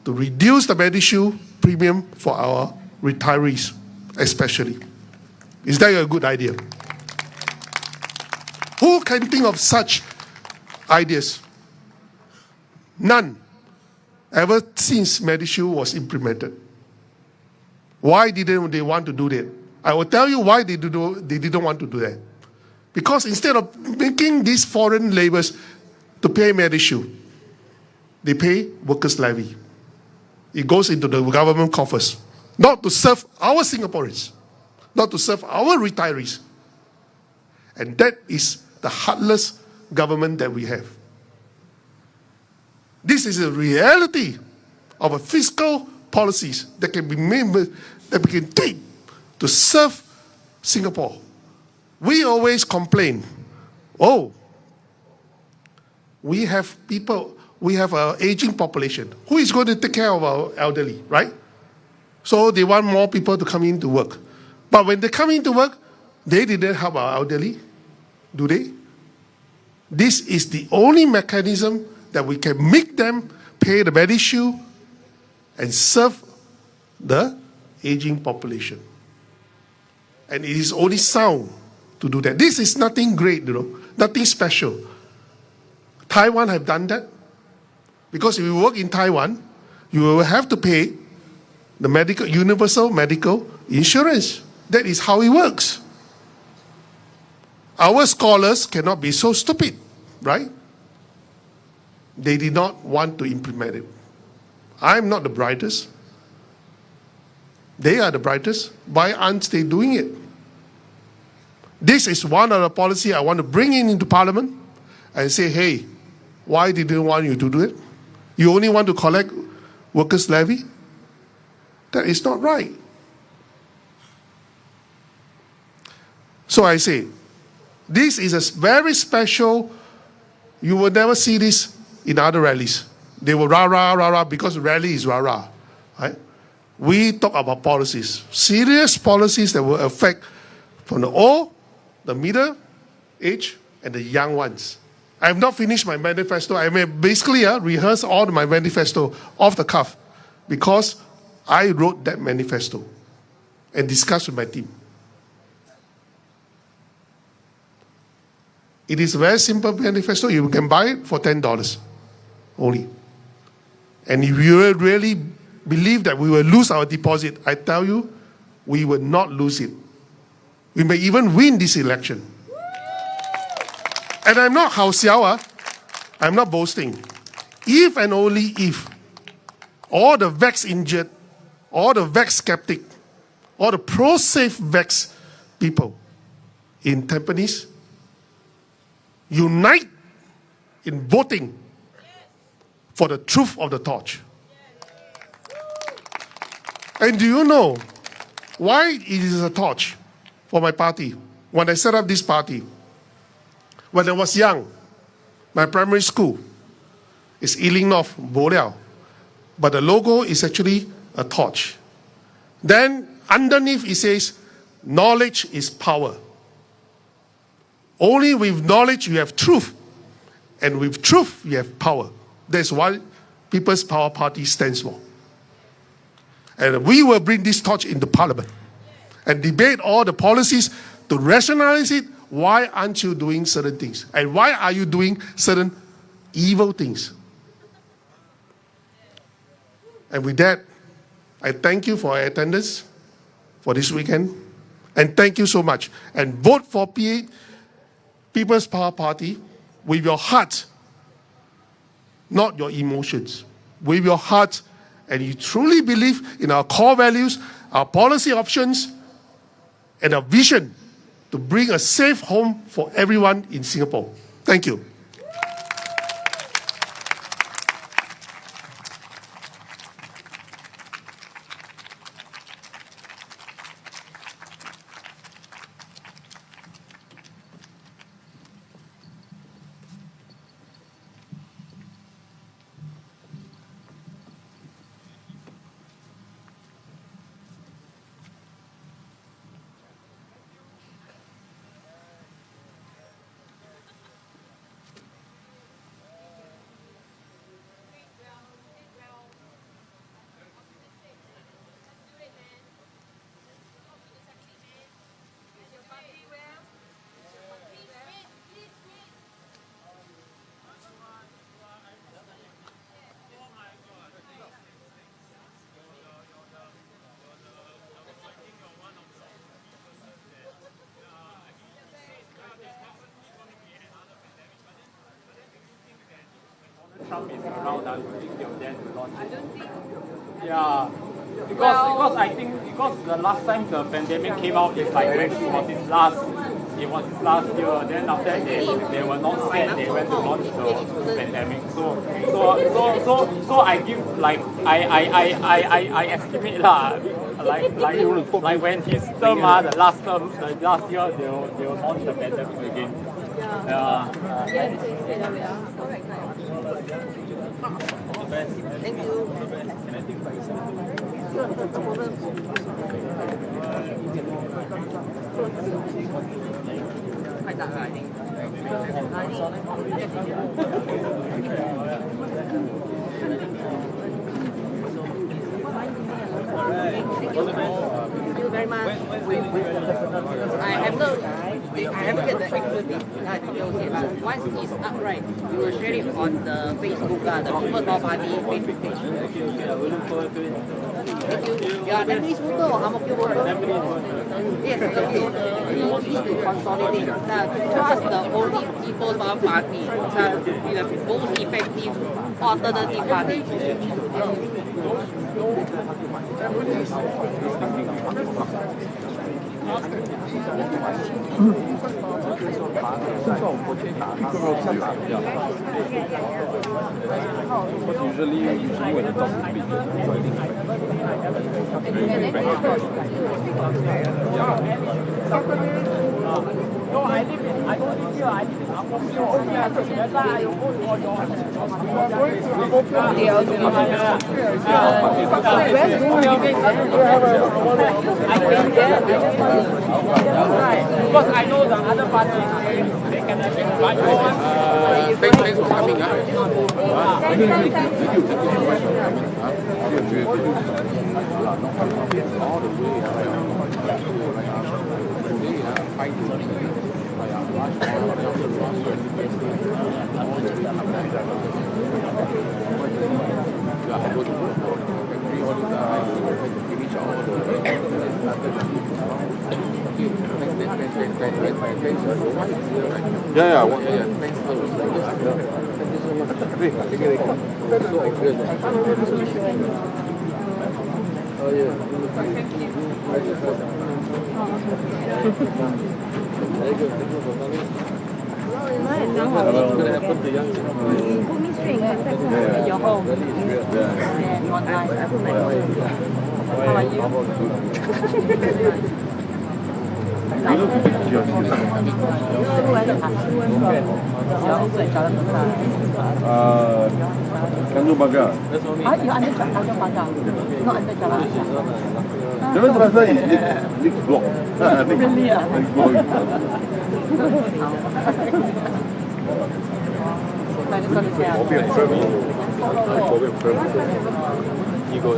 to reduce the medishield premium for our retirees, especially. Is that a good idea? Who can think of such ideas? None. Ever since medishield was implemented. Why didn't they want to do that? I will tell you why they didn't want to do that. Because instead of making these foreign laborers to pay medishield, they pay workers' levy. It goes into the government coffers, not to serve our Singaporeans, not to serve our retirees. And that is the heartless government that we have. This is a reality of a fiscal policies that can be made, that we can take to serve Singapore. We always complain, we have an aging population. Who is going to take care of our elderly, right? So they want more people to come in to work. But when they come in to work, they didn't help our elderly, do they? This is the only mechanism that we can make them pay the medishield and serve the aging population. And it is only sound to do that. This is nothing great, nothing special. Taiwan have done that. Because if you work in Taiwan, you will have to pay the universal medical insurance. That is how it works. Our scholars cannot be so stupid, right? They did not want to implement it. I'm not the brightest. They are the brightest. Why aren't they doing it? This is one of the policy I want to bring into Parliament and say, hey, why did they want you to do it? You only want to collect workers' levy? That is not right. So I say, this is a very special, you will never see this in other rallies. They will rah, rah, rah, rah, because rally is rah, rah. Right? We talk about policies, serious policies that will affect from the old, the middle age, and the young ones. I have not finished my manifesto. I may basically rehearse all my manifesto off the cuff because I wrote that manifesto and discussed with my team. It is a very simple manifesto. You can buy it for $10 only. And if you really believe that we will lose our deposit, I tell you, we will not lose it. We may even win this election. And I'm not Hao Xiao, I'm not boasting. If and only if all the Vax injured, all the Vax skeptic, all the pro-safe Vax people in Tampines unite in voting for the truth of the torch. And do you know why it is a torch for my party? When I set up this party, when I was young, my primary school is Ealing North, Bo Liao, but the logo is actually a torch. Then underneath it says, knowledge is power. Only with knowledge you have truth, and with truth you have power. That's what People's Power Party stands for. And we will bring this torch into Parliament and debate all the policies to rationalize it. Why aren't you doing certain things? And why are you doing certain evil things? And with that, I thank you for your attendance for this weekend. And thank you so much. And vote for PPP People's Power Party with your heart, not your emotions. With your heart, and you truly believe in our core values, our policy options, and our vision to bring a safe home for everyone in Singapore. Thank you. Trump is around, I would think they will dare to launch it. I don't think. Yeah. Because I think the last time the pandemic came out, it's like when it was its last year. Then after that they were not scared. They went to launch the pandemic. So I give I estimate lah. Like when his term the last year they will launch the pandemic again. Yeah. Thank you. Quite dark, I think. Thank you very much. I haven't get the actual details yet, but once it's up, right, we will share it on the Facebook, the People's Power Party Facebook page. You are Tampines voter or Ang Mo Kio voter? Yes, okay. We need to consolidate. To us, the only People's Power Party will be the most effective alternative party. Usually when you talk to people, No, I don't live here. I live in Ang Mo Kio. That's why I go to all your because I know the other parties, they can invite you. Thanks for coming. Yeah. Thanks so Put me straight at your home and online. How are you? Tanjung Pagar. You're under Tanjung Pagar, not under Jalan Besar. Jalan Besar is next block. Really? Next block. I just want to say Hobby of travel. You go.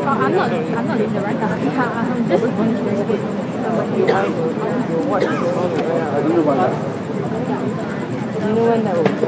I'm not in the right direction. I'm just wondering. 温的，我比较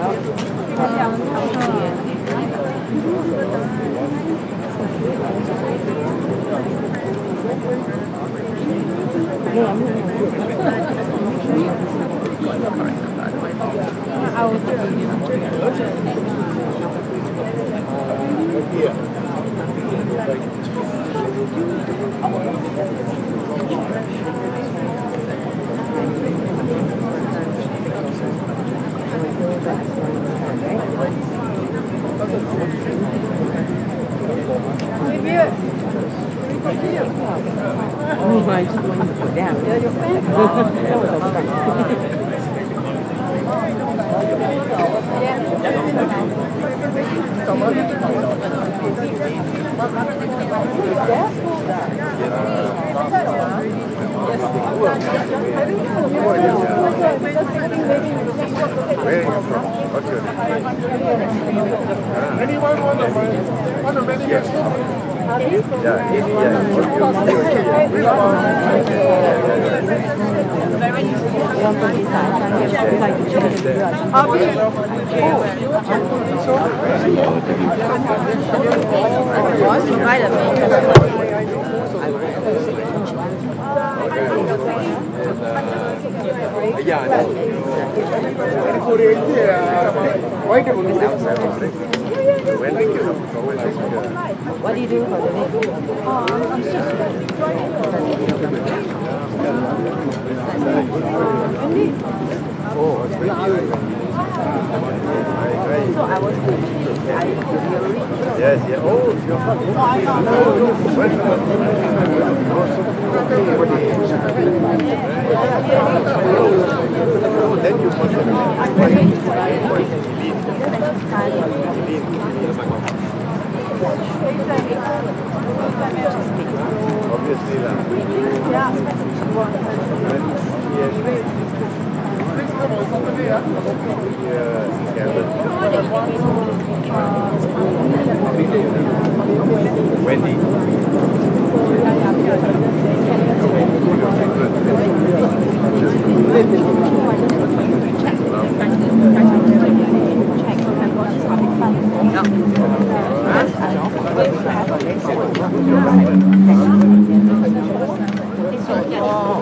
What do you do for the So I was Yes, yeah. Oh, you're then you obviously Wendy.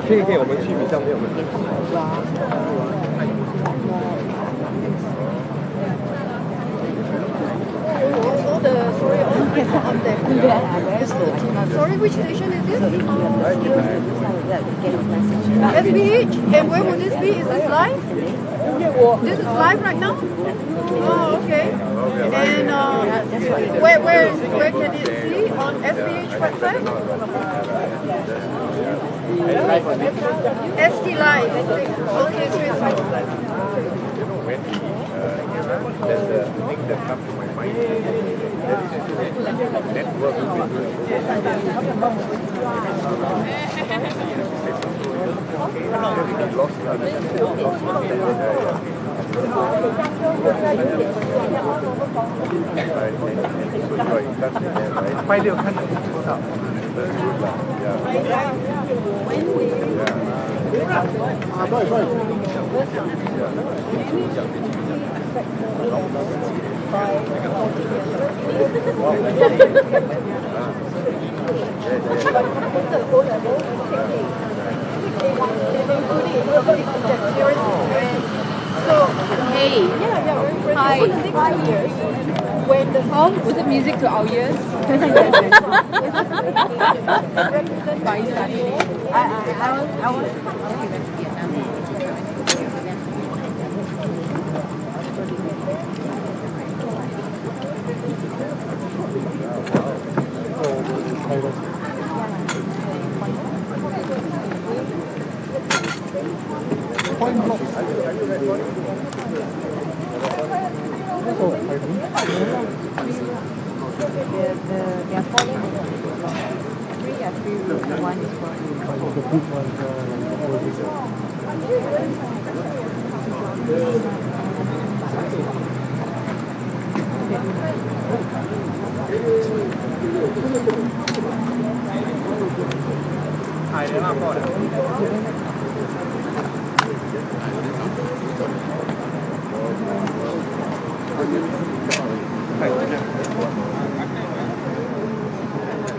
可以，我们去比较没有问题。Sorry, which station is this? SBH? And where will this be? Is this live? This is live right now? Oh, okay. And where can it see on SBH website? ST Live. Okay, great. There's a thing that comes to my mind. There is a network we've been So, hey, hi. For the next 2 years, when the song was it music to our ears? I want.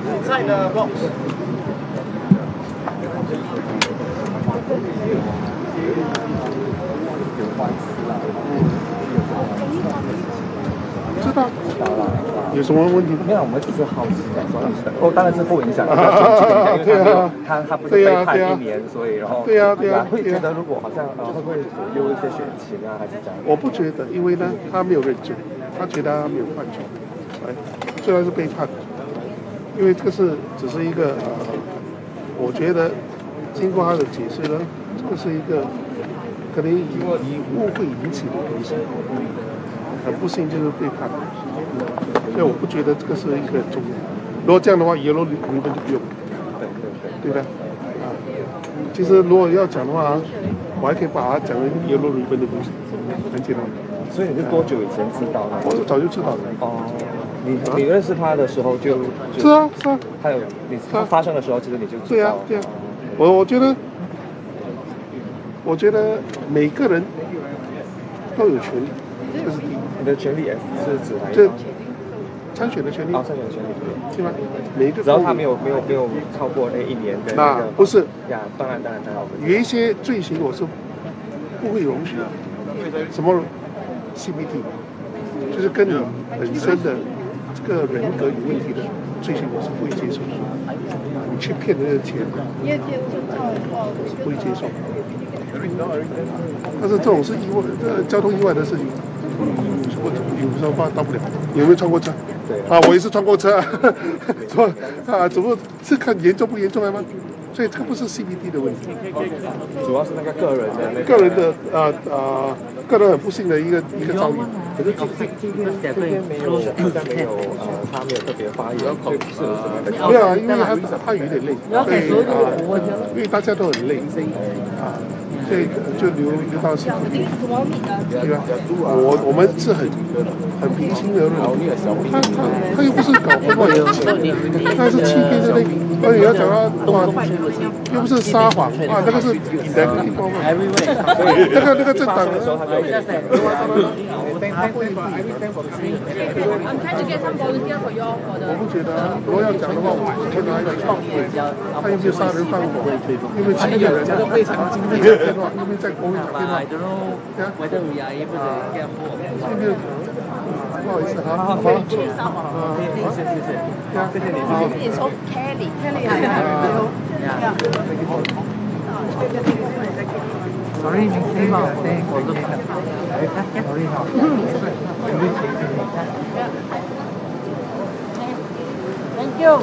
Inside the box. 知道。有什么问题？没有，我们只是好奇的说，当然是不影响因为他不是被判1年，所以然后对呀，会觉得如果好像会不会左右一些选情啊，还是怎样？我不觉得，因为呢，他没有认罪，他觉得他没有犯错，虽然是被判，因为这个只是一个我觉得经过他的解释呢，这个是一个可能以误会引起的东西，很不幸就是被判。所以我不觉得这个是一个重要。如果这样的话，yellow ribbon就不用，对的。其实如果要讲的话，我还可以把它讲成yellow ribbon的东西，很简单。所以你是多久以前知道的？我是早就知道的。哦，你认识他的时候就？是啊。还有他发生的时候，其实你就知道。对啊。我觉得每个人都有权利，这是第一。你的权利是指哪一方面？参选的权利。参选的权利，对吧？每一个。只要他没有超过那1年的那个。不是。呀，当然。有一些罪行我是不会容许的，什么 CBT， 就是跟你本身的这个人格有问题的罪行，我是不会接受的。你去骗人的钱，我是不会接受。但是这种是交通意外的事情，有时候大不了。有没有撞过车？对。我也是撞过车，是吧？只不过是看严重不严重来吗？所以这个不是 CBD 的问题，主要是那个个人的个人很不幸的一个遭遇。可是今天没有，他没有特别发言，是有什么的？没有啊，因为他有点累，因为大家都很累所以就留到时候，对吧？我们是很平心而论，他又不是搞破坏，他是欺骗的那个，而且要讲他又不是撒谎那个是引来不包嘛，那个政党我不觉得，如果要讲的话，我是觉得他有创业，他又没有杀人放火，又没有欺骗人，又没有在公园讲电话，不好意思哈，好，谢谢你，你说 Kelly Sorry, Mr. Mao, thanks for looking at Thank you.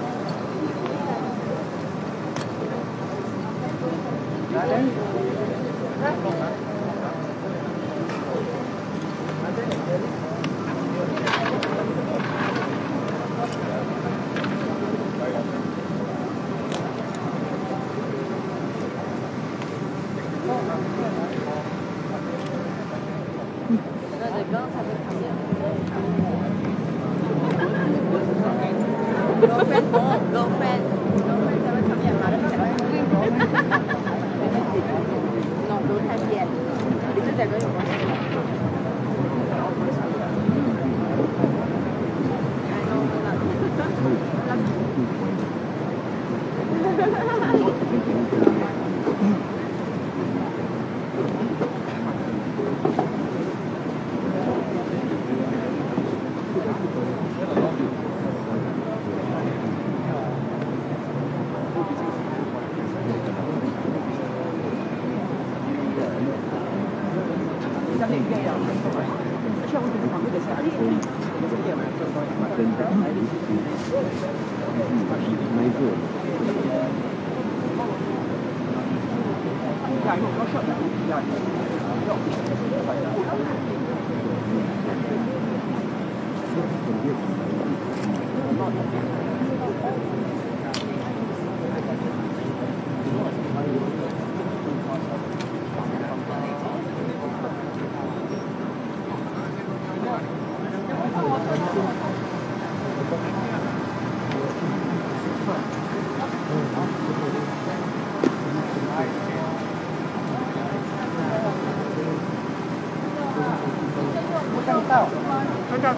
站。